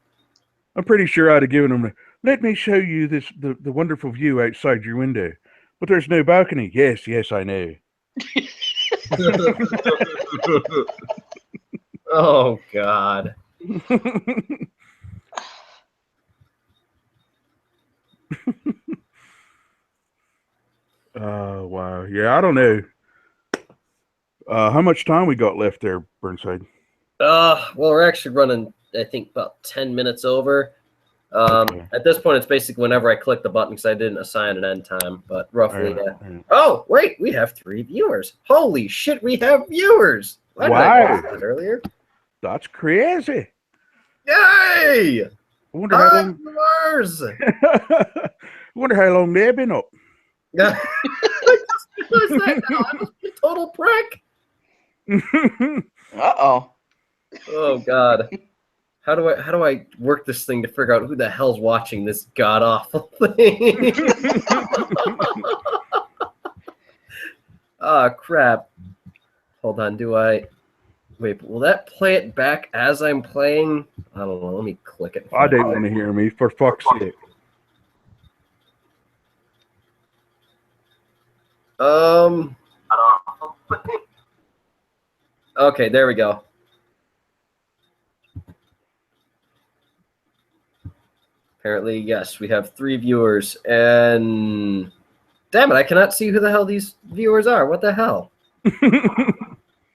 I'm pretty sure I'd have given him, let me show you the wonderful view outside your window. But there's no balcony. Yes, I know. Oh, God. Oh, wow. Yeah, I don't know. How much time we got left there, Burnside? Well, we're actually running, I think, about 10 minutes over. Okay. At this point, it's basically whenever I click the button because I didn't assign an end time, but roughly. All right. Oh, wait, we have 3 viewers. Holy shit, we have viewers. Why did I Wow. notice that earlier? That's crazy. Yay! I wonder how Hi, long. viewers! I wonder how long they've been up. Yeah. I just realized that now. I must be a total prick. Uh-oh. Oh, God. How do I work this thing to figure out who the hell's watching this god awful thing? Ah, crap. Hold on, wait, will that play it back as I'm playing? I don't know, let me click it. I didn't want to hear me, for fuck's sake. Okay, there we go. Apparently, yes, we have 3 viewers, and damn it, I cannot see who the hell these viewers are. What the hell?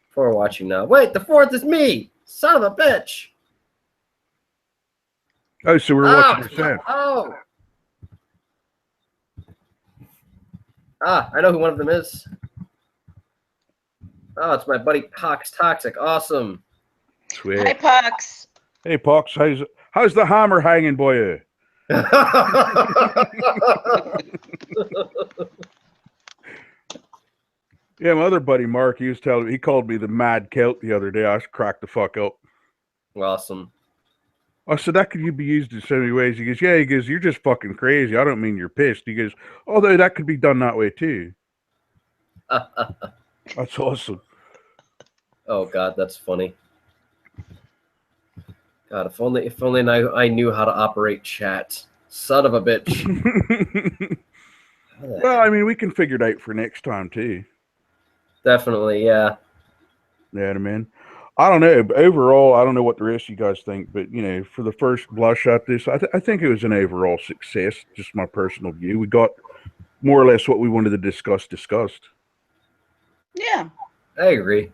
4 watching now. Wait, the 4th is me! Son of a bitch! Oh, so we're watching yourself. Oh! Ah, I know who one of them is. Oh, it's my buddy Pox Toxic. Awesome. Hi, Sweet. Pox. Hey, Pox, how's the hammer hanging, boy? Yeah, my other buddy Mark, he called me the Mad Celt the other day. I was cracked the fuck up. Awesome. I said, that could be used in so many ways. He goes, yeah, you're just fucking crazy. I don't mean you're pissed. He goes, although that could be done that way too. That's awesome. Oh God, that's funny. God, if only I knew how to operate chat. Son of a bitch. Well, I mean, we can figure it out for next time too. Definitely, yeah. Yeah, I mean, I don't know. But overall, I don't know what the rest of you guys think, but you know, for the first blush at this, I think it was an overall success. Just my personal view. We got more or less what we wanted to discuss discussed. Yeah. I agree.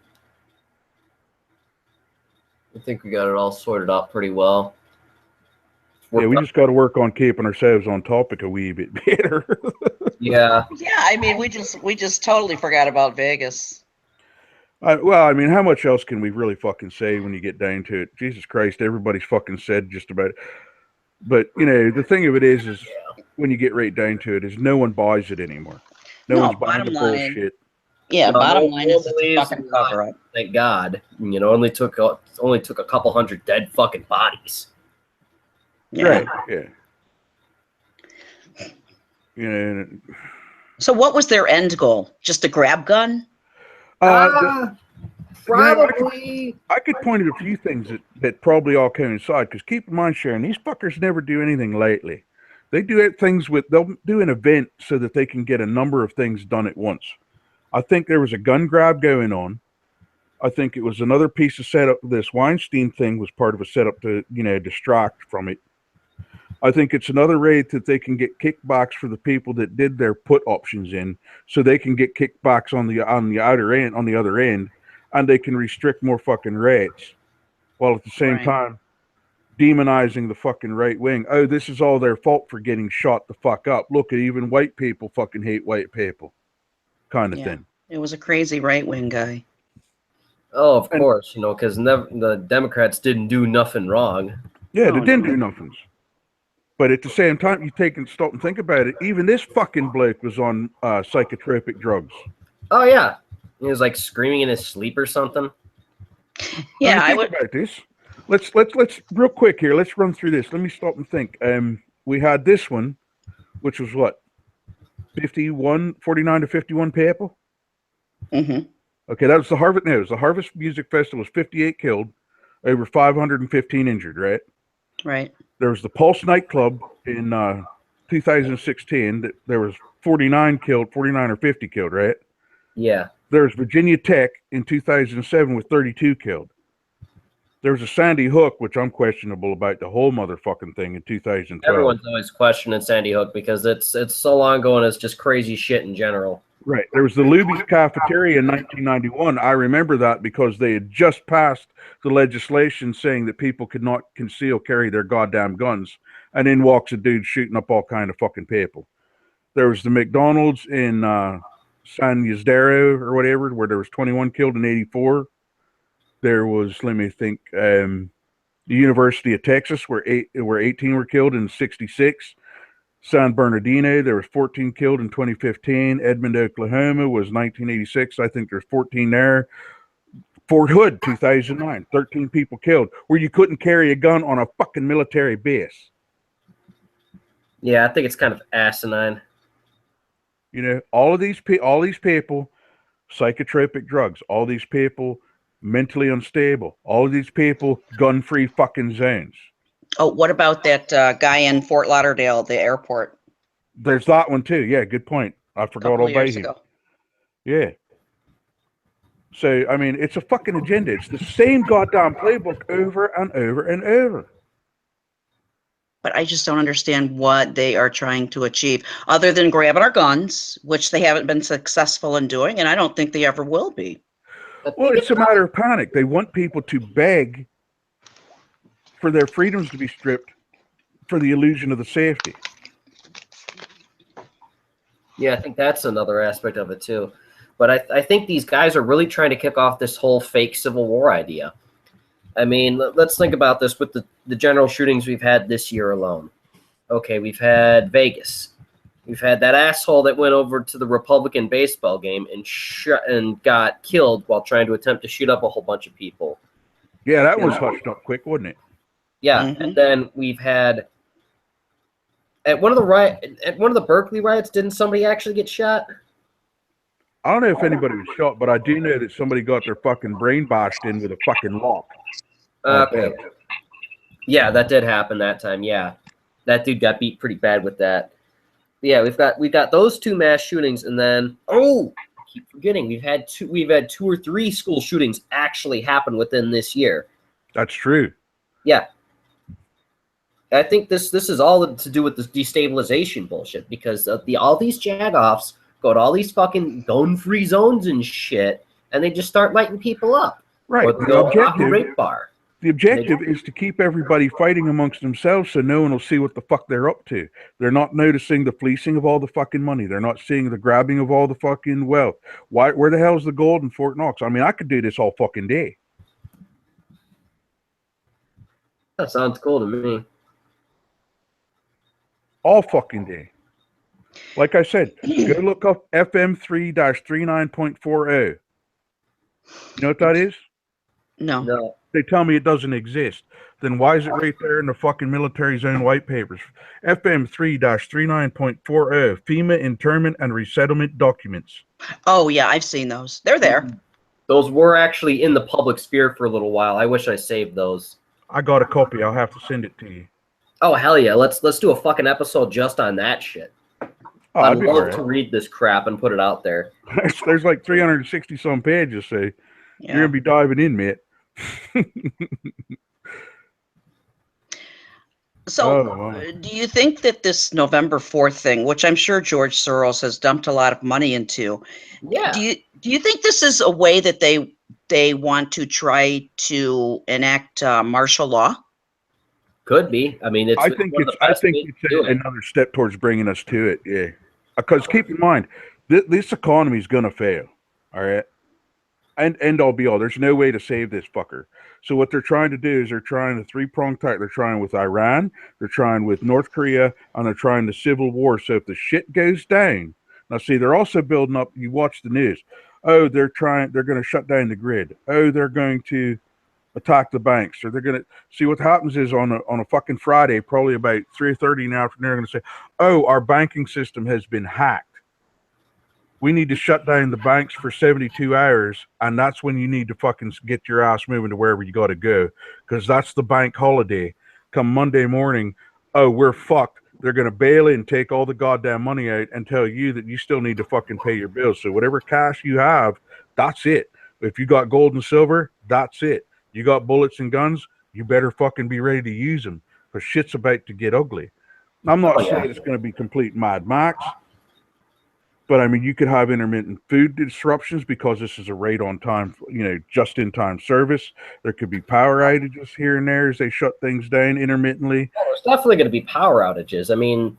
I think we got it all sorted out pretty well. Yeah, we just got to work on keeping ourselves on topic a wee bit better. Yeah. Yeah, I mean, we just totally forgot about Vegas. Well, I mean, how much else can we really fucking say when you get down to it? Jesus Christ, everybody's fucking said just about it. But, you know, the thing of it is when you get right down to it, is no one buys it anymore. No one's buying the bottom line. bullshit. Yeah, No, bottom no line one is it's a believes fucking in God. cover up. Thank God. You know, only took a couple hundred dead fucking bodies. Yeah. Right, yeah. You know, So what was their end goal? Just a grab gun? Probably. I could point at a few things that probably all coincide, because keep in mind, Sharon, these fuckers never do anything lightly. They do things they'll do an event so that they can get a number of things done at once. I think there was a gun grab going on. I think it was another piece of setup. This Weinstein thing was part of a setup to, you know, distract from it. I think it's another raid that they can get kickbacks for the people that did their put options in, so they can get kickbacks on the outer end, on the other end, and they can restrict more fucking raids, while at the same Right. time demonizing the fucking right wing. Oh, this is all their fault for getting shot the fuck up. Look, even white people fucking hate white people, kind of Yeah. thing. It was a crazy right-wing guy. Oh, of course, you know, because the Democrats didn't do nothing wrong. Yeah, Oh, they didn't no. do nothing. But at the same time, you take and stop and think about it. Even this fucking bloke was on psychotropic drugs. Oh yeah, he was like screaming in his sleep or something. Yeah, I think would. about this. Let's real quick here. Let's run through this. Let me stop and think. We had this one, which was what, 49 to 51 people. Mhm. Okay, that was the Harvest. No, it was the Harvest Music Festival. Was 58 killed, over 515 injured. Right. Right. There was the Pulse nightclub in 2016. That there was 49 killed, 49 or 50 killed. Right. Yeah. There's Virginia Tech in 2007 with 32 killed. There's a Sandy Hook, which I'm questionable about the whole motherfucking thing in 2012. Everyone's always questioning Sandy Hook because it's so long ago and it's just crazy shit in general. Right. There was the Luby's Cafeteria in 1991. I remember that because they had just passed the legislation saying that people could not conceal carry their goddamn guns. And in walks a dude shooting up all kind of fucking people. There was the McDonald's in San Isidro or whatever, where there was 21 killed in 84. There was, let me think, the University of Texas, where 18 were killed in 66. San Bernardino, there was 14 killed in 2015. Edmond, Oklahoma was 1986. I think there's 14 there. Fort Hood, 2009, 13 people killed, where you couldn't carry a gun on a fucking military base. Yeah, I think it's kind of asinine. You know, all these people, psychotropic drugs, all these people, mentally unstable, all of these people, gun-free fucking zones. Oh, what about that guy in Fort Lauderdale, the airport? There's that one too. Yeah, good point. I forgot all about years him. ago. Yeah. So, I mean, it's a fucking agenda. It's the same goddamn playbook over and over and over. But I just don't understand what they are trying to achieve, other than grabbing our guns, which they haven't been successful in doing, and I don't think they ever will be. Well, it's a matter of panic. They want people to beg for their freedoms to be stripped for the illusion of the safety. Yeah, I think that's another aspect of it too. But I think these guys are really trying to kick off this whole fake Civil War idea. I mean, let's think about this with the general shootings we've had this year alone. Okay, we've had Vegas. We've had that asshole that went over to the Republican baseball game and got killed while trying to attempt to shoot up a whole bunch of people. Yeah, that was hushed up quick, wasn't it? Yeah, Mhm. and then we've had at one of the Berkeley riots, didn't somebody actually get shot? I don't know if anybody was shot, but I do know that somebody got their fucking brain bashed in with a fucking lock. Okay. Yeah, that did happen that time. Yeah, that dude got beat pretty bad with that. But yeah, we've got those two mass shootings, and then I keep forgetting we've had two or three school shootings actually happen within this year. That's true. Yeah. I think this is all to do with this destabilization bullshit because all these jagoffs go to all these fucking gun-free zones and shit, and they just start lighting people up. Right. Or The the objective, rape bar. the objective is to keep everybody fighting amongst themselves so no one will see what the fuck they're up to. They're not noticing the fleecing of all the fucking money. They're not seeing the grabbing of all the fucking wealth. Where the hell's the gold in Fort Knox? I mean, I could do this all fucking day. That sounds cool to me. All fucking day. Like I said, go look up FM3-39.40. You know what that is? No. No. They tell me it doesn't exist. Then why is it right there in the fucking military zone white papers? FM3-39.40, FEMA internment and resettlement documents. Oh yeah, I've seen those. They're there. Those were actually in the public sphere for a little while. I wish I saved those. I got a copy. I'll have to send it to you. Oh hell yeah! Let's do a fucking episode just on that shit. Oh, I'd that'd be love great. to read this crap and put it out there. There's like 360 some pages, so you're Yeah. gonna be diving in, mate. So, Oh, wow. do you think that this November 4th thing, which I'm sure George Soros has dumped a lot of money into, Yeah. do you think this is a way that they want to try to enact martial law? Could be. I mean, I think one of it's the best ways it's to do it. another step towards bringing us to it. Yeah, because keep in mind, this economy is gonna fail. All right, and end all be all. There's no way to save this fucker. So what they're trying to do is they're trying to three-prong type. They're trying with Iran, they're trying with North Korea, and they're trying the civil war. So if the shit goes down, now see, they're also building up. You watch the news. Oh, they're going to shut down the grid. Oh, they're going to attack the banks, or they're going to see what happens is on a fucking Friday, probably about 3:30 in the afternoon, they're going to say, "Oh, our banking system has been hacked. We need to shut down the banks for 72 hours, and that's when you need to fucking get your ass moving to wherever you got to go, because that's the bank holiday. Come Monday morning, oh, we're fucked. They're going to bail in, take all the goddamn money out, and tell you that you still need to fucking pay your bills. So whatever cash you have, that's it. If you got gold and silver, that's it. You got bullets and guns, you better fucking be ready to use them, because shit's about to get ugly." I'm not saying it's going to be complete Mad Max, but I mean, you could have intermittent food disruptions because this is a right on time, just in time service. There could be power outages here and there as they shut things down intermittently. Oh, there's definitely going to be power outages. I mean,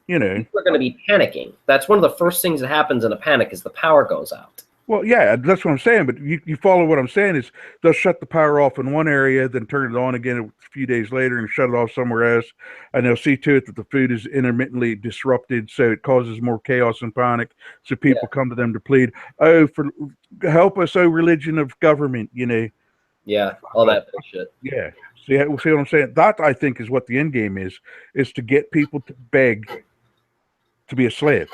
people are going to be panicking. That's one of the first things that happens in a panic is the power goes out. Well, yeah, that's what I'm saying. But you follow what I'm saying is they'll shut the power off in one area, then turn it on again a few days later and shut it off somewhere else. And they'll see to it that the food is intermittently disrupted, so it causes more chaos and panic. So people come to them to plead, "Oh, for help us, oh religion of government," Yeah, all that bullshit. Yeah. See what I'm saying? That, I think, is what the end game is to get people to beg to be a slave.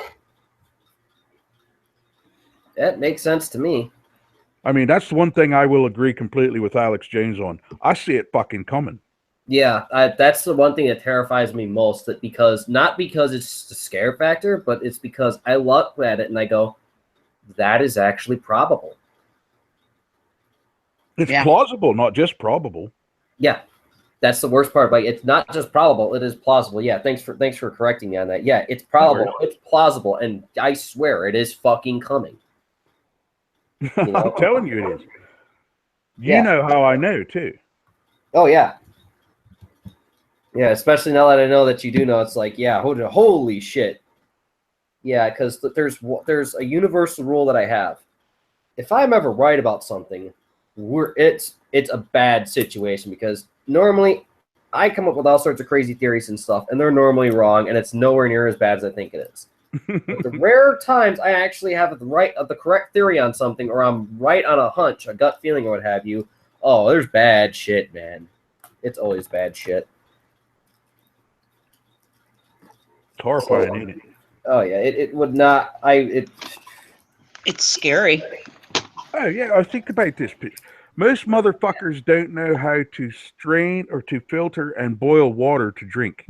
That makes sense to me. I mean, that's the one thing I will agree completely with Alex Jones on. I see it fucking coming. Yeah, that's the one thing that terrifies me most. That not because it's the scare factor, but it's because I look at it and I go, that is actually probable. It's plausible, not just probable. Yeah, that's the worst part. Like, it's not just probable; it is plausible. Yeah, thanks for correcting me on that. Yeah, it's probable, it's plausible, and I swear it is fucking coming. I'm telling you, it is. You know how I know too. Oh yeah. Yeah, especially now that I know that you do know, it's like, yeah, holy shit. Yeah, because there's a universal rule that I have. If I'm ever right about something, it's a bad situation, because normally I come up with all sorts of crazy theories and stuff, and they're normally wrong, and it's nowhere near as bad as I think it is. But the rare times I actually have the correct theory on something, or I'm right on a hunch, a gut feeling, or what have you, oh, there's bad shit, man. It's always bad shit. It's horrifying, isn't it? Oh yeah, it would not. It's scary. Oh yeah, I think about this. Most motherfuckers don't know how to strain or to filter and boil water to drink.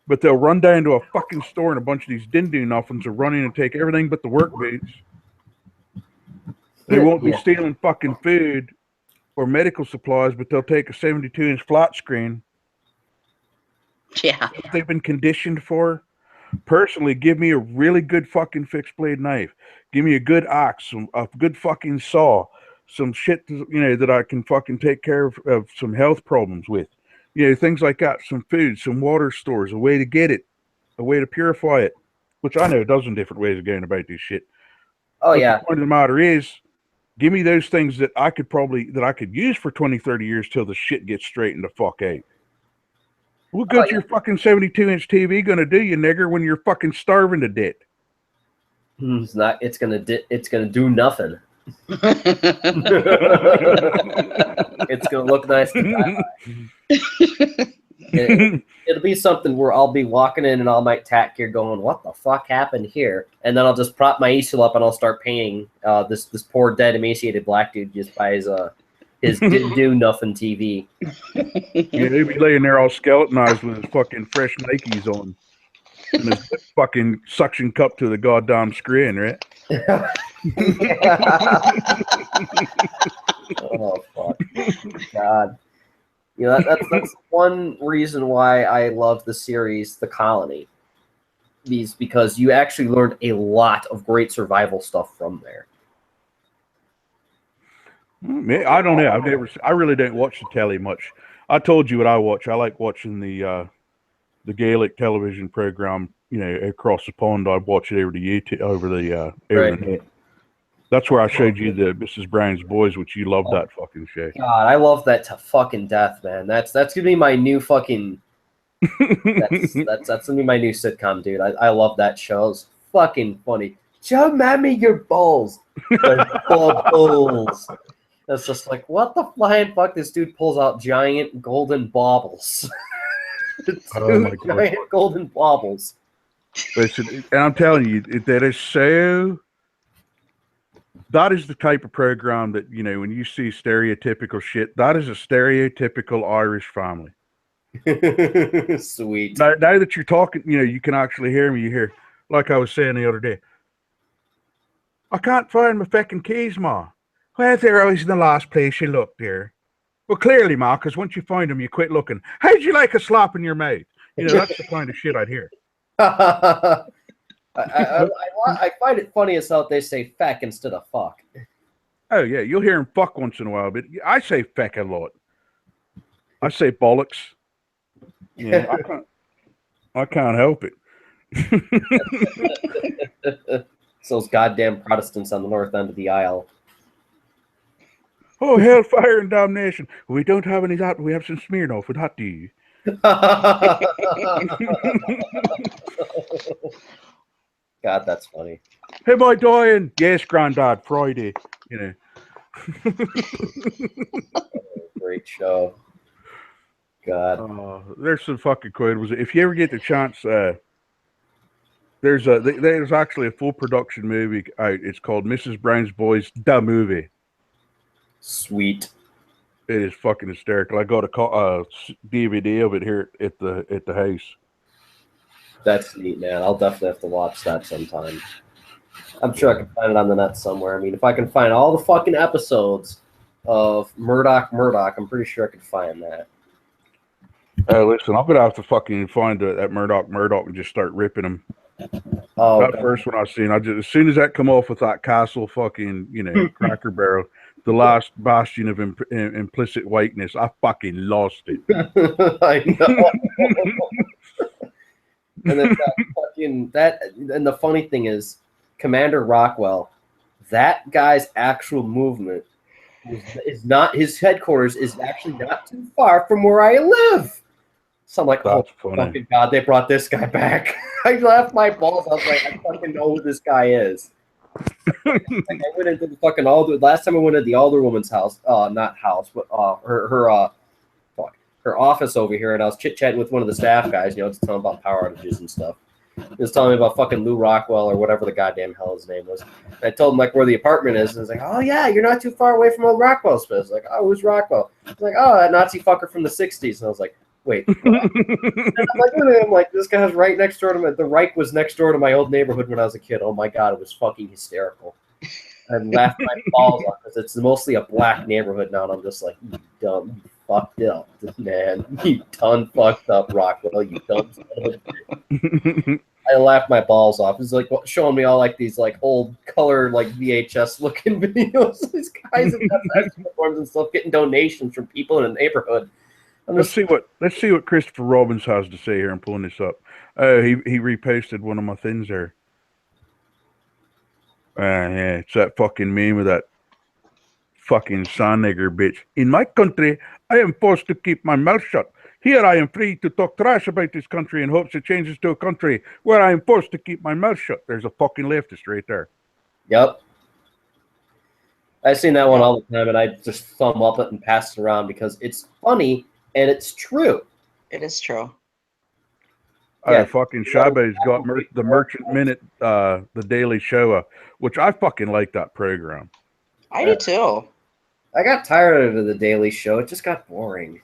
But they'll run down to a fucking store and a bunch of these din-do nothings will run in and take everything but the work boots. They won't be stealing fucking food or medical supplies, but they'll take a 72-inch flat screen Yeah. what they've been conditioned for. Personally, give me a really good fucking fixed blade knife. Give me a good axe, a good fucking saw, some shit that I can fucking take care of some health problems with. Things like that. Some food, some water stores, a way to get it, a way to purify it. Which I know a dozen different ways of going about this shit. Oh But yeah. the point of the matter is, give me those things that I could use for 20, 30 years till the shit gets straightened the fuck out. What good's your fucking 72-inch TV gonna do, you nigger, when you're fucking starving to death? It's not. It's gonna do nothing. It's gonna look nice to die by. It'll be something where I'll be walking in and all my tack gear going, what the fuck happened here? And then I'll just prop my easel up and I'll start painting this poor dead emaciated black dude just by his didn't do nothing TV. Yeah, he'd be laying there all skeletonized with his fucking fresh Nikes on. And his fucking suction cup to the goddamn screen, right? Oh fuck. God. That's one reason why I love the series The Colony. Because you actually learned a lot of great survival stuff from there. I don't know. I really don't watch the telly much. I told you what I watch. I like watching the Gaelic television program. Across the pond. I watch it over the net. That's where I showed you the Mrs. Brown's Boys, which you love that fucking show. God, I love that to fucking death, man. That's gonna be my new fucking. that's gonna be my new sitcom, dude. I love that show. It's fucking funny. Show mommy your balls. Bubbles. That's just like, what the flying fuck? This dude pulls out giant golden baubles. Oh my God. Giant golden baubles. Listen, and I'm telling you, that is so. That is the type of program that, when you see stereotypical shit, that is a stereotypical Irish family. Sweet. Now that you're talking, you can actually hear me. You hear, like I was saying the other day, I can't find my fucking keys, Ma. Well, they're always in the last place you look, dear. Well, clearly, Ma, because once you find them, you quit looking. How'd you like a slap in your mouth? That's the kind of shit I'd hear. I find it funny as how they say feck instead of fuck. Oh, yeah, you'll hear him fuck once in a while, but I say feck a lot. I say bollocks. I can't help it. It's those goddamn Protestants on the north end of the aisle. Oh, hellfire and damnation. We don't have any of that. We have some Smirnoff with hot tea. God, that's funny. Am I dying? Yes, Grandad. Friday. Great show. God. There's some fucking quotables. If you ever get the chance, there's actually a full production movie out. It's called Mrs. Brown's Boys, the movie. Sweet. It is fucking hysterical. I got a DVD of it here at the house. That's neat, man. I'll definitely have to watch that sometime. I'm sure I can find it on the net somewhere. I mean, if I can find all the fucking episodes of Murdoch, I'm pretty sure I could find that. Listen, I'm gonna have to fucking find that Murdoch and just start ripping them. Oh, that first one I seen, as soon as that come off with that Castle fucking Cracker Barrel, the last bastion of implicit whiteness, I fucking lost it. I know. And then and the funny thing is, Commander Rockwell, that guy's actual movement is not, his headquarters is actually not too far from where I live. So I'm like, That's oh, funny. fucking God, they brought this guy back. I laughed my balls. I was like, I fucking know who this guy is. Like, I went into the fucking last time I went to the Alderwoman's house, not house, but her office over here, and I was chit-chatting with one of the staff guys, just telling about power outages and stuff. He was telling me about fucking Lou Rockwell or whatever the goddamn hell his name was. And I told him like where the apartment is, and I was like, oh yeah, you're not too far away from old Rockwell's place. Like, oh, who's Rockwell? I was like, oh, that Nazi fucker from the 60s. And I was like, wait. I'm like, this guy's right next door to me. The Reich was next door to my old neighborhood when I was a kid. Oh my God, it was fucking hysterical. I laughed my balls off because it's mostly a black neighborhood now, and I'm just like, you dumb fucked up, man. You done fucked up, Rockwell. You done son of a bitch. I laughed my balls off. It's like showing me all like these like old color like VHS looking videos. These guys in FX uniforms and stuff getting donations from people in the neighborhood. Let's see what Christopher Robbins has to say here. I'm pulling this up. He reposted one of my things there. Yeah, it's that fucking meme of that fucking sand nigger bitch. In my country, I am forced to keep my mouth shut. Here I am free to talk trash about this country in hopes it changes to a country where I am forced to keep my mouth shut. There's a fucking leftist right there. Yep. I've seen that one all the time, and I just thumb up it and pass it around because it's funny and it's true. It is true. Yeah. Fucking Shabe's got the Merchant Minute, the Daily Show, which I fucking like that program. I do too. I got tired of the Daily Show. It just got boring.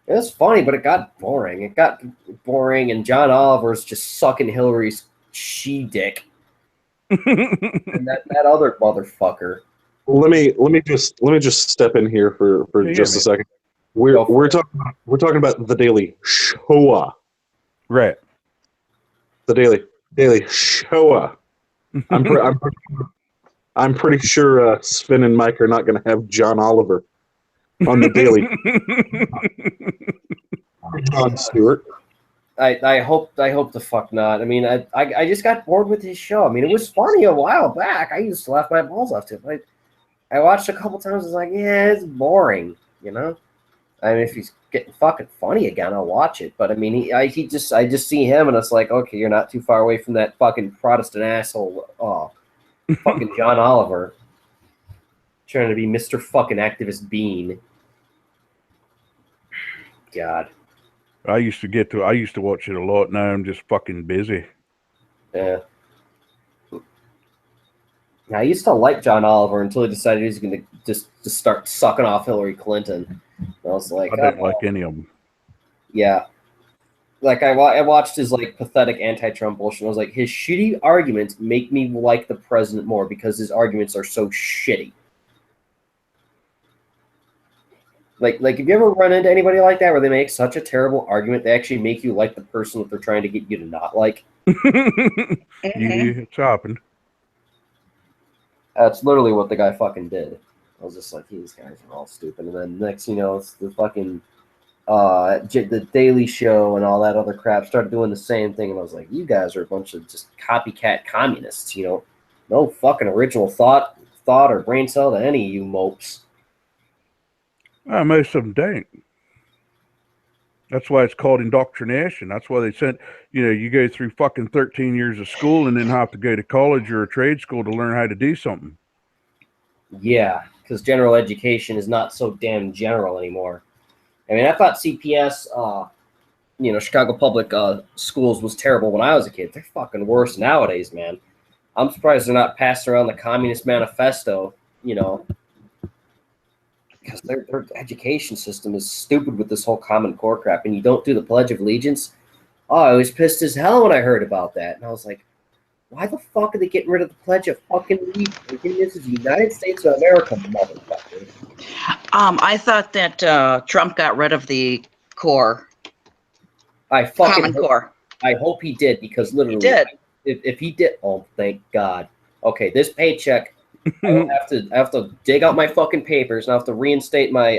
It was funny, but it got boring. It got boring, and John Oliver's just sucking Hillary's she-dick. And that other motherfucker. Let me just step in here for just a second. We're talking about the Daily Show. Right. The Daily Show. I'm pretty sure Sven and Mike are not going to have John Oliver on the Daily. John Stewart. I hope the fuck not. I mean, I just got bored with his show. I mean, it was funny a while back. I used to laugh my balls off to it. But I watched a couple times. I was like, yeah, it's boring. You know. I mean, if he's getting fucking funny again, I'll watch it. But I mean, I just see him, and it's like, okay, you're not too far away from that fucking Protestant asshole. Oh, fucking John Oliver, trying to be Mr. fucking activist Bean. God. I used to watch it a lot. Now I'm just fucking busy. Yeah. I used to like John Oliver until he decided he was going to just start sucking off Hillary Clinton. I was like, I don't like any of them. Yeah. Like, I watched his, like, pathetic anti-Trump bullshit. I was like, his shitty arguments make me like the president more because his arguments are so shitty. Like, have you ever run into anybody like that where they make such a terrible argument they actually make you like the person that they're trying to get you to not like? It's happened. That's literally what the guy fucking did. I was just like, these guys are all stupid. And then next, you know, it's the fucking the Daily Show and all that other crap started doing the same thing. And I was like, you guys are a bunch of just copycat communists, you know? No fucking original thought or brain cell to any of you mopes. Most of them don't. That's why it's called indoctrination. That's why they sent, you go through fucking 13 years of school and then have to go to college or a trade school to learn how to do something. Yeah, because general education is not so damn general anymore. I mean, I thought CPS, Chicago Public Schools was terrible when I was a kid. They're fucking worse nowadays, man. I'm surprised they're not passing around the Communist Manifesto, because their education system is stupid with this whole Common Core crap, and you don't do the Pledge of Allegiance. Oh, I was pissed as hell when I heard about that. And I was like, why the fuck are they getting rid of the Pledge of fucking Allegiance? This is the United States of America, motherfucker. I thought that Trump got rid of the core. Common Core. I hope he did, because literally, he did. If he did, oh, thank God. Okay, this paycheck, I have to dig out my fucking papers, and I have to reinstate my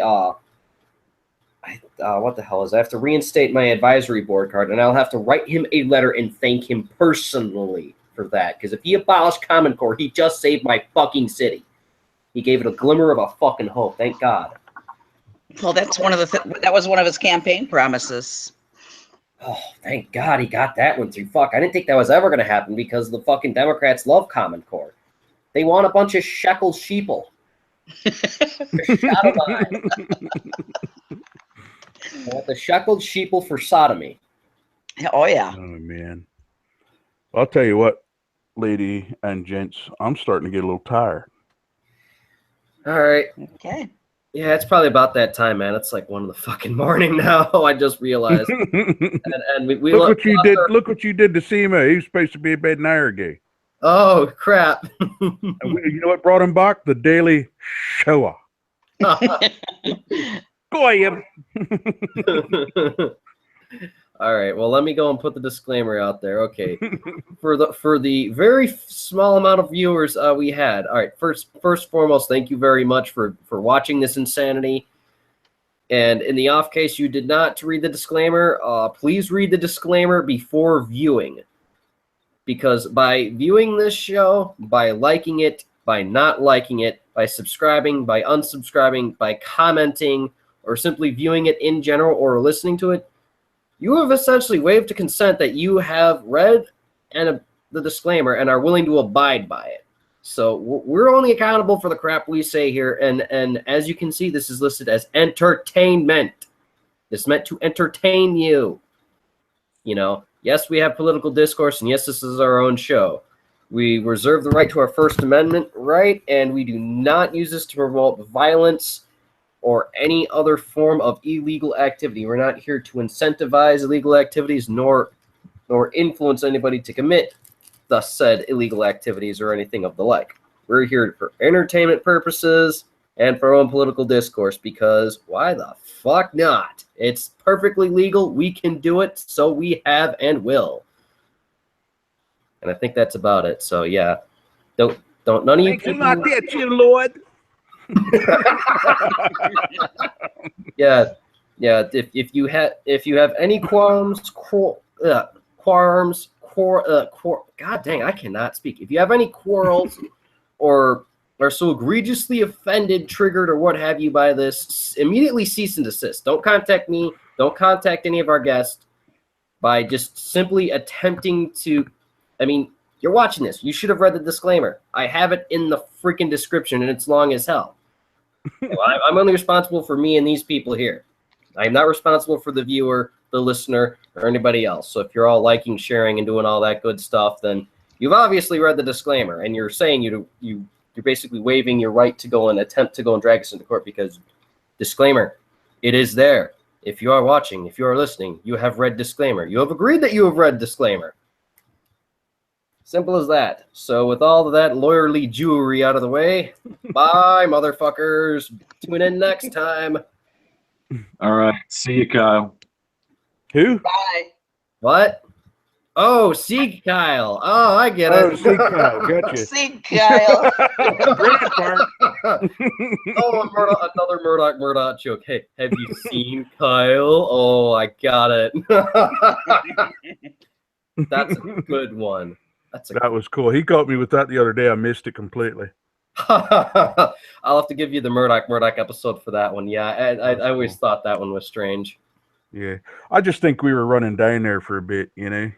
what the hell is that? I have to reinstate my advisory board card, and I'll have to write him a letter and thank him personally for that. Because if he abolished Common Core, he just saved my fucking city. He gave it a glimmer of a fucking hope. Thank God. Well, that's one of that was one of his campaign promises. Oh, thank God he got that one through. Fuck, I didn't think that was ever going to happen because the fucking Democrats love Common Core. They want a bunch of shackled sheeple. They want the shackled sheeple for sodomy. Oh, yeah. Oh, man. I'll tell you what, lady and gents, I'm starting to get a little tired. All right. Okay. Yeah, it's probably about that time, man. It's like 1 in the fucking morning now. I just realized. and we look what you did. Look what you did to Seymour. He was supposed to be in bed an hour ago. Oh crap! And you know what brought him back? The Daily Show. Goyim. All right. Well, let me go and put the disclaimer out there. Okay. For the very small amount of viewers we had. All right. First foremost, thank you very much for watching this insanity. And in the off case you did not read the disclaimer, please read the disclaimer before viewing. Because by viewing this show, by liking it, by not liking it, by subscribing, by unsubscribing, by commenting, or simply viewing it in general or listening to it, you have essentially waived a consent that you have read and the disclaimer and are willing to abide by it. So we're only accountable for the crap we say here. And as you can see, this is listed as entertainment. It's meant to entertain you. You know, yes, we have political discourse, and yes, this is our own show. We reserve the right to our First Amendment right, and we do not use this to promote violence or any other form of illegal activity. We're not here to incentivize illegal activities nor influence anybody to commit thus said illegal activities or anything of the like. We're here for entertainment purposes and for our own political discourse, because why the fuck not? It's perfectly legal. We can do it, so we have and will. And I think that's about it. So yeah, don't none of you people. Not that you, Lord. Yeah. If you have any qualms, God dang, I cannot speak. If you have any quarrels or are so egregiously offended, triggered, or what have you by this, immediately cease and desist. Don't contact me. Don't contact any of our guests by just simply attempting to. I mean, you're watching this. You should have read the disclaimer. I have it in the freaking description, and it's long as hell. I'm only responsible for me and these people here. I'm not responsible for the viewer, the listener, or anybody else. So if you're all liking, sharing, and doing all that good stuff, then you've obviously read the disclaimer, and you're saying you're basically waiving your right to go and attempt to go and drag us into court because disclaimer, it is there. If you are watching, if you are listening, you have read disclaimer. You have agreed that you have read disclaimer. Simple as that. So with all of that lawyerly jewelry out of the way, bye, motherfuckers. Tune in next time. All right. See you, Kyle. Who? Bye. What? Oh, see Kyle. Oh, I get Oh, it. see, Kyle. Gotcha. See, Kyle. Great part. Oh, another Murdoch joke. Hey, have you seen Kyle? Oh, I got it. That's a good one. That was cool. He caught me with that the other day. I missed it completely. I'll have to give you the Murdoch episode for that one. Yeah, I always thought that one was strange. Yeah. I just think we were running down there for a bit, you know.